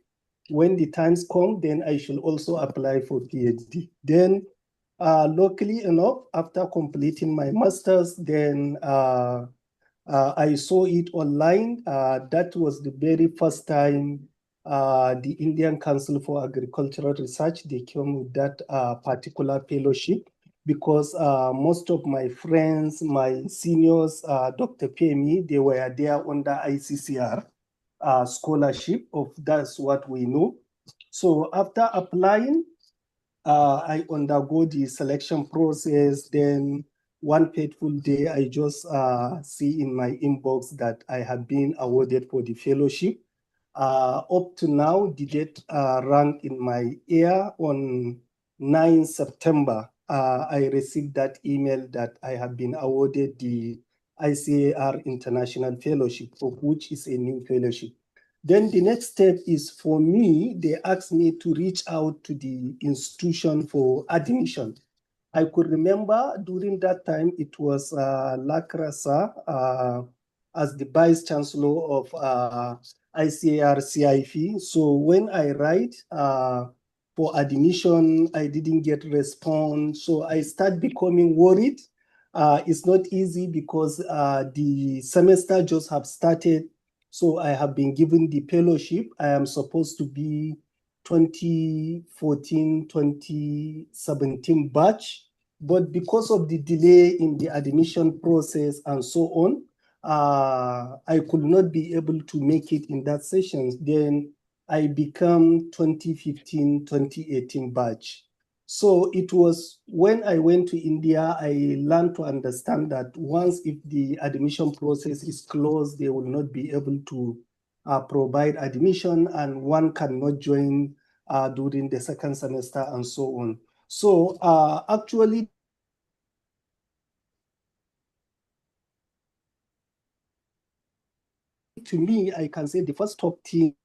When the times come, then I should also apply for PhD. Then luckily enough, after completing my masters, then I saw it online. That was the very first time the Indian Council for Agricultural Research, they came with that particular fellowship, because most of my friends, my seniors, Dr. Pemi, they were there under ICCR scholarship of that's what we know. So after applying, I undergo the selection process. Then one fateful day, I just see in my inbox that I have been awarded for the fellowship. Up to now, the date rang in my ear on 9 September. I received that email that I have been awarded the ICAR International Fellowship, of which is a new fellowship. Then the next step is for me, they asked me to reach out to the institution for admission. I could remember during that time, it was Lakrasa as the Vice Chancellor of ICAR-CIFE. So when I write for admission, I didn't get response. So I start becoming worried. It's not easy because the semester just have started. So I have been given the fellowship. I am supposed to be 2014, 2017 batch. But because of the delay in the admission process and so on, I could not be able to make it in that session. Then I became 2015, 2018 batch. So it was when I went to India, I learned to understand that once if the admission process is closed, they will not be able to provide admission, and one cannot join during the second semester and so on. So actually, to me, I can say the first top team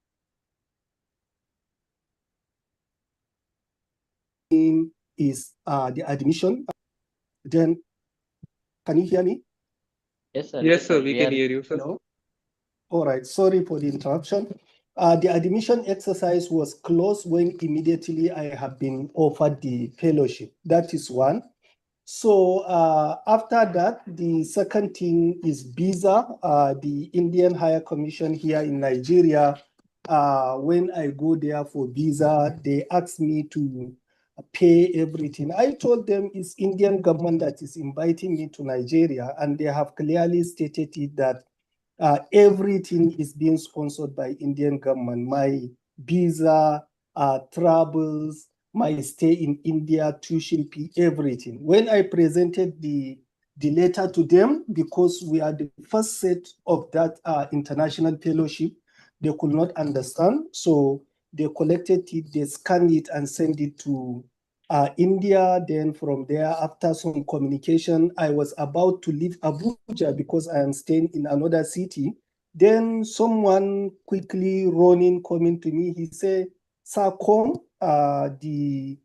is the admission. Then, can you hear me? Yes, sir. Yes, sir. We can hear you, sir. Hello? All right. Sorry for the interruption. The admission exercise was closed when immediately I have been offered the fellowship. That is one. So after that, the second thing is visa, the Indian Higher Commission here in Nigeria. When I go there for visa, they ask me to pay everything. I told them it's Indian government that is inviting me to Nigeria, and they have clearly stated it that everything is being sponsored by Indian government. My visa, travels, my stay in India, tuition fee, everything. When I presented the letter to them, because we are the first set of that international fellowship, they could not understand. So they collected it, they scanned it and sent it to India. Then from there, after some communication, I was about to leave Abuja because I am staying in another city. Then someone quickly running, coming to me, he said, "Sir, come, the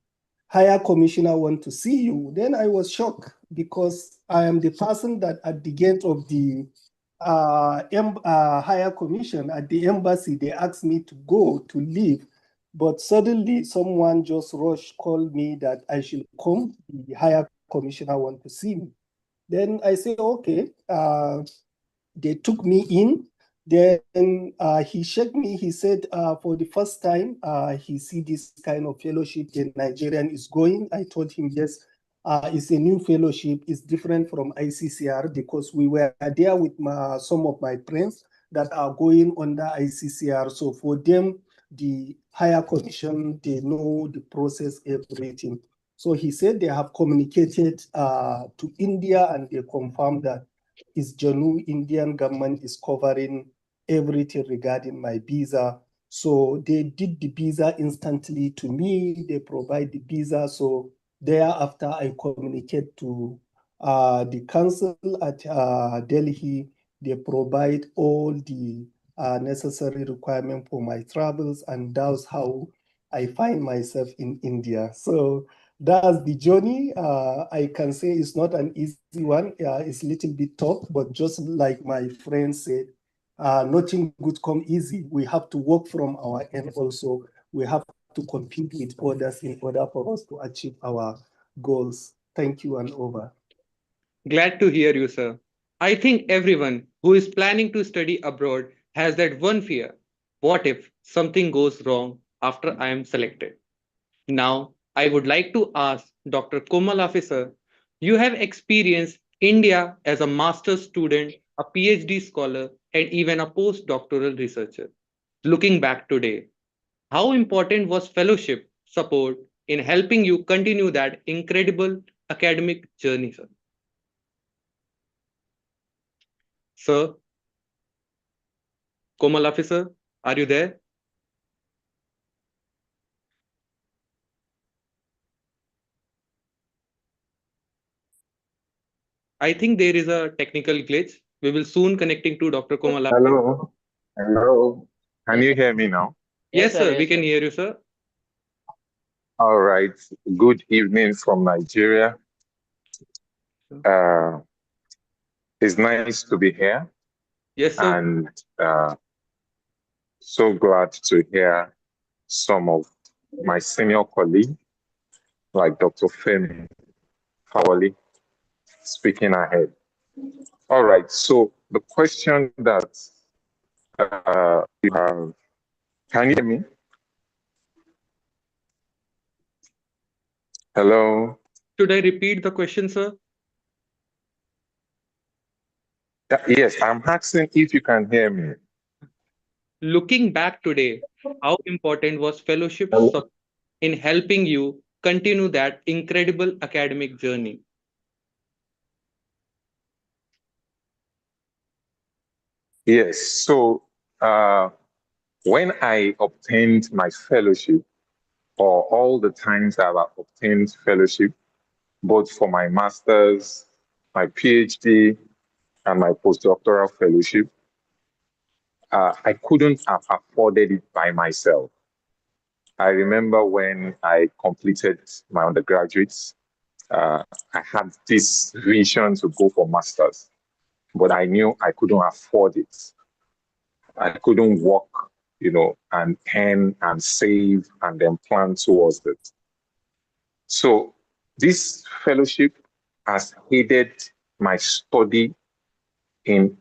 higher commissioner want to see you." Then I was shocked because I am the person that at the gate of the higher commission at the embassy. They asked me to go to leave, but suddenly someone just rushed, called me that I should come. The higher commissioner want to see me. Then I say, okay. They took me in. Then he checked me. He said, for the first time, he see this kind of fellowship the Nigerian is going. I told him, yes, it's a new fellowship. It's different from ICCR because we were there with some of my friends that are going under ICCR. So for them, the higher commission, they know the process, everything. So he said they have communicated to India and they confirmed that is genuine. Indian government is covering everything regarding my visa. So they did the visa instantly to me. They provide the visa. So thereafter, I communicate to the council at Delhi. They provide all the necessary requirement for my travels, and that's how I find myself in India. So that's the journey. I can say it's not an easy one. It's a little bit tough, but just like my friend said, nothing good come easy. We have to work from our end also. We have to compete with others in order for us to achieve our goals. Thank you and over. Glad to hear you, sir. I think everyone who is planning to study abroad has that one fear. What if something goes wrong after I am selected? Now, I would like to ask Dr. Komal Officer, you have experienced India as a master's student, a PhD scholar, and even a postdoctoral researcher. Looking back today, how important was fellowship support in helping you continue that incredible academic journey, sir? Sir, Komal Officer, are you there? I think there is a technical glitch. We will soon connecting to Dr. Komal. Hello. Hello. Can you hear me now? Yes, sir. We can hear you, sir. All right. Good evening from Nigeria. It's nice to be here. Yes, sir. And so glad to hear some of my senior colleagues, like Dr. Femi Fawali, speaking ahead. All right. So the question that you have, can you hear me? Hello. Should I repeat the question, sir? Yes, I'm asking if you can hear me. Looking back today, how important was fellowship in helping you continue that incredible academic journey? Yes. So when I obtained my fellowship, or all the times I've obtained fellowship, both for my master's, my PhD, and my postdoctoral fellowship, I couldn't have afforded it by myself. I remember when I completed my undergraduates, I had this vision to go for master's, but I knew I couldn't afford it. I couldn't work, and earn and save and then plan towards it. So this fellowship has aided my study in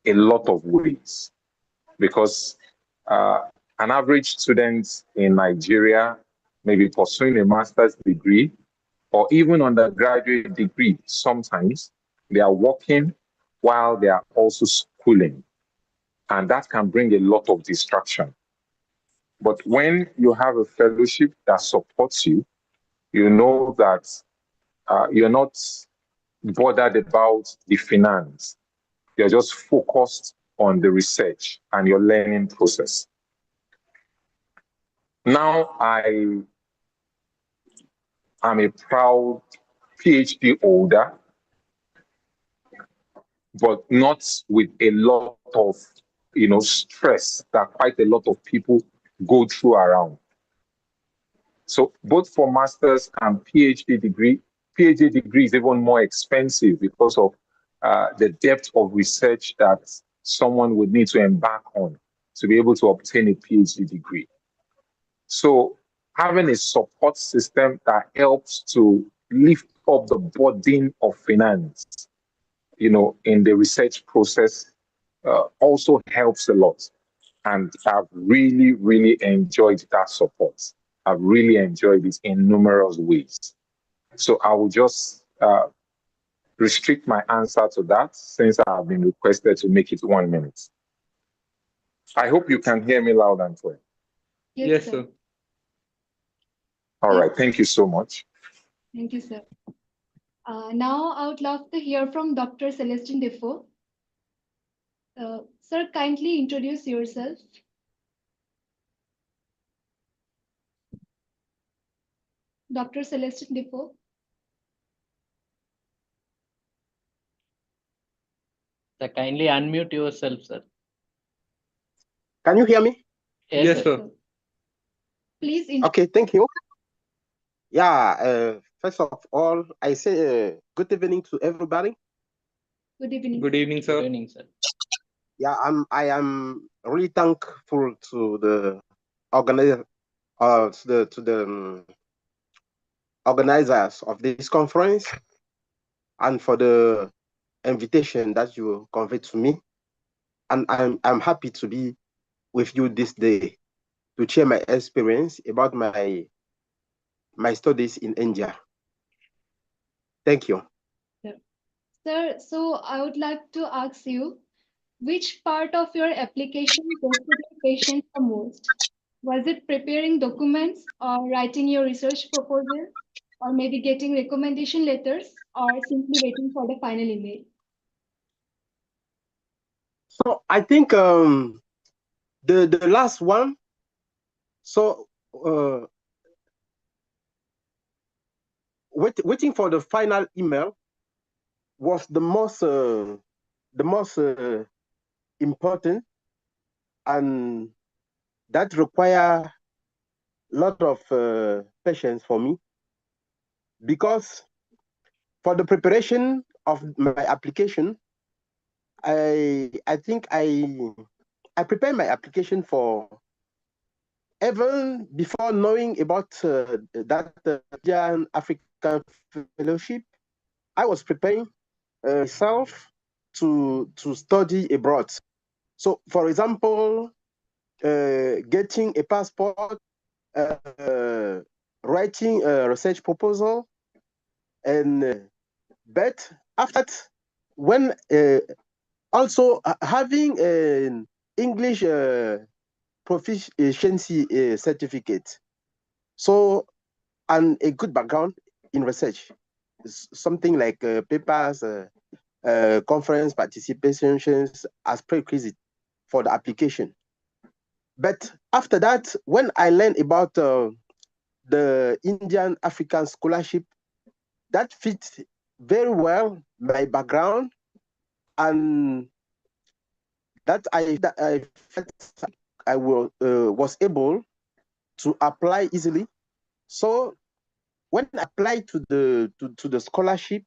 a lot of ways, because an average student in Nigeria may be pursuing a master's degree or even undergraduate degree. Sometimes they are working while they are also schooling, and that can bring a lot of distraction. But when you have a fellowship that supports you, you know that you're not bothered about the finance. You're just focused on the research and your learning process. Now I am a proud PhD holder, but not with a lot of stress that quite a lot of people go through around. So both for master's and PhD degree is even more expensive because of the depth of research that someone would need to embark on to be able to obtain a PhD degree. So having a support system that helps to lift up the burden of finance, in the research process also helps a lot. And I've really, really enjoyed that support. I've really enjoyed it in numerous ways. So I will just restrict my answer to that since I have been requested to make it 1 minute. I hope you can hear me loud and clear. Yes, sir. All right. Thank you so much. Thank you, sir. Now I would love to hear from Dr. Celestine Defoe. Sir, kindly introduce yourself. Dr. Celestine Defoe. So kindly unmute yourself, sir. Can you hear me? Yes, sir. Please. Okay, thank you. Yeah, first of all, I say good evening to everybody. Good evening. Good evening, sir. Good evening, sir. Yeah, I am really thankful to the organizer, to the organizers of this conference, and for the invitation that you conveyed to me. And I'm happy to be with you this day to share my experience about my studies in India. Thank you. Sir, so I would like to ask you, which part of your application tested your patience the most? Was it preparing documents or writing your research proposal, or maybe getting recommendation letters, or simply waiting for the final email? So I think the last one. So waiting for the final email was the most important, and that require a lot of patience for me, because for the preparation of my application, I think I prepared my application for even before knowing about that Indian African Fellowship. I was preparing myself to study abroad. So, for example, getting a passport, writing a research proposal, and but after that, when also having an English proficiency certificate, so, and a good background in research, something like papers, conference participations as prerequisite for the application. But after that, when I learned about the Indian African Scholarship, that fits very well my background, and that I felt I was able to apply easily. So when I applied to the scholarship,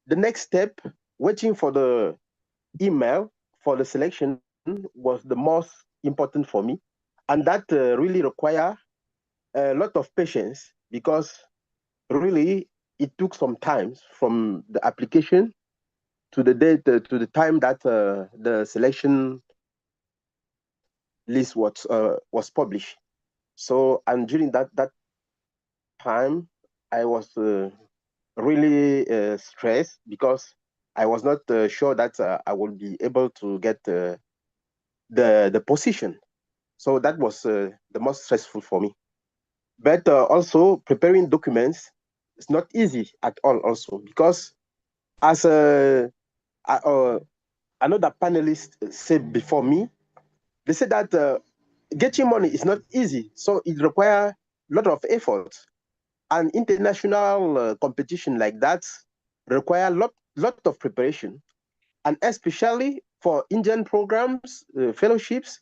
the next step, waiting for the email for the selection, was the most important for me, and that really require a lot of patience, because really it took some time from the application to the date to the time that the selection list was published. So, and during that time, I was really stressed, because I was not sure that I would be able to get the position. So that was the most stressful for me. But also preparing documents is not easy at all also, because as another panelist said before me, they said that getting money is not easy. So it requires a lot of effort. And international competition like that require lot of preparation. And especially for Indian programs, fellowships,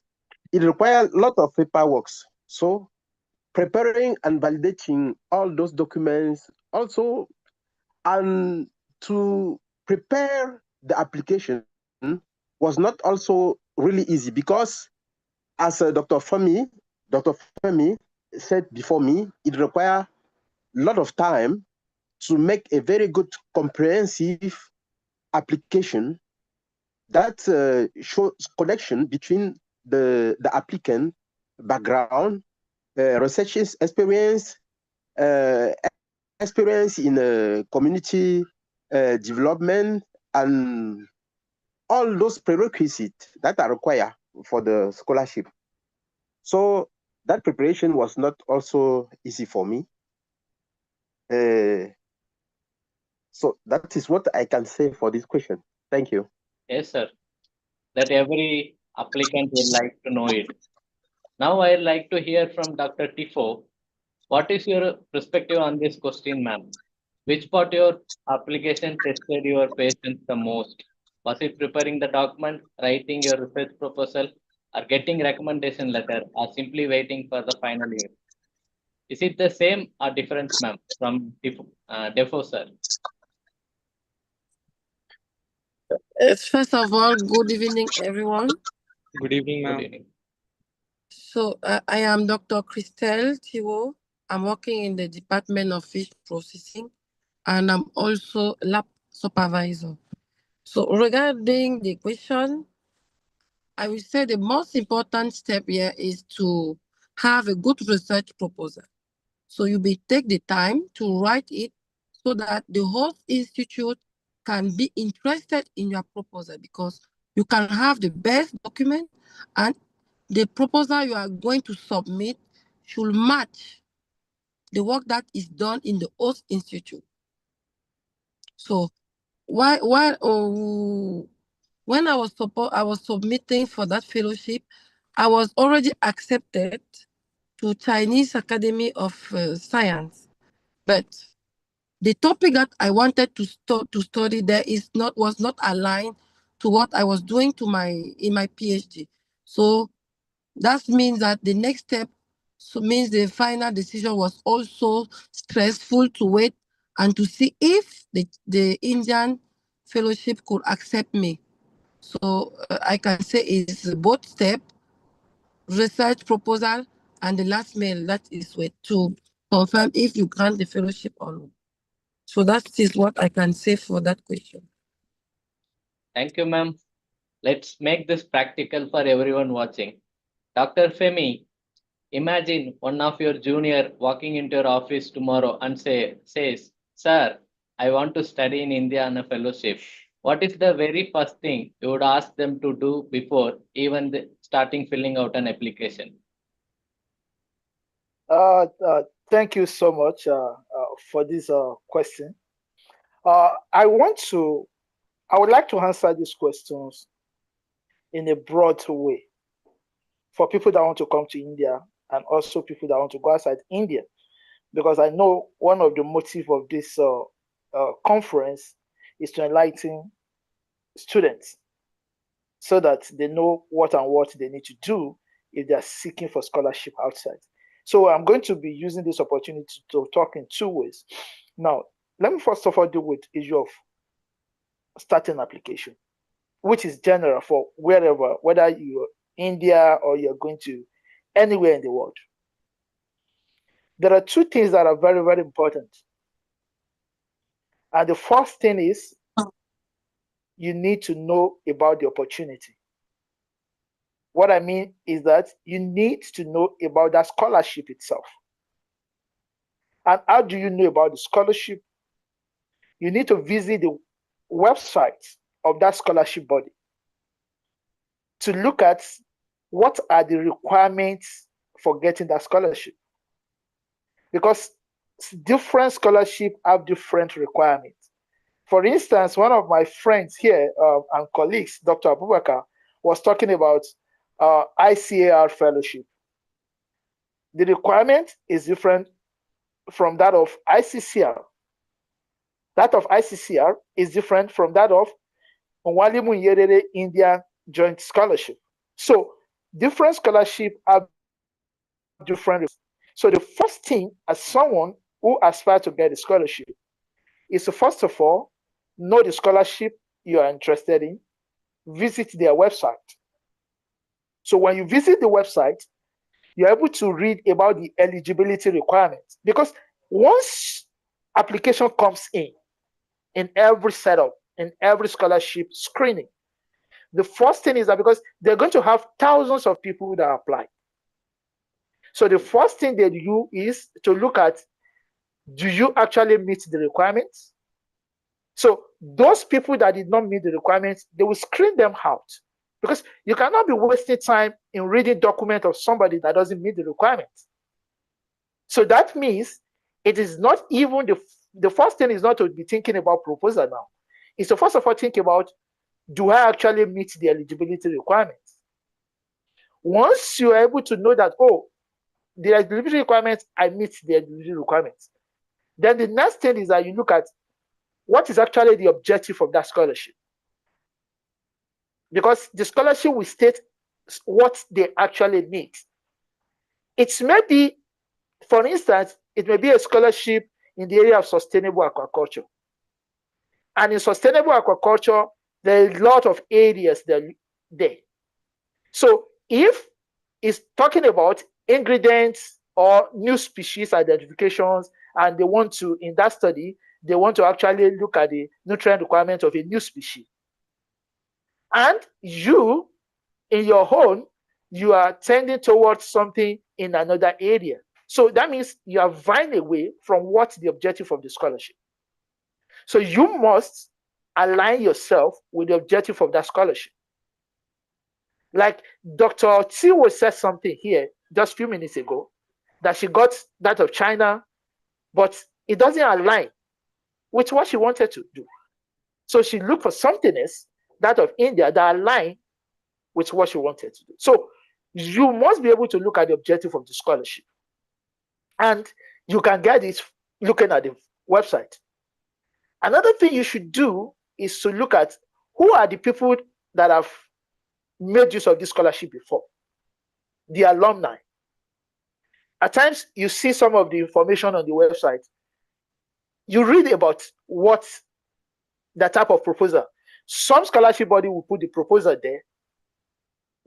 it requires a lot of paperwork. So preparing and validating all those documents also, and to prepare the application was not also really easy because, as Dr. Femi said before me, it requires a lot of time to make a very good comprehensive application that shows connection between the applicant background, research experience, experience in community development, and all those prerequisites that are required for the scholarship. So that preparation was not also easy for me. So that is what I can say for this question. Thank you. Yes, sir. That every applicant would like to know it. Now I'd like to hear from Dr. Tifo. What is your perspective on this question, ma'am? Which part of your application tested your patience the most? Was it preparing the document, writing your research proposal, or getting recommendation letter, or simply waiting for the final year? Is it the same or different, ma'am, from Defo, sir? First of all, good evening, everyone. Good evening, ma'am. Good evening. So I am Dr. Christelle Thiwo. I'm working in the Department of Fish Processing, and I'm also lab supervisor. So regarding the question, I will say the most important step here is to have a good research proposal. So you will take the time to write it so that the whole institute can be interested in your proposal, because you can have the best document and the proposal you are going to submit should match the work that is done in the host institute. So when I was submitting for that fellowship, I was already accepted to Chinese Academy of Science, but the topic that I wanted to study there was not aligned to what I was doing in my PhD. So that means that the next step means the final decision was also stressful to wait and to see if the Indian fellowship could accept me. So I can say it's both step, research proposal, and the last mail that is with to confirm if you grant the fellowship or not. So that is what I can say for that question. Thank you, ma'am. Let's make this practical for everyone watching. Dr. Femi, imagine one of your junior walking into your office tomorrow and says, "Sir, I want to study in India on a fellowship." What is the very first thing you would ask them to do before even starting filling out an application? Thank you so much for this question. I would like to answer these questions in a broad way for people that want to come to India and also people that want to go outside India, because I know one of the motives of this conference is to enlighten students so that they know what they need to do if they are seeking for scholarship outside. So I'm going to be using this opportunity to talk in two ways. Now, let me first of all deal with the issue of starting application, which is general for wherever, whether you're India or you're going to anywhere in the world. There are two things that are very, very important. And the first thing is you need to know about the opportunity. What I mean is that you need to know about that scholarship itself. And how do you know about the scholarship? You need to visit the website of that scholarship body to look at what are the requirements for getting that scholarship. Because different scholarships have different requirements. For instance, one of my friends here and colleagues, Dr. Abubakar, was talking about ICAR fellowship. The requirement is different from that of ICCR. That of ICCR is different from that of Onwali Munyerere India Joint Scholarship. So different scholarships have different. So the first thing as someone who aspires to get a scholarship is to first of all know the scholarship you are interested in, visit their website. So when you visit the website, you're able to read about the eligibility requirements, because once application comes in every setup, in every scholarship screening, the first thing is that because they're going to have thousands of people that apply. So the first thing they do is to look at, do you actually meet the requirements? So those people that did not meet the requirements, they will screen them out, because you cannot be wasting time in reading document of somebody that doesn't meet the requirements. So that means it is not even the first thing is not to be thinking about proposal now. It's to first of all think about, do I actually meet the eligibility requirements? Once you are able to know that, oh, the eligibility requirements, I meet the eligibility requirements, then the next thing is that you look at what is actually the objective of that scholarship. Because the scholarship will state what they actually need. It's maybe, for instance, it may be a scholarship in the area of sustainable aquaculture. And in sustainable aquaculture, there are a lot of areas there. So if it's talking about ingredients or new species identifications, and they want to, in that study, they want to actually look at the nutrient requirements of a new species. And you, in your own, you are tending towards something in another area. So that means you are vying away from what the objective of the scholarship. So you must align yourself with the objective of that scholarship. Like Dr. Tiwo said something here just a few minutes ago, that she got that of China, but it doesn't align with what she wanted to do. So she looked for something else, that of India, that align with what she wanted to do. So you must be able to look at the objective of the scholarship. And you can get it looking at the website. Another thing you should do is to look at who are the people that have made use of this scholarship before, the alumni. At times, you see some of the information on the website. You read about what the type of proposal. Some scholarship body will put the proposal there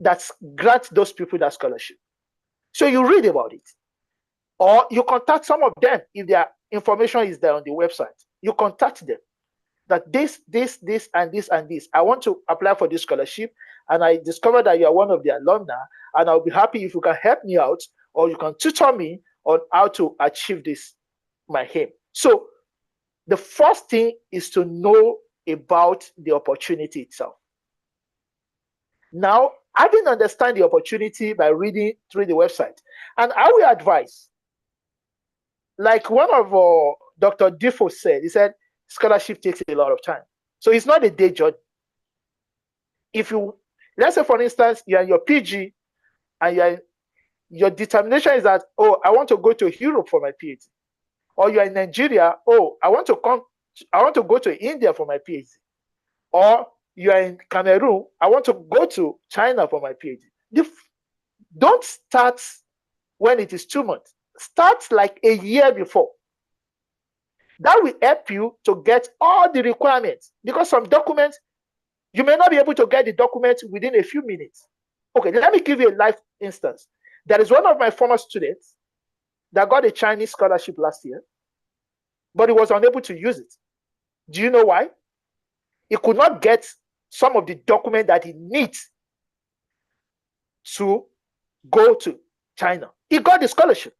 that grants those people that scholarship. So you read about it. Or you contact some of them if their information is there on the website. You contact them that this, and this, and this. I want to apply for this scholarship, and I discovered that you are one of the alumni, and I'll be happy if you can help me out, or you can tutor me on how to achieve this, my aim. So the first thing is to know about the opportunity itself. Now, having understand the opportunity by reading through the website, and I will advise, like one of Dr. Defoe said, he said, scholarship takes a lot of time. So it's not a day journey. If you, let's say for instance, you're in your PG and your determination is that, oh, I want to go to Europe for my PhD. Or you're in Nigeria, oh, I want to go to India for my PhD. Or you're in Cameroon, I want to go to China for my PhD. Don't start when it is 2 months. Start like a year before. That will help you to get all the requirements, because some documents, you may not be able to get the documents within a few minutes. Okay, let me give you a live instance. There is one of my former students that got a Chinese scholarship last year, but he was unable to use it. Do you know why? He could not get some of the document that he needs to go to China. He got the scholarship,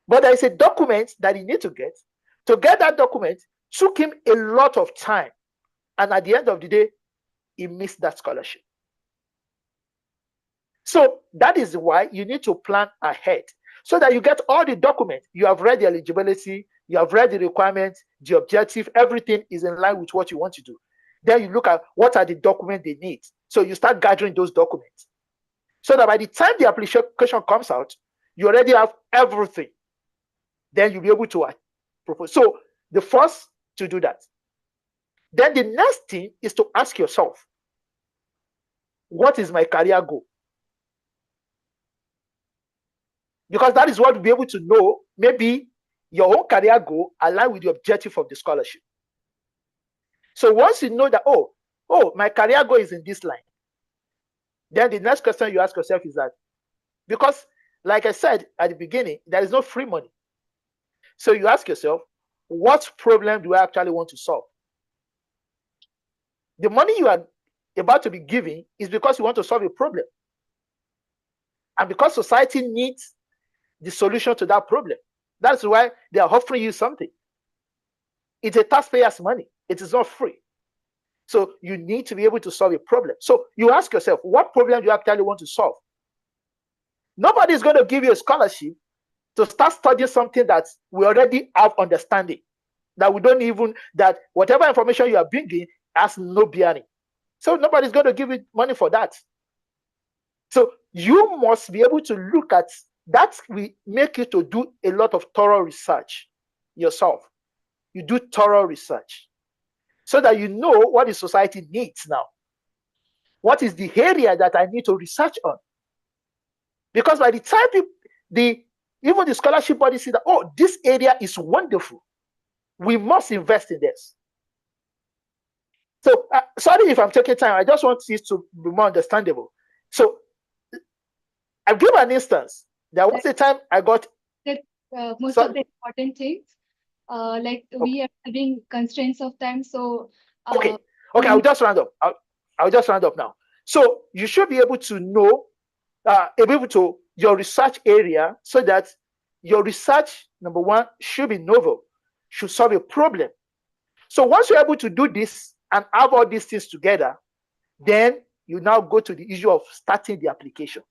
but there is a document that he needs to get. To get that document took him a lot of time, and at the end of the day, he missed that scholarship. So that is why you need to plan ahead, so that you get all the documents. You have read the eligibility, you have read the requirements, the objective, everything is in line with what you want to do. Then you look at what are the documents they need. So you start gathering those documents, so that by the time the application comes out, you already have everything. Then you'll be able to propose. So the first to do that. Then the next thing is to ask yourself, what is my career goal? Because that is what you'll be able to know. Maybe your own career goal align with the objective of the scholarship. So once you know that, oh, my career goal is in this line, then the next question you ask yourself is that, because like I said at the beginning, there is no free money. So you ask yourself, what problem do I actually want to solve? The money you are about to be giving is because you want to solve a problem. And because society needs the solution to that problem. That's why they are offering you something. It's a taxpayer's money. It is not free. So you need to be able to solve a problem. So you ask yourself, what problem do you actually want to solve? Nobody is going to give you a scholarship to start studying something that we already have understanding, that we don't even, that whatever information you are bringing has no bearing. So nobody's going to give you money for that. So you must be able to look at that. Will make you to do a lot of thorough research yourself. You do thorough research so that you know what the society needs now. What is the area that I need to research on? Because by the time even the scholarship body see that, oh, this area is wonderful, we must invest in this. So sorry if I'm taking time. I just want this to be more understandable. So I'll give an instance. There was a time I got most of the important things. We are having constraints of time. So okay, I'll just round up. I'll just round up now. So you should be able to know, able to your research area, so that your research, number one, should be novel, should solve a problem. So once you're able to do this and have all these things together, then you now go to the issue of starting the application.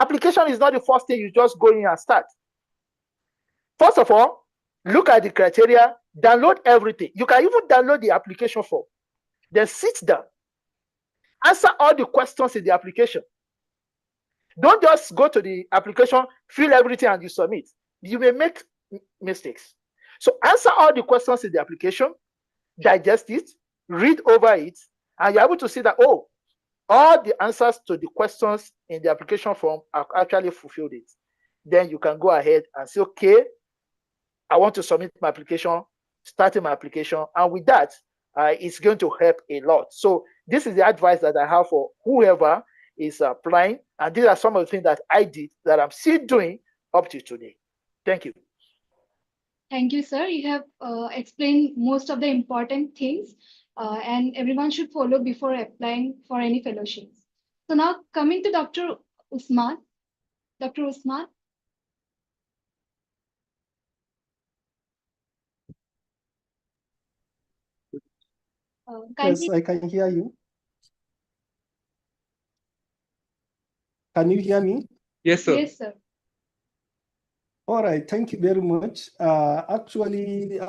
Application is not the first thing you just go in and start. First of all, look at the criteria, download everything. You can even download the application form. Then sit down, answer all the questions in the application. Don't just go to the application, fill everything, and you submit. You may make mistakes. So answer all the questions in the application, digest it, read over it, and you're able to see that, oh, all the answers to the questions in the application form are actually fulfilled it. Then you can go ahead and say, okay, I want to submit my application, starting my application. And with that, it's going to help a lot. So this is the advice that I have for whoever is applying. And these are some of the things that I did that I'm still doing up to today. Thank you. Thank you, sir. You have explained most of the important things, and everyone should follow before applying for any fellowships. So now coming to Dr. Usman. Dr. Usman. Yes, I can hear you. Can you hear me? Yes, sir. Yes, sir. All right, thank you very much. Actually,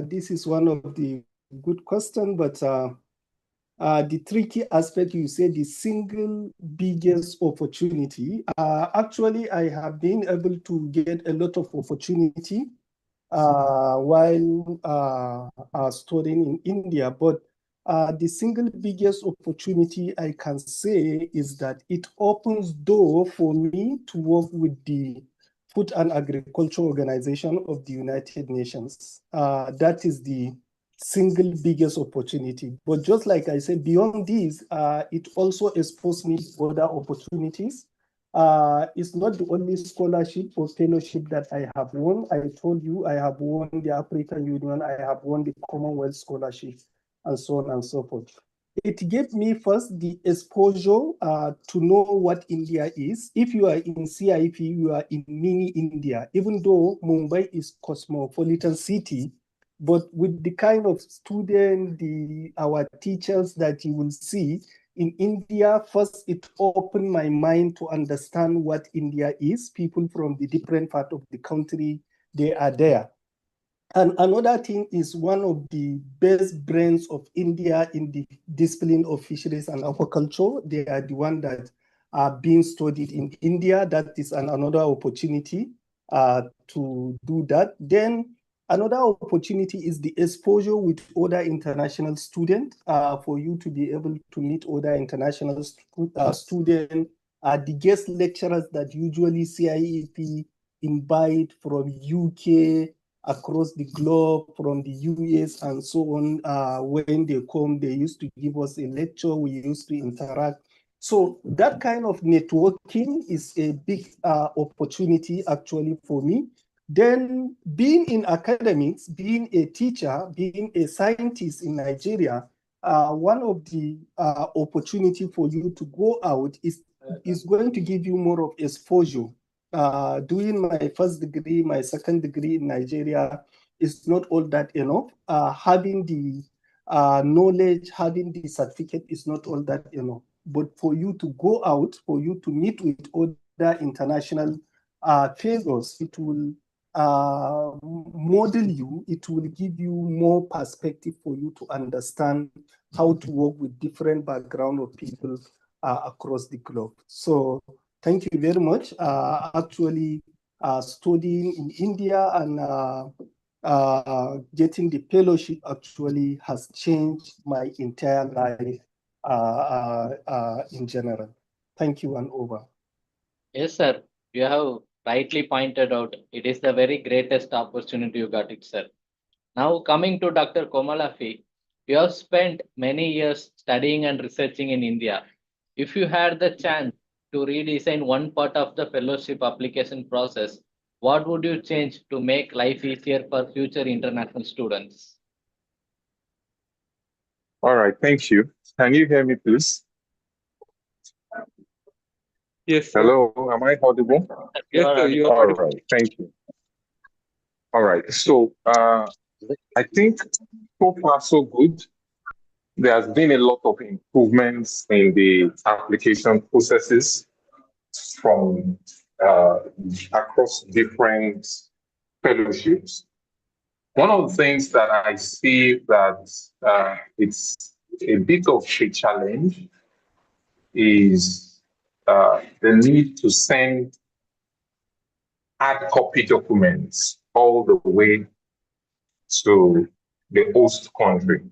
this is one of the good questions, but the tricky aspect, you say the single biggest opportunity. Actually, I have been able to get a lot of opportunity while studying in India, but the single biggest opportunity I can say is that it opens door for me to work with the Food and Agriculture Organization of the United Nations. That is the single biggest opportunity. But just like I said, beyond this, it also exposed me to other opportunities. It's not the only scholarship or fellowship that I have won. I told you I have won the African Union, I have won the Commonwealth Scholarship, and so on and so forth. It gave me first the exposure to know what India is. If you are in CIFE, you are in mini India, even though Mumbai is cosmopolitan city, but with the kind of student, our teachers that you will see in India, first it opened my mind to understand what India is. People from the different part of the country, they are there. And another thing is one of the best brains of India in the discipline of fisheries and aquaculture. They are the one that are being studied in India. That is another opportunity to do that. Then another opportunity is the exposure with other international students for you to be able to meet other international students, the guest lecturers that usually CIEP invite from UK, across the globe, from the US and so on. When they come, they used to give us a lecture, we used to interact. So that kind of networking is a big opportunity actually for me. Then being in academics, being a teacher, being a scientist in Nigeria, one of the opportunity for you to go out is going to give you more of exposure. Doing my first degree, my second degree in Nigeria is not all that enough. Having the knowledge, having the certificate is not all that enough. But for you to go out, for you to meet with other international figures, it will model you, it will give you more perspective for you to understand how to work with different background of people across the globe. So thank you very much. Actually, studying in India and getting the fellowship actually has changed my entire life in general. Thank you and over. Yes, sir. You have rightly pointed out it is the very greatest opportunity you got it, sir. Now coming to Dr. Komalafi, you have spent many years studying and researching in India. If you had the chance to redesign one part of the fellowship application process, what would you change to make life easier for future international students? All right, thank you. Can you hear me, please? Yes, sir. Hello, am I audible? Yes, sir, you are All audible. right, thank you. All right, so I think so far so good. There has been a lot of improvements in the application processes from across different fellowships. One of the things that I see that it's a bit of a challenge is the need to send hard copy documents all the way to the host country.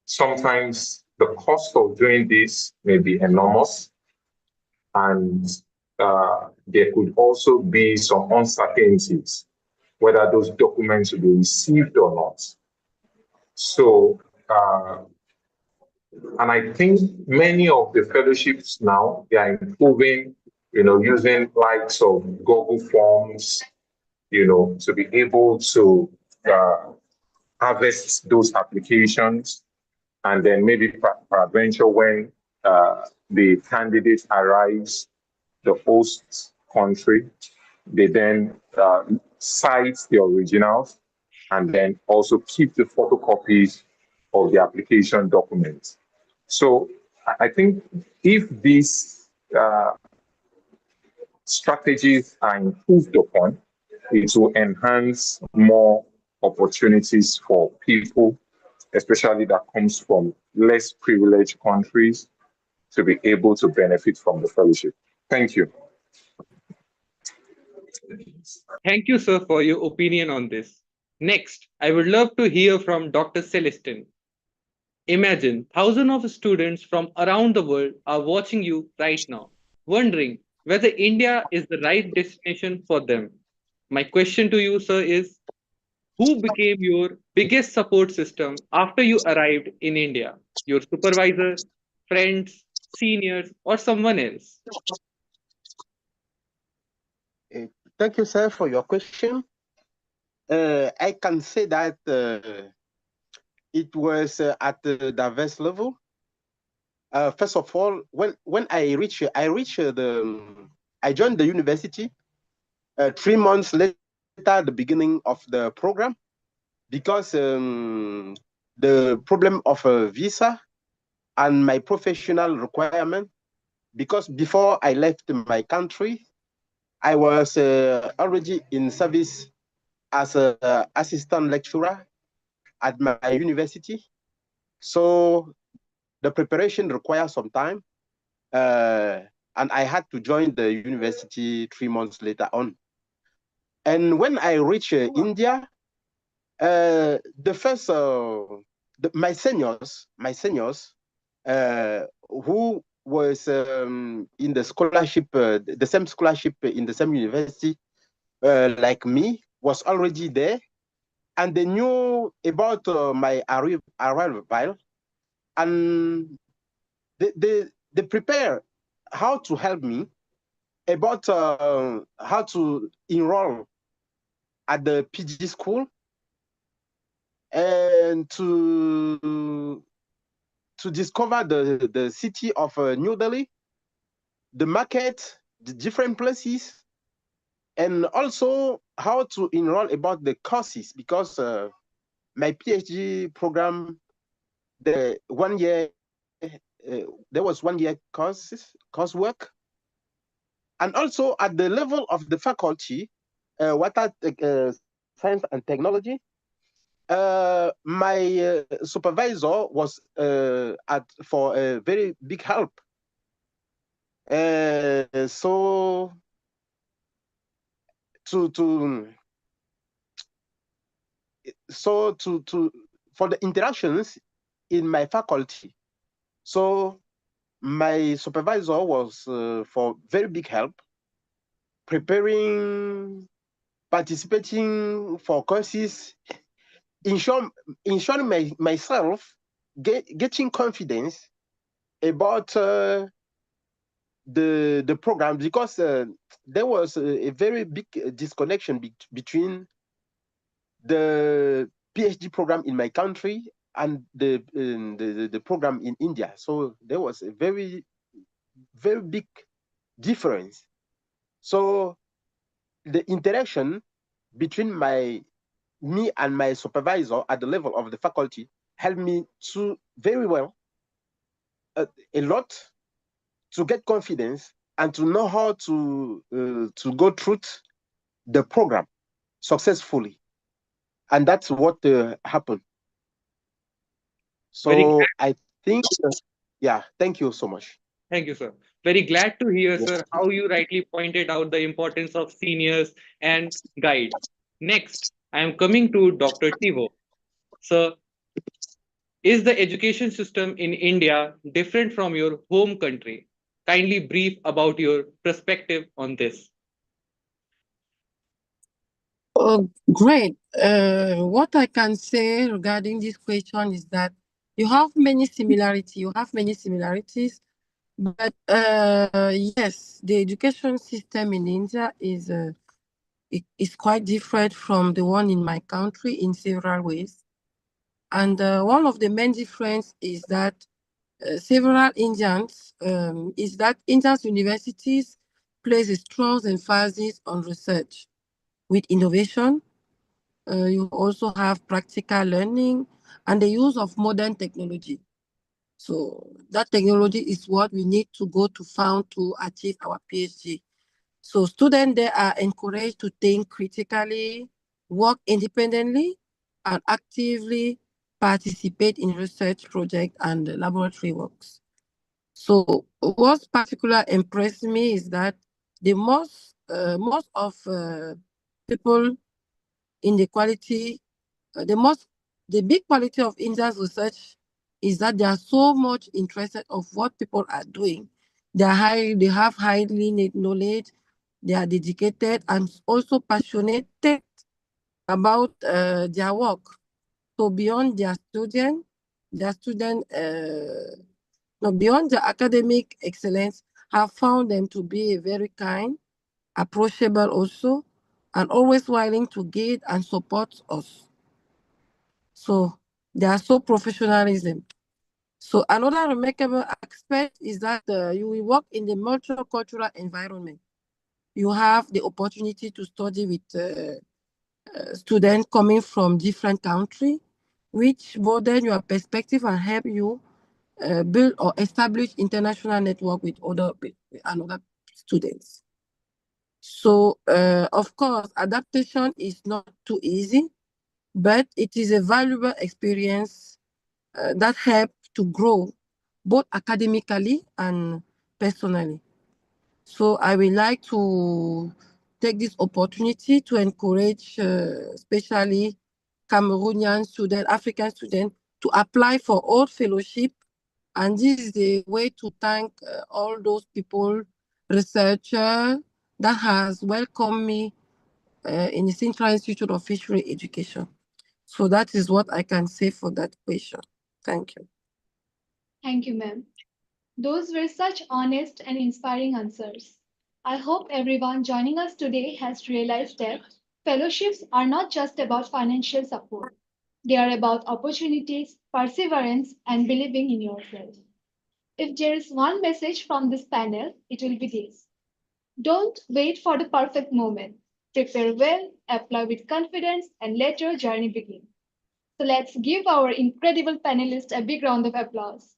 Sometimes the cost of doing this may be enormous, and there could also be some uncertainties whether those documents will be received or not. So, and I think many of the fellowships now, they are improving, using likes of Google Forms, to be able to harvest those applications. And then maybe peradventure when the candidate arrives, the host country, they then cite the originals and then also keep the photocopies of the application documents. So I think if these strategies are improved upon, it will enhance more opportunities for people, especially that comes from less privileged countries, to be able to benefit from the fellowship. Thank you. Thank you, sir, for your opinion on this. Next, I would love to hear from Dr. Celestin. Imagine thousands of students from around the world are watching you right now, wondering whether India is the right destination for them. My question to you, sir, is who became your biggest support system after you arrived in India? Your supervisor, friends, seniors, or someone else? Thank you, sir, for your question. I can say that it was at the diverse level. First of all, when I joined the university 3 months later, the beginning of the program, because the problem of a visa and my professional requirement, because before I left my country, I was already in service as an assistant lecturer at my university. So the preparation requires some time. And I had to join the university 3 months later on. And when I reached India, the first, my seniors, who was in the scholarship, the same scholarship in the same university like me, was already there, and they knew about my arrival, and they prepare how to help me about how to enroll at the PG school and to discover the city of New Delhi, the market, the different places, and also how to enroll about the courses, because my PhD program, the 1 year, there was 1 year coursework, and also at the level of the faculty, water science and technology. My supervisor was for a very big help. So for the interactions in my faculty, so my supervisor was for very big help, preparing, participating for courses, ensuring myself getting confidence about the program, because there was a very big disconnection between the PhD program in my country and the program in India. So there was a very big difference. So the interaction between me and my supervisor at the level of the faculty helped me to very well, a lot, to get confidence and to know how to go through the program successfully. And that's what happened. So I think, yeah, thank you so much. Thank you, sir. Very glad to hear, Yes. sir, how you rightly pointed out the importance of seniors and guide. Next, I am coming to Dr. Tivo. Sir, is the education system in India different from your home country? Kindly brief about your perspective on this. Oh, great. What I can say regarding this question is that you have many similarities. But yes, the education system in India is quite different from the one in my country in several ways. And one of the main difference is that India's universities place a strong emphasis on research with innovation. You also have practical learning and the use of modern technology. So that technology is what we need to go to found to achieve our PhD. So students, they are encouraged to think critically, work independently, and actively participate in research projects and laboratory works. So what particularly impressed me is that the most of people in the quality, the big quality of India's research is that they are so much interested of what people are doing. They have highly knowledge, they are dedicated and also passionate about their work. So beyond their beyond their academic excellence, have found them to be very kind, approachable also, and always willing to guide and support us. So they are so professionalism. So another remarkable aspect is that you will work in the multicultural environment. You have the opportunity to study with students coming from different countries, which broaden your perspective and help you build or establish international network with other students. So, of course, adaptation is not too easy, but it is a valuable experience that help to grow both academically and personally. So I would like to take this opportunity to encourage especially Cameroonian students, African students, to apply for all fellowship. And this is the way to thank all those people, researchers, that has welcomed me in the Central Institute of Fisheries Education. So that is what I can say for that question. Thank you. Thank you, ma'am. Those were such honest and inspiring answers. I hope everyone joining us today has realized that fellowships are not just about financial support. They are about opportunities, perseverance, and believing in yourself. If there is one message from this panel, it will be this. Don't wait for the perfect moment. Prepare well, apply with confidence, and let your journey begin. So let's give our incredible panelists a big round of applause.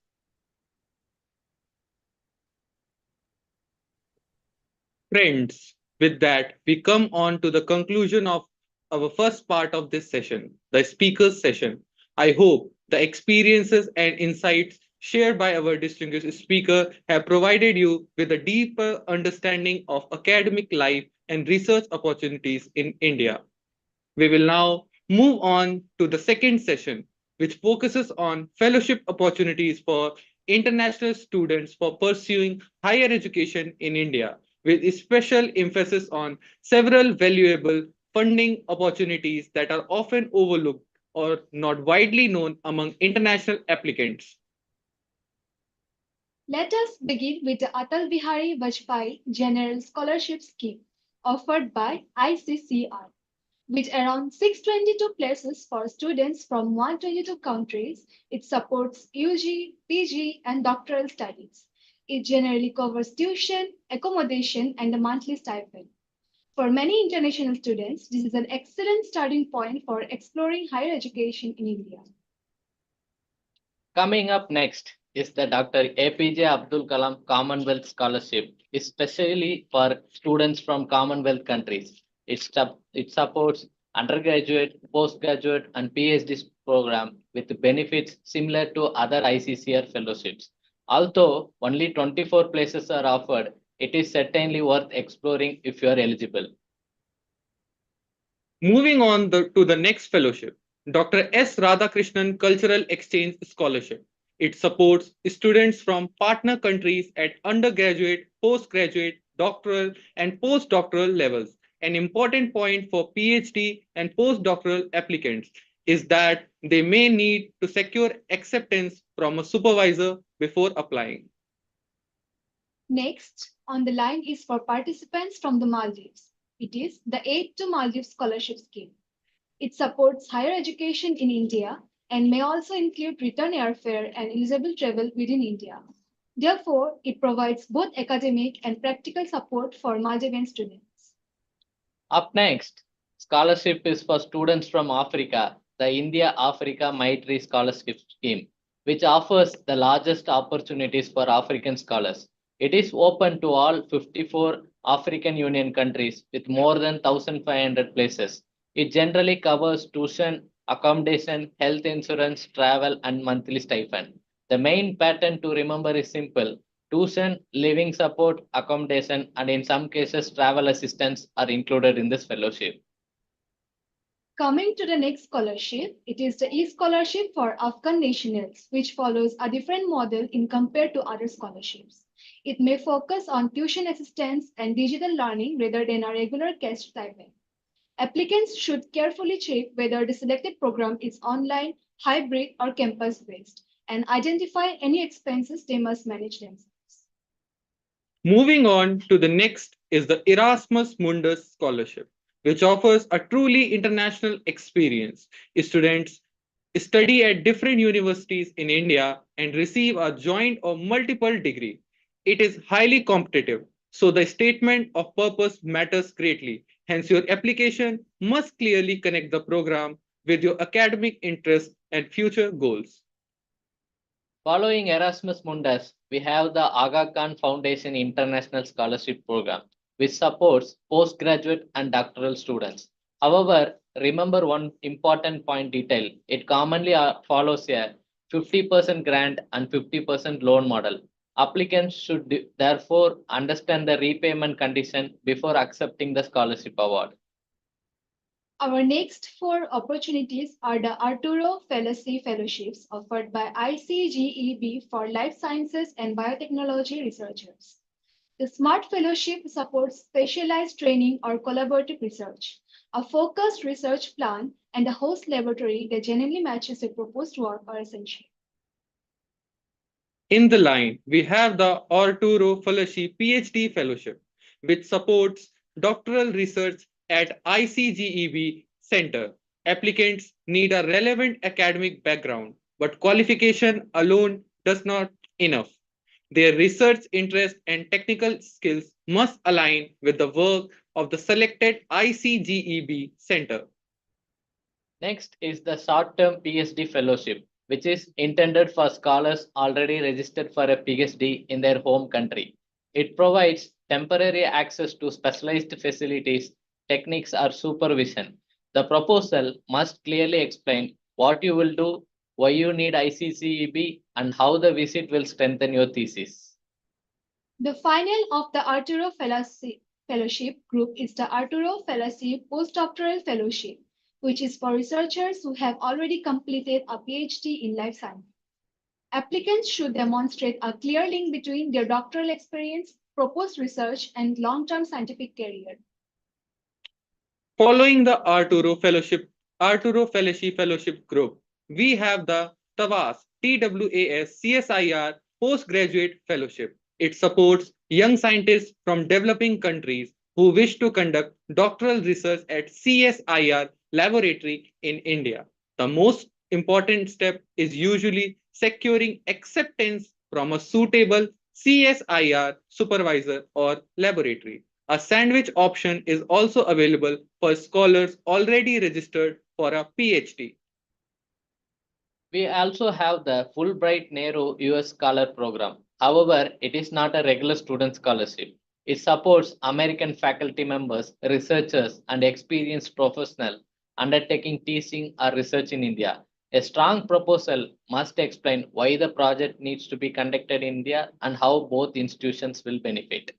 Friends, with that, we come on to the conclusion of our first part of this session, the speakers session. I hope the experiences and insights shared by our distinguished speaker have provided you with a deeper understanding of academic life and research opportunities in India. We will now move on to the second session, which focuses on fellowship opportunities for international students for pursuing higher education in India, with a special emphasis on several valuable funding opportunities that are often overlooked or not widely known among international applicants. Let us begin with the Atal Bihari Vajpayee General Scholarship Scheme offered by ICCR. With around 622 places for students from 122 countries, it supports UG, PG, and doctoral studies. It generally covers tuition, accommodation, and a monthly stipend. For many international students, this is an excellent starting point for exploring higher education in India. Coming up next is the Dr. APJ Abdul Kalam Commonwealth Scholarship, especially for students from Commonwealth countries. It supports undergraduate, postgraduate, and PhD program with benefits similar to other ICCR fellowships. Although only 24 places are offered, it is certainly worth exploring if you are eligible. Moving on to the next fellowship, Dr. S. Radhakrishnan Cultural Exchange Scholarship. It supports students from partner countries at undergraduate, postgraduate, doctoral, and postdoctoral levels. An important point for PhD and postdoctoral applicants is that they may need to secure acceptance from a supervisor before applying. Next on the line is for participants from the Maldives. It is the Aid to Maldives Scholarship Scheme. It supports higher education in India and may also include return airfare and eligible travel within India. Therefore, it provides both academic and practical support for Maldivian students. Up next, scholarship is for students from Africa, the India-Africa Maitri Scholarship Scheme, which offers the largest opportunities for African scholars. It is open to all 54 African Union countries with more than 1,500 places. It generally covers tuition, accommodation, health insurance, travel, and monthly stipend. The main pattern to remember is simple. Tuition, living support, accommodation, and in some cases, travel assistance are included in this fellowship. Coming to the next scholarship, it is the e-scholarship for Afghan nationals, which follows a different model in compared to other scholarships. It may focus on tuition assistance and digital learning rather than a regular cash stipend. Applicants should carefully check whether the selected program is online, hybrid, or campus-based, and identify any expenses they must manage themselves. Moving on to the next is the Erasmus Mundus Scholarship, which offers a truly international experience. Students study at different universities in India and receive a joint or multiple degree. It is highly competitive, so the statement of purpose matters greatly. Hence, your application must clearly connect the program with your academic interests and future goals. Following Erasmus Mundus, we have the Aga Khan Foundation International Scholarship Program, which supports postgraduate and doctoral students. However, remember one important point detail. It commonly follows a 50% grant and 50% loan model. Applicants should therefore understand the repayment condition before accepting the scholarship award. Our next 4 opportunities are the Arturo Fellows Fellowships offered by ICGEB for life sciences and biotechnology researchers. The SMART Fellowship supports specialized training or collaborative research. A focused research plan and a host laboratory that genuinely matches your proposed work are essential. In the line, we have the Arturo Fellowship PhD Fellowship, which supports doctoral research at ICGEB Center. Applicants need a relevant academic background, but qualification alone does not enough. Their research interest and technical skills must align with the work of the selected ICGEB Center. Next is the short-term PhD fellowship, which is intended for scholars already registered for a PhD in their home country. It provides temporary access to specialized facilities, techniques, or supervision. The proposal must clearly explain what you will do, why you need ICCEB, and how the visit will strengthen your thesis. The final of the Arturo Fellowship group is the Arturo Fellowship Postdoctoral Fellowship, which is for researchers who have already completed a PhD in life science. Applicants should demonstrate a clear link between their doctoral experience, proposed research, and long-term scientific career. Following the Arturo Fellowship Group, we have the TWAS CSIR Postgraduate Fellowship. It supports young scientists from developing countries who wish to conduct doctoral research at CSIR laboratory in India. The most important step is usually securing acceptance from a suitable CSIR supervisor or laboratory. A sandwich option is also available for scholars already registered for a PhD. We also have the Fulbright Nehru US Scholar Program. However, it is not a regular student scholarship. It supports American faculty members, researchers, and experienced professionals undertaking teaching or research in India. A strong proposal must explain why the project needs to be conducted in India and how both institutions will benefit.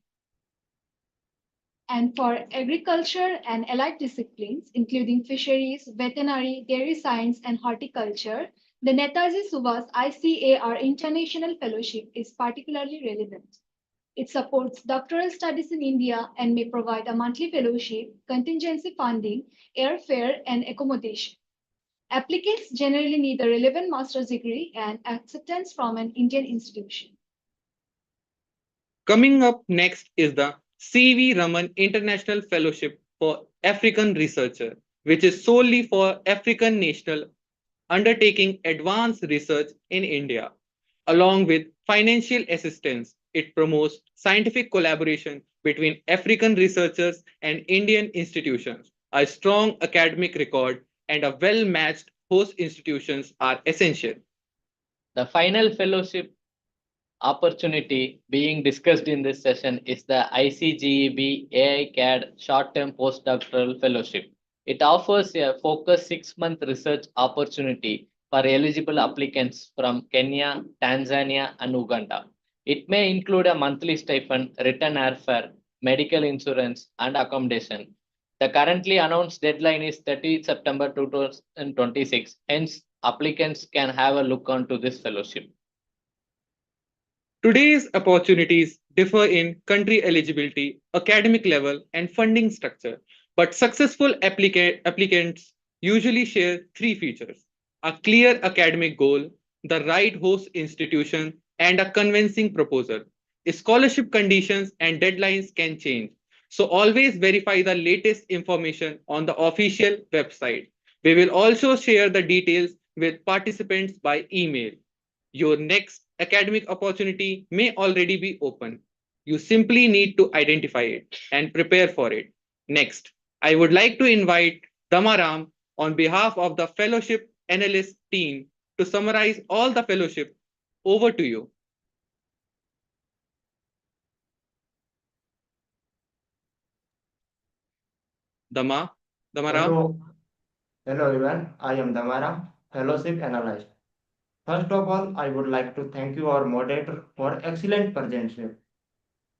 And for agriculture and allied disciplines, including fisheries, veterinary, dairy science, and horticulture, the Netaji Subhas ICAR International Fellowship is particularly relevant. It supports doctoral studies in India and may provide a monthly fellowship, contingency funding, airfare, and accommodation. Applicants generally need a relevant master's degree and acceptance from an Indian institution. Coming up next is the C.V. Raman International Fellowship for African Researcher, which is solely for African national undertaking advanced research in India. Along with financial assistance, it promotes scientific collaboration between African researchers and Indian institutions. A strong academic record and a well-matched host institutions are essential. The final fellowship opportunity being discussed in this session is the ICGEB AI-CAD Short-Term Postdoctoral Fellowship. It offers a focused 6-month research opportunity for eligible applicants from Kenya, Tanzania, and Uganda. It may include a monthly stipend, return airfare, medical insurance, and accommodation. The currently announced deadline is 30 September 2026. Hence, applicants can have a look onto this fellowship. Today's opportunities differ in country eligibility, academic level, and funding structure, but successful applicants usually share three features: a clear academic goal, the right host institution, and a convincing proposal. Scholarship conditions and deadlines can change, so always verify the latest information on the official website. We will also share the details with participants by email. Your next academic opportunity may already be open. You simply need to identify it and prepare for it. Next, I would like to invite Damaram on behalf of the fellowship analyst team to summarize all the fellowship. Over to you. Damaram? Hello everyone, I am Damara, Fellowship Analyst. First of all, I would like to thank you, our moderator, for excellent presentation.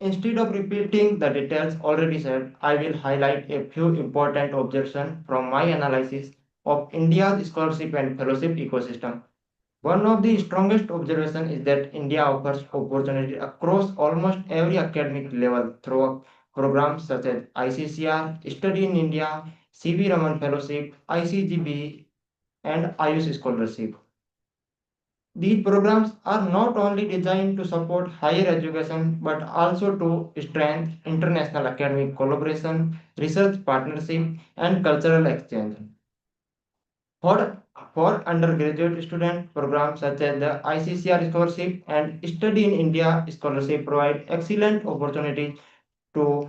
Instead of repeating the details already said, I will highlight a few important objections from my analysis of India's scholarship and fellowship ecosystem. One of the strongest observations is that India offers opportunity across almost every academic level through programs such as ICCR, Study in India, C.V. Raman Fellowship, ICGB, and Ayush Scholarship. These programs are not only designed to support higher education but also to strengthen international academic collaboration, research partnership, and cultural exchange. For undergraduate student programs such as the ICCR Scholarship and Study in India Scholarship provide excellent opportunities to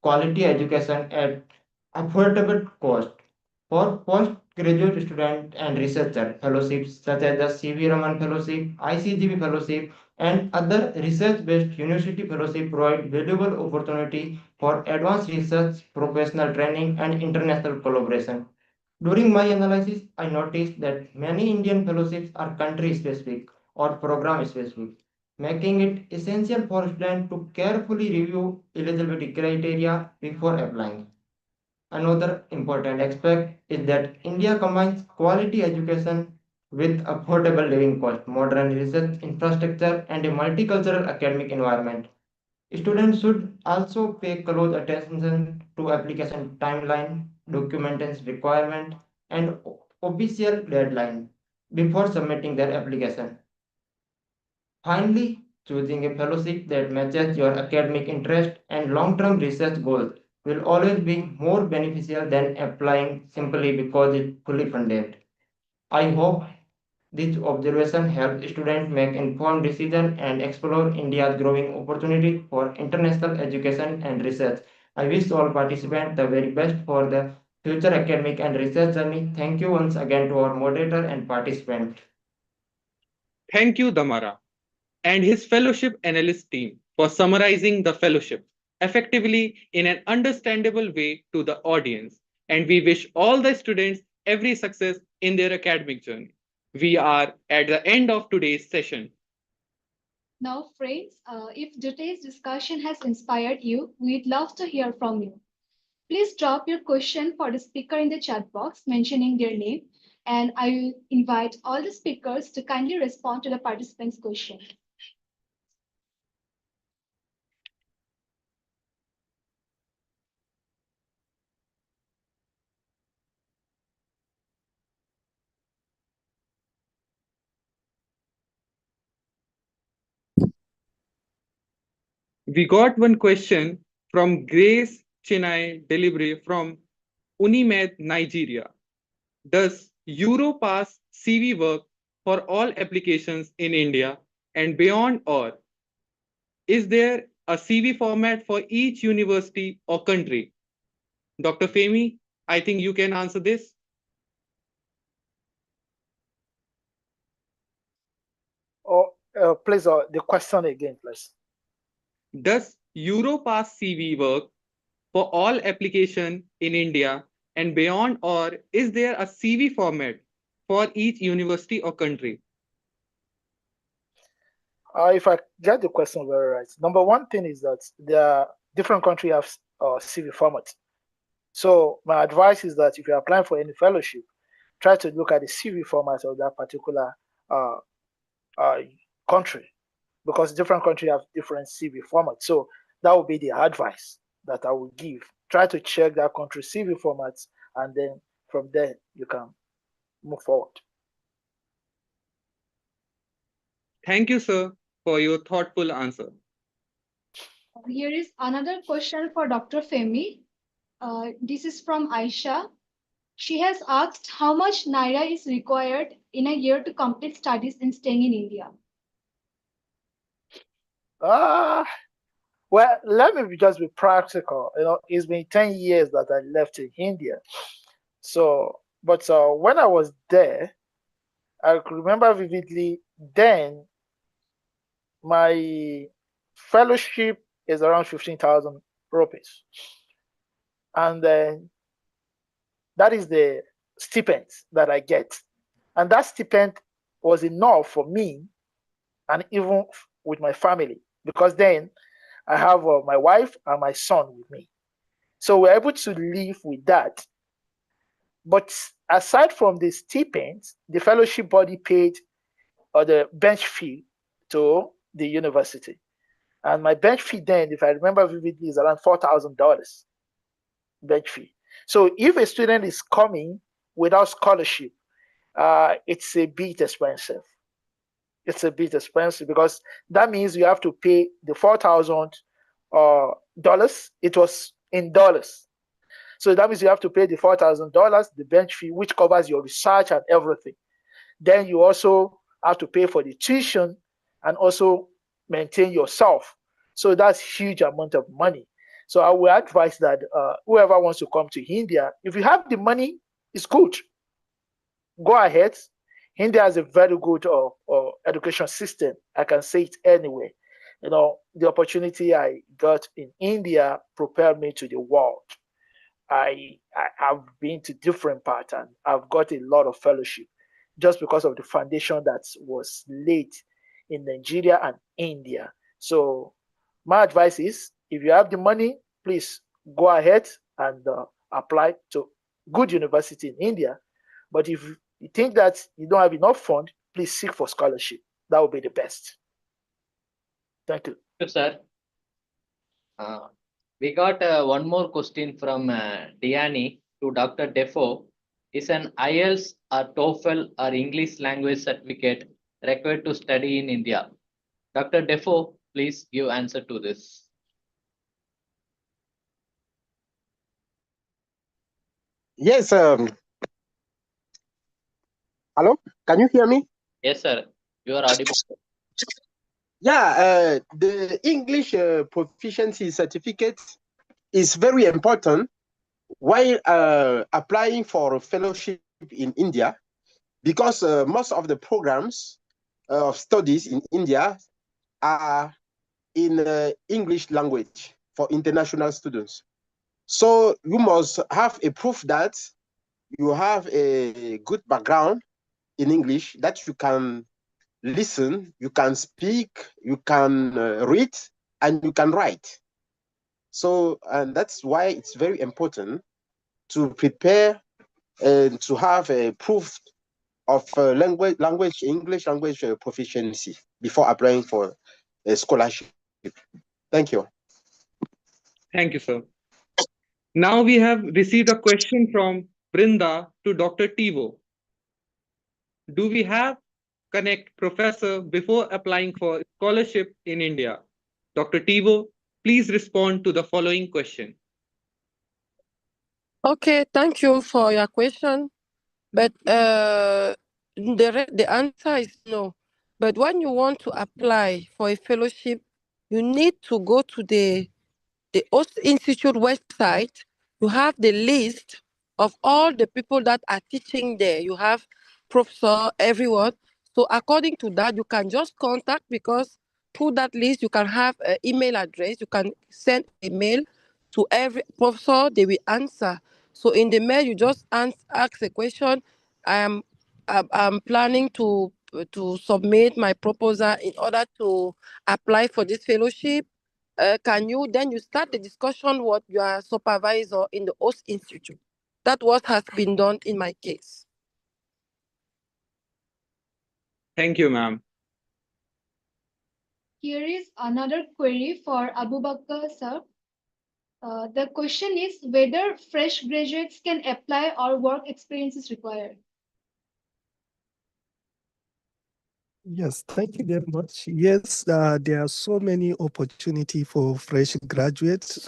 quality education at affordable cost. For postgraduate student and researcher fellowships such as the C.V. Raman Fellowship, ICGB Fellowship, and other research-based university fellowship provide valuable opportunity for advanced research, professional training, and international collaboration. During my analysis, I noticed that many Indian fellowships are country-specific or program-specific, making it essential for students to carefully review eligibility criteria before applying. Another important aspect is that India combines quality education with affordable living cost, modern research infrastructure, and a multicultural academic environment. Students should also pay close attention to application timeline, documentation requirement, and official deadline before submitting their application. Finally, choosing a fellowship that matches your academic interest and long-term research goals will always be more beneficial than applying simply because it's fully funded. I hope this observation helps students make informed decisions and explore India's growing opportunities for international education and research. I wish all participants the very best for the future academic and research journey. Thank you once again to our moderator and participants. Thank you, Damara, and his fellowship analyst team for summarizing the fellowship effectively in an understandable way to the audience. And we wish all the students every success in their academic journey. We are at the end of today's session. Now, friends, if today's discussion has inspired you, we'd love to hear from you. Please drop your question for the speaker in the chat box mentioning their name, and I will invite all the speakers to kindly respond to the participants' question. We got one question from Grace Chinai Delivery from Unimed, Nigeria. Does Europass CV work for all applications in India and beyond, or is there a CV format for each university or country? Dr. Femi, I think you can answer this. Please, the question again, please. Does Europass CV work for all application in India and beyond, or is there a CV format for each university or country? If I get the question very right, number one thing is that there are different countries have CV formats. So my advice is that if you're applying for any fellowship, try to look at the CV format of that particular country, because different countries have different CV formats. So that would be the advice that I would give. Try to check that country CV formats, and then from there you can move forward. Thank you, sir, for your thoughtful answer. Here is another question for Dr. Femi. This is from Aisha. She has asked how much Naira is required in a year to complete studies and staying in India. Well, let me just be practical. It's been 10 years that I left in India. So, but when I was there, I could remember vividly then my fellowship is around 15,000 rupees. And then that is the stipend that I get. And that stipend was enough for me and even with my family, because then I have my wife and my son with me. So we're able to live with that. But aside from the stipends, the fellowship body paid the bench fee to the university. And my bench fee then, if I remember vividly, is around $4,000 bench fee. So if a student is coming without scholarship, it's a bit expensive. It's a bit expensive because that means you have to pay the $4,000 dollars. It was in dollars. So that means you have to pay the $4,000, the bench fee, which covers your research and everything. Then you also have to pay for the tuition and also maintain yourself. So that's huge amount of money. So I would advise that whoever wants to come to India, if you have the money, it's good. Go ahead. India has a very good education system. I can say it anyway. You know, the opportunity I got in India prepared me to the world. I have been to different parts and I've got a lot of fellowship just because of the foundation that was laid in Nigeria and India. So my advice is, if you have the money, please go ahead and apply to good university in India. But if you think that you don't have enough fund, please seek for scholarship. That would be the best. Thank you. Yes, sir. We got one more question from Diani to Dr. Defo. Is an IELTS or TOEFL or English language certificate required to study in India? Dr. Defo, please give answer to this. Yes. Hello, can you hear me? Yes, sir. You are audible. Yeah, the English proficiency certificate is very important while applying for a fellowship in India, because most of the programs of studies in India are in English language for international students. So you must have a proof that you have a good background in English, that you can listen, you can speak, you can read, and you can write. So, and that's why it's very important to prepare and to have a proof of English language proficiency before applying for a scholarship. Thank you. Thank you, sir. Now we have received a question from Brinda to Dr. Tivo. Do we have connect professor before applying for scholarship in India? Dr. Tivo, please respond to the following question. Okay, thank you for your question. But the answer is no. But when you want to apply for a fellowship, you need to go to the Host Institute website. You have the list of all the people that are teaching there. You have professor, everyone. So according to that, you can just contact, because through that list, you can have an email address. You can send a mail to every professor, they will answer. So in the mail, you just ask a question. I'm planning to submit my proposal in order to apply for this fellowship. Can you then you start the discussion with your supervisor in the host institute? That's what has been done in my case. Thank you, ma'am. Here is another query for Abu Bakr sir. The question is whether fresh graduates can apply or work experience is required. Yes, thank you very much. Yes, there are so many opportunity for fresh graduates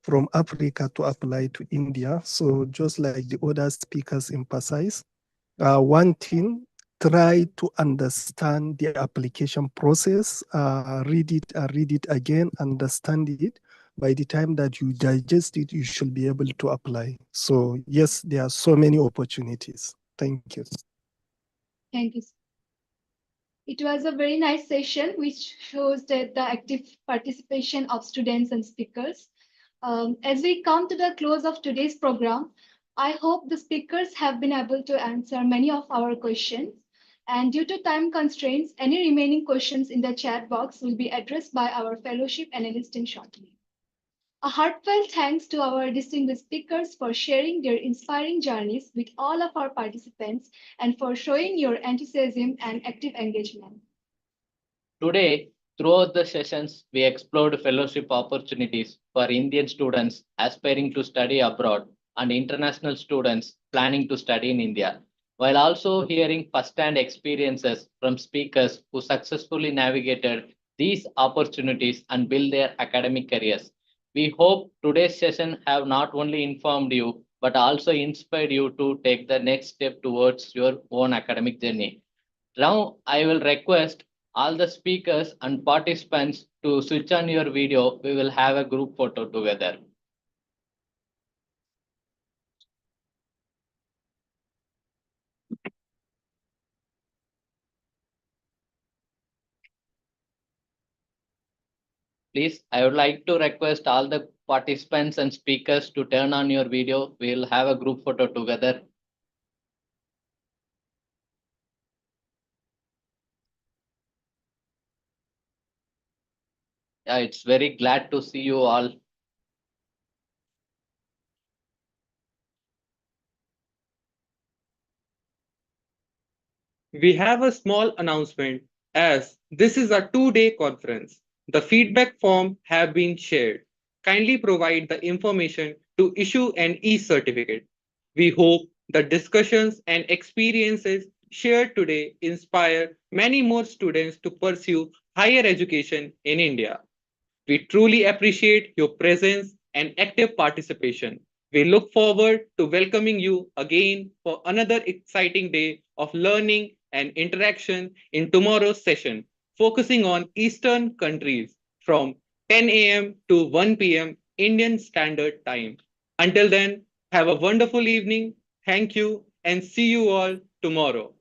from Africa to apply to India. So just like the other speakers emphasize, one thing, try to understand the application process, read it again, understand it. By the time that you digest it, you should be able to apply. So yes, there are so many opportunities. Thank you. Thank you. It was a very nice session, which shows that the active participation of students and speakers. As we come to the close of today's program, I hope the speakers have been able to answer many of our questions. And due to time constraints, any remaining questions in the chat box will be addressed by our fellowship analyst in shortly. A heartfelt thanks to our distinguished speakers for sharing their inspiring journeys with all of our participants and for showing your enthusiasm and active engagement. Today, throughout the sessions, we explored fellowship opportunities for Indian students aspiring to study abroad and international students planning to study in India, while also hearing first-hand experiences from speakers who successfully navigated these opportunities and built their academic careers. We hope today's session have not only informed you, but also inspired you to take the next step towards your own academic journey. Now, I will request all the speakers and participants to switch on your video. We will have a group photo together. Please, I would like to request all the participants and speakers to turn on your video. We will have a group photo together. Yeah, it's very glad to see you all. We have a small announcement as this is a 2-day conference. The feedback form have been shared. Kindly provide the information to issue an e-certificate. We hope the discussions and experiences shared today inspire many more students to pursue higher education in India. We truly appreciate your presence and active participation. We look forward to welcoming you again for another exciting day of learning and interaction in tomorrow's session, focusing on Eastern countries from 10 a.m. to 1 p.m. Indian Standard Time. Until then, have a wonderful evening. Thank you and see you all tomorrow.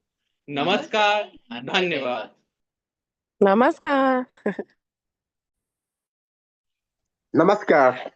Namaskar and Dhanyavad. Namaskar. Namaskar.